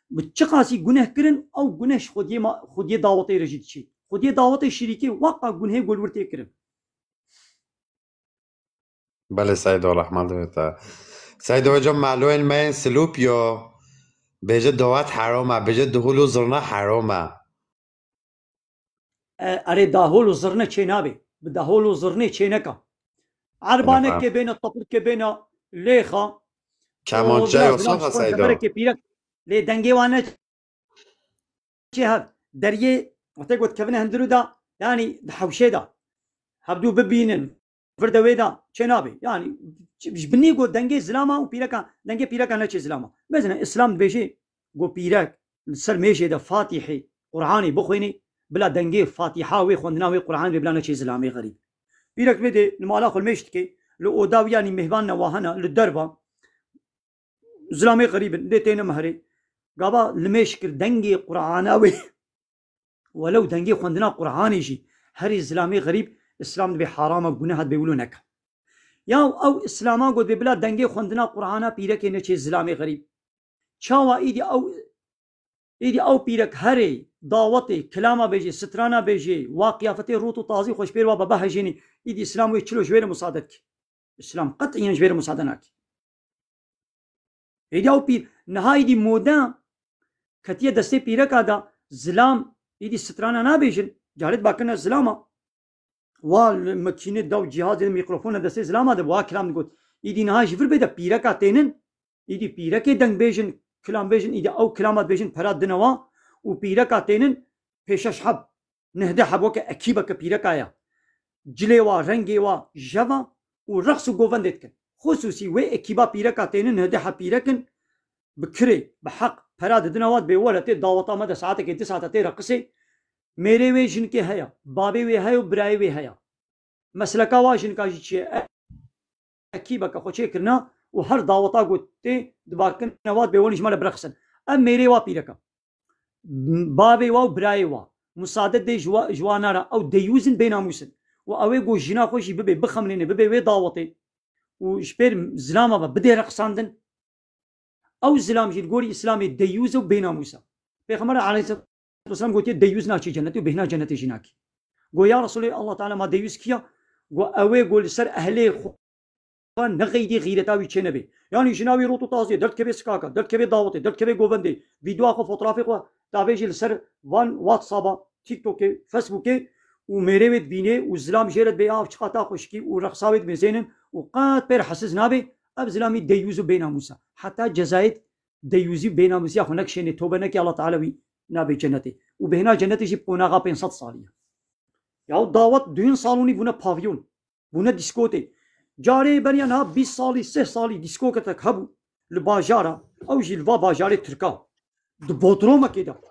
بتشقاسي گناه كرن او گناهش خودي دعوتي رجيت شي خودي دعوتي شريكي واقع گناه قول ورتي كرن بله سيد الرحمن دوتا سيد وجه معلوم ما سلوبيو بيجي دوات حرامه بيجي دهولو زرنا حرامه اري دهولو زرنا چينابي بدهولو زرني چينكا عربانك كي بين الطبل كي بين ليخا كمان جاي وصفها سيدو لي دنگي وانا جهاد دريه وتقول كفنا هندرو دا يعني حوشي دا هبدو ببينن فردوي دا چنابي يعني بني قول دنگي زلاما وبيركا دنگي بيركا نچ زلاما مثلا اسلام بيجي قو بيرك سر ميشي دا فاتحي قراني بخويني بلا دنگي فاتحه وي خوندنا وي قران بلا نچ زلامي غريب بيرك بدي المالا خل مشتكي لو داو يعني مهبان نواهنا للدربه زلامي غريب ديتين مهري قابا لمشكر دنگي قرآناوي ولو دنگي خوندنا قرآني جي هري زلامي غريب اسلام بي حرامه گناهات بيقولوا نكا يا او اسلاما قد ببلا دنگي خوندنا قرآنا بيرك نچه زلامي غريب چاوا ايدي او بيرك هري دعوتي كلاما بيجي سترانا بيجي واقيافتي روتو طازي خوش بير وابا بهجيني ايدي اسلام ويچلو جوير مساعدتك اسلام قطعا جوير مساعدناك ايدي او بير نهاي دي مودا كتيه دستي بيرك هذا زلام ايدي سترانا نابيجن جارت باكنا زلاما والماكينه داو جهاز الميكروفون دستي زلام هذا وا كلام نقول ايدي نهاي جفر بيدا بيرك اتينن ايدي بيرك دنگ بيجن كلام بيجن ايدي او كلامات بيجن فراد دنوا وبيرك اتينن پیشش حب نهده حبوك اكيبك بيرك ايا جليوا رنگيوا جوا ورقص گووندتك خصوصي وي اكيبا بيرك اتينن نهده حب بيركن بكري بحق فراد دنوات بولتي دعوتا مدى ساعتك انت ساعتك رقصي मेरे वे जिनके हया बाबे वे है ब्राए वे हया मसला का वा जिनका जी अकी बका खोचे करना वो हर दावता गोते दबाकन नवात बेवनिश माल ब्रखसन अब मेरे वा पीरका बाबे वा ब्राए वा मुसादत दे जवानारा او ديوزن بيناموسن واوي جو جنا خوشي ببي بخملين ببي وي دعوتي وشبير زلامه بدي رقصاندن او زلام جي تقولي اسلامي ديوز وبيناموسا پیغمبر عليه الصلاه والسلام قلت ديوز ناچي جنتي وبهنا جنتي جناكي قو يا رسول الله تعالى ما ديوز كيا قو اوي قول سر اهلي نغيدي غيرتاوي چنبي يعني جناوي روتو تازي دلت كبي سكاكا دلت كبي دعوتي دلت كبي غوفندي فيديو اخو فوتوغرافي خو تابيجي لسر وان واتساب تيك توك فيسبوك وميري بيني وزلام جيرت بي اف چقاتا خوشكي ورقصاويت مزينن وقات بير حسز نابي اب زلامي ديوزو بين موسى حتى جزايد ديوزي بين موسى هناك شيء توبه نك الله تعالى وي نابي جنتي وبهنا جنتي جي قوناغا 500 صاليه يا دعوت دين صالوني بونا بافيون بونا ديسكوتي جاري بريانا 20 صالي 6 صالي ديسكوكتك هبو لباجارا او جي الفا باجاري تركا دبوتروما كده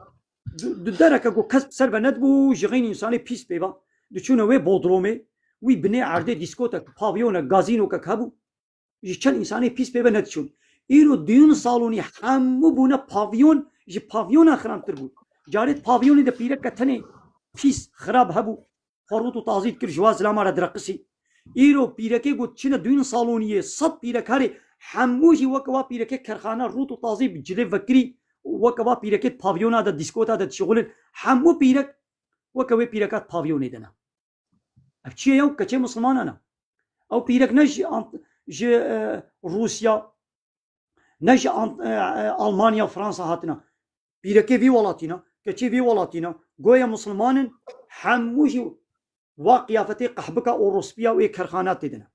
درك اكو كسب سربا ندبو جغين انساني بيس بيبا دچونه وي بودرومي وي بني عرضه ديسكوتك بافيون غازينو كهبو جي چن انساني بيس بيبا ندچون ايرو دين صالوني حمو بونا بافيون جي بافيون اخرام تربو جاريت بافيون ده بيرك كتني بيس خراب هبو فروتو تازيد كر جواز لا مار درقسي ايرو بيركي گوت چنه دين صالونيه صد بيركاري حموجي وكوا بيركي كرخانه روتو تازي بجلي فكري وكوا بيركي بافيونا ده ديسكوتا ده شغل حمو بيرك وكوا بيركات بافيون دنا ابچي يو كچه مسلمان انا او بيرك نج روسيا نج المانيا فرنسا هاتنا بيركي في ولاتينا كچي في ولاتينا گويا مسلمان حموجي وقيافتي قحبك اوروسبيا و كرخانات دنا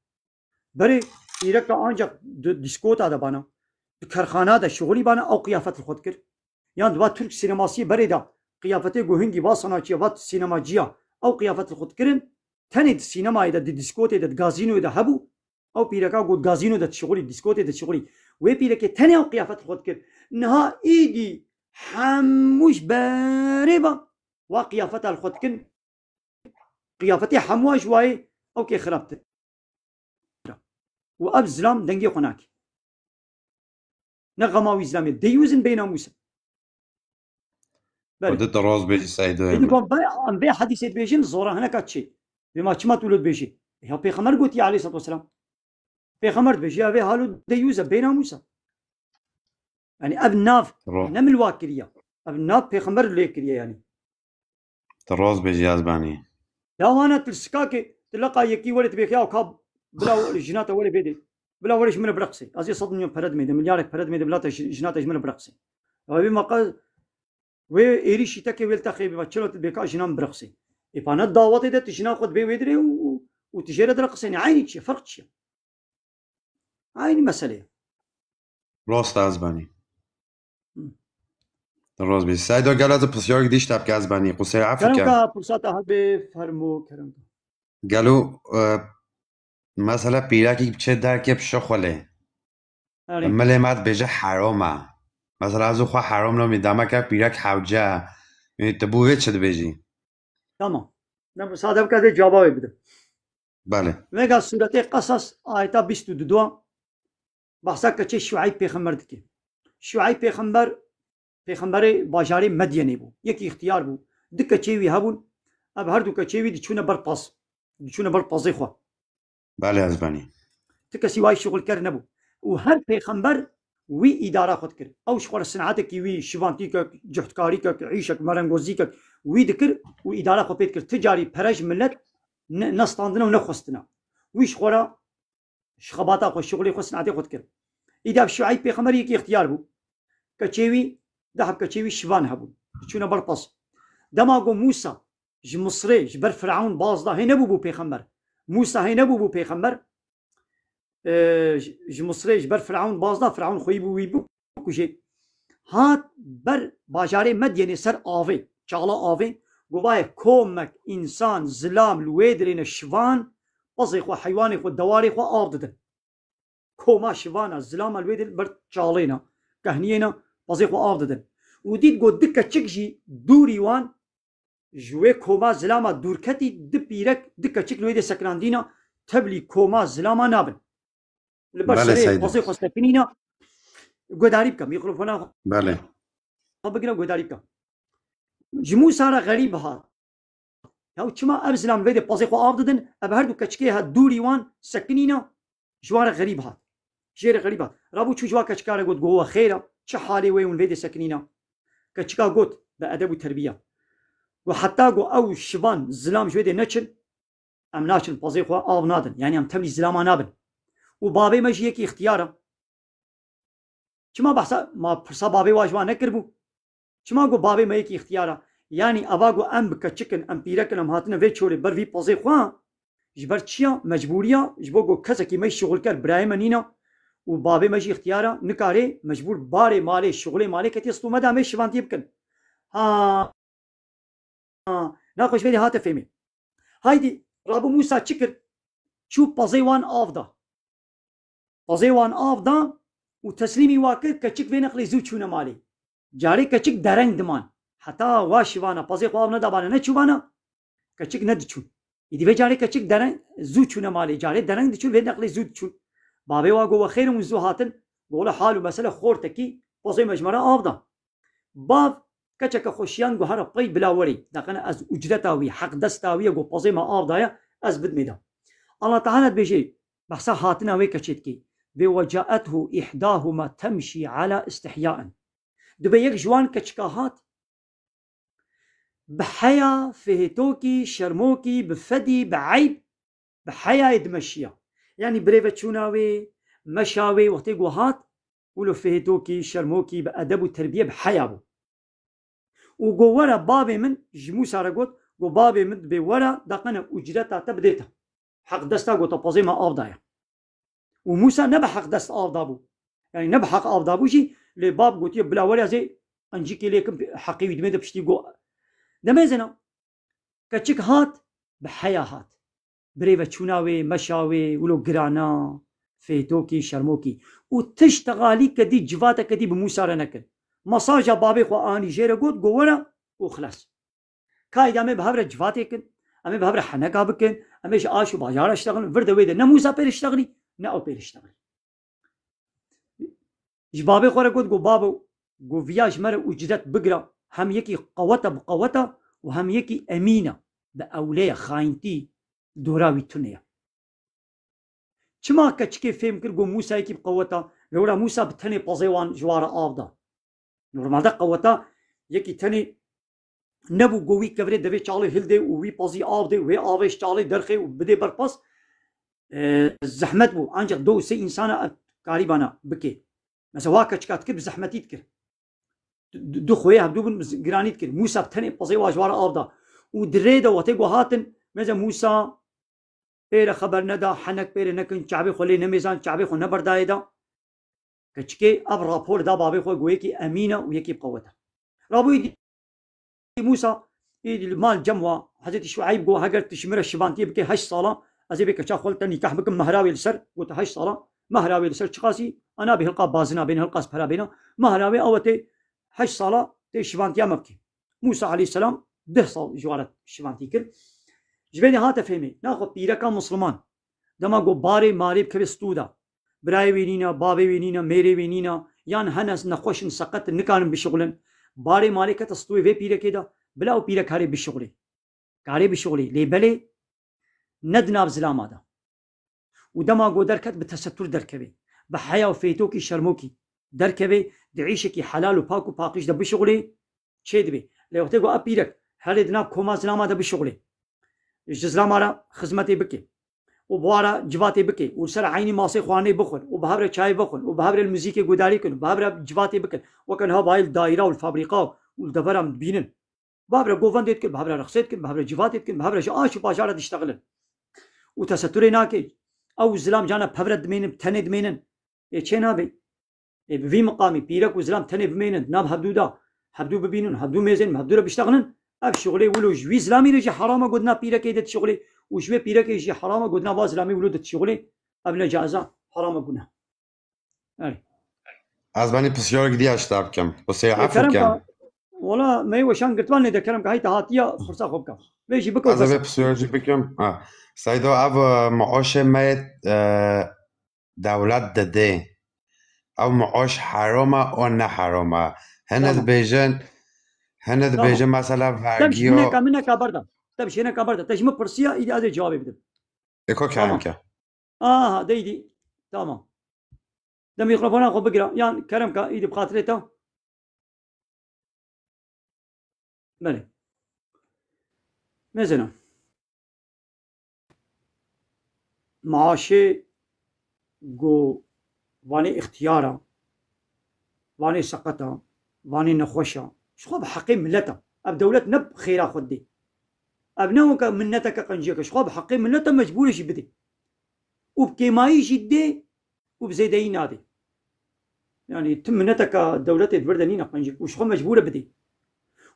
بري بيرك انجا ديسكوتا ده بانا كرخانات شغلي بانا او قيافت خود كر يعني دوا ترك سينماسي بريدا قيافتي گوهنگي واسناچي وات سينماجيا او قيافت خود كرن تني سينما ده ديسكوتي ده غازينو ده هبو او بيركا گود غازينو ده شغلي ديسكوتي ده شغلي و بيرك تني او قيافت خود كر نها ايدي حموش بريبا وقيافت الخود كن قيافتي حموا شوي او كي خربت واب زلام دنگي هناك نغماوي زلامي ديوزن بين موسى ودت راز بيجي سعيد ام بي حديث بيجين زوره هناك اتشي بما تشما تولد بيجي يا بيغمبر قلت عليه الصلاه والسلام بيغمبر بيجي ابي حالو ديوزه بين موسى يعني اب ناف نم الواكريه اب ناف بيغمبر ليكريه يعني راز بيجي ازباني لا وانا تلسكاكي تلقى يكي ولد بيخيا وكاب بلا جناته ولا بيدي بلا ولش من برقصي ازي صدني فرد ميد مليارك فرد ميد بلا جناته من برقصي وبي ما قال و ايريشي تكي ويل تخيب ما تشلوت بيكا جنان برقصي يبانا دعوت ده تجنا خد بي ودري وتجري درقصي عيني شي فرق شي عيني مساله راست ازباني راز بيجي سعيد قال هذا بسيارك ديش تاب ازباني قصير عفوا كرمكا فرصات حبي فرمو كرمكا قالوا مثلا پیرکی چه درکی بشخوله ملی مات بجه حرامه مثلا از خو حرام نمی دامه که پیرک حوجه تبوه چه بجی تمام نم صادم کرده جواب بده بله میگه سورت قصص آیت 22 بحثا که شعیب پیغمبر دکی شعیب پیغمبر باجاری مدینه بو یکی اختیار بو دکه چیوی هبون اب هر دو که چیوی دی چونه برپاس دی چونه برپازی خو بله ازبانی تكسي واي شغل كر نبو وهر پیغمبر وي اداره خود كر او شغل صنعتك وي شوانتيك جهدكاريك عيشك مرنگوزيك وي دكر واداره خود بيت كر تجاري برج ملت نستاندنا ونخستنا وي شغل شخباتا خو شغلي خو صنعتي خود كر اذا شعيب پیغمبر يكي اختيار بو كچيوي ذهب كچيوي شوان هبو چونه برپاس دماغو موسى ج مصري ج بر فرعون باز هي نبو بو پیغمبر موسى هي نبو بو پیغمبر ج مصري ج بر فرعون باز فرعون خوي بو وي بو كوجي هات بر باجاري مدينه سر آوي چالا آوي گواي كومك انسان ظلام لويدرين شوان بزي خو حيواني خو دواري خو آرددن كوما شوان ظلام لويدر بر چالينا كهنينا بزي خو آرددن وديد گو دكه چكجي دوريوان جوه کوما زلاما دورکتی دپیرک دکه چک لویده سکراندینا تبلی کوما زلاما نابن لبرسره بازی خوستفینینا گوداری بکم میکروفونا بله بگیرم گوداری بکم جمو سارا غریب ها یا چما اب زلام لویده بازی خو آب دادن اب هر دو کچکه ها دوریوان سکنینا جوار غریب ها جیر غریب ها رابو چو جوا کچکاره گود گوه خیره چه حالی وی اون لویده سکنینا کچکا گود به ادب و تربیه وحتى جو او شبان زلام جويده نچن ام ناشن بازي خو آب نادن يعني ام تبلي زلاما نابن وبابي ماشي يكي اختياره چما بحثا ما پرسا بابي واجوا نكربو چما جو بابي ما يكي اختياره يعني ابا جو ام بك چكن ام بيركن ام هاتنه وي چوري بر وي بازي خو جبر چيا مجبوريا جبو جو كسا كي مي شغل كر براي منينا وبابي ماشي اختياره نكاري مجبور باري مالي شغلي مالي كتي سطو مدى مش شفانتي بكن ها ناقش فيدي هاته فهمي هايدي رابو موسى تشكر شو بازيوان آفدا بازيوان آفدا وتسليمي واكر كتشك في نقلي زوج شونا مالي جاري كتشك درنگ دمان حتى واشوانا بازي خواب ندابانا نچوانا كتشك ندچون يدي في جاري كتشك درنگ زوج شونا مالي جاري درنگ دچون في نقلي زوج چون بابي واقو وخير منزو هاتن قول حالو مسألة خورتكي بازي مجمرة آفدا باب كتشك خوشيان هر قي بلاوري دقنا از اجرتاوي حق دستاوي جو بازي ما آفدايا از بد ميدا الله تعالى بيجي بحثا هاتنا وي كتشتكي بوجاءته إحداهما تمشي على استحياء دبي يك جوان كتشكاهات بحيا فهتوكي شرموكي بفدي بعيب بحيا يدمشيا يعني بريفتشوناوي مشاوي وقتي هات ولو فهتوكي شرموكي بأدب وتربية بحيابو وقو ورا بابي من جموسا رقوت قو بابي من بورا دقنا أجرتا تبديتا حق دستا قو تبازي ما آفدايا وموسى نبى حق دست آفدابو يعني نبى حق آفدابو جي لباب قوتي بلا ورا زي انجيكي ليكم حقي يدمد بشتي قو دميزنا كتشك هات بحيا هات بريفة تشوناوي مشاوي ولو قرانا فيتوكي شرموكي وتشتغالي كدي جفاتا كدي بموسى رنكن مساجا بابي خو اني جيرا قوت قورا وخلاص كايد امي بهبره جفاتي كن امي بهبره حنكا بكن اميش اشو باجار اشتغل فرد ويدا نموسى بير اشتغلي ناو بير اشتغلي جبابي خو قوت قو بابو قو فياج مر وجدت بقرا هم يكي قوته بقوته وهم يكي امينه باوليه خاينتي دوراوي تونيا چما كچكي فهم كر قو موسى يكي بقوته لورا موسى بتني بازيوان جوار آفدا نورمال ده قوته يكي تني نبو قوي كفري دبي چالي هلدي وي بازي آفدي وي آفش چالي درخي وبدي برپاس زحمت بو انجا دو سي انسان قريبانا بكي مثلا واكا چكات كر بزحمتي تكر دو خويه هبدو بن جرانيت كر موسى بتني بازي واجوار آفدا ودريدا وتيقو هاتن مثلا موسى بير خبر ندا حنك بير نكن شعبي خلي نميزان شعبي خو نبر دايدا كچكي اب رابور دا بابي خو گويكي امينه ويكي بقوته رابو يدي موسى يدي المال جموا حضرت شعيب جو هاجر تشمر الشبانتي بكي 8 صاله ازي بك چا خلت نكاح بكم مهراوي السر قلت 8 صاله مهراوي السر چقاسي انا به القاب بازنا بين القاس بلا بينا مهراوي اوتي 8 صاله تي شبانتي مبكي موسى عليه السلام 10 صال جوارت شبانتي كل جبني هات فهمي ناخذ بيركا مسلمان دما جو باري ماري بكريستودا براي وينينا بابي وينينا ميري وينينا يان هنس نخوش سقط نكان بشغلن باري مالكة تستوي في بيرك كده بلاو بيرك هاري بشغلي كاري بشغلي لي بلي ندنا بزلام هذا ودما جو دركت بتستر دركبي بحياة وفيتوكي شرموكي دركبي دعيشكي حلال وباكو باقيش ده بشغلي شيد بي لو تيجو أبيرك هل دنا كوما زلام هذا بشغلي الجزلام هذا خدمتي بكي وبوارا جواتي بكي وسر عيني ماسي خواني بخل وبهبر شاي بخل وبهبر الموسيقى قداري كن وبهبر جواتي بكل وكان هاي الدائره والفابريقا والدبره مبينن بهبر جوفنديت كن بهبر رخصت كن بهبر جواتي كن بهبر شو باشاره تشتغل وتستريناكي او زلام جانا بهبر دمين تني دمين يچنا بي في مقامي بيرك وزلام تني بمين ناب هبدودا هبدو ببينن هبدو ميزن هبدو بيشتغلن اب شغلي ولو جوي زلامي رجع حرام قدنا بيرك يدت شغلي وشوي بيرك يجي حرام قدنا باز لامي ولود شغلي قبل جازة حرام قدنا از بني بسيارك دي اشتاب كم بس عفو كم ولا ما يوشان قلت لي ذكرهم كهاي تهاتيا فرصة خوب كم ماشي بكو از بسيارك بكم سيدو اب معاش ما دولت دده او معاش حرامه او نه حرامه هند بیجن مثلا ورگی و تمشي كبردا تمشي هنا كبردا تجمع برسيا إيدي هذا جواب بدم اكو كلام كه ديدي تمام ده ميكروفون خو بقرا يعني كلام كا إيدي بخاطرته بله مثلا معاشي جو واني اختيارا واني سقطا واني نخوشا شخو بحقي ملتا اب دولت نب خيرا خدي ابنوك منتك قنجيك شخو بحقي ملتا مجبور شي بدي وبكي ما يجي دي وبزيدين نادي يعني تمنتك دولة تبردني نقنجك وش خو مجبورة بدي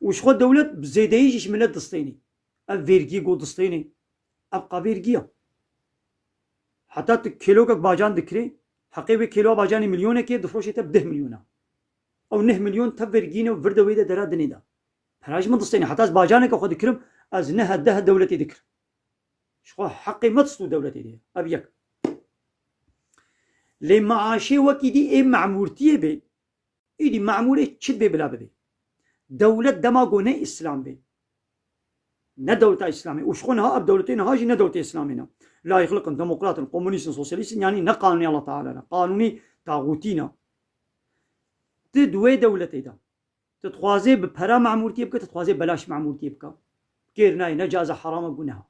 وش خو دولة بزيديش من الدستيني الفيرجي قو دستيني أبقى فيرجيا حتى كيلوك باجان ذكري حقيبة كيلو باجاني مليون كي دفروش تب 10 مليون أو 9 مليون تب فيرجينا وفردا ويدا درا دنيدا فراج من دستيني حتى باجانك أخذ ذكرم از نه ده دولتي ذكر شخو حقي ما تستو دولتي دي أبيك لمعاشي وكيدي إيه معمورتيه بي إيدي معمورة تشد بي بلا بي دولة دماغونة إسلام بي نا دولة إسلامية وشخونها أب دولتين هاجي نا دولة إسلامية لا يخلق ديمقراط كومونيست سوسياليست يعني نا قانوني الله تعالى قانوني طاغوتينا تدوي دولتي دا تتخوازي ببرا معمورتيه بك تتخوازي بلاش معمورتيه بك كيرناي نجازة حرام قناها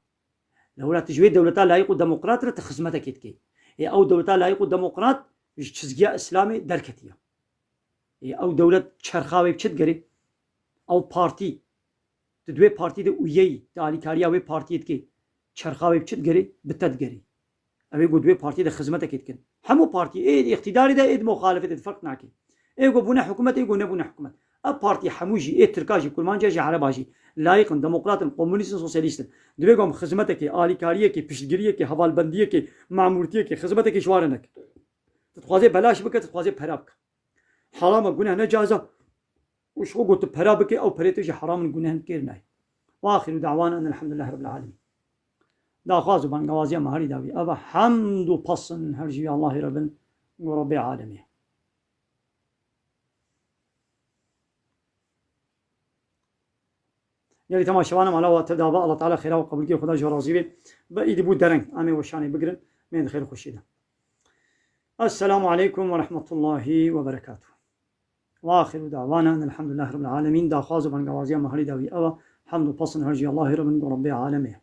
لو لا تجوي دولتا لايق ديمقراط تخزمتك يتكي او دولتا لايق ديمقراط تشزقيا اسلامي دركتيا او دولة شرخاوي بشد قري او بارتي تدوي بارتي دو ويي تالي كاريا وي بارتي يتكي شرخاوي بشد قري بتد قري ابي دوي بارتي خزمتك يتكن حمو بارتي ايه اقتداري ده ايه مخالفة فرق ناكي ايه بونا حكومة ايه نبونا حكومة بارتي حموجي ايه تركاجي كل مانجاجي عرباجي لايق ديمقراط كومونيست سوسياليست دويغم خدمتك آلی کاریه کی پیشگیریه کی حوالبندیه کی معمورتیه کی خدمتك شوارنك تتخوازي بلاش بك تتخوازي پرابك حرام گناه نجازة وش هو قلت پرابك او پريتج حرام گناه كيرناي واخر دعوانا ان الحمد لله رب العالمين دا خازو بان غوازي مهاري داوي ابا حمد وبصن هرجي الله رب ورب العالمين يعني تماشوانم على وقت دابا الله تعالى خيره وقبول كي خدا جرازي بي بايدي بود درنگ امي وشاني بقرن من خير خوشيده السلام عليكم ورحمة الله وبركاته واخر دعوانا ان الحمد لله رب العالمين دا خازو بن غوازي مهري داوي اوا حمد وبصن هرجي الله رب العالمين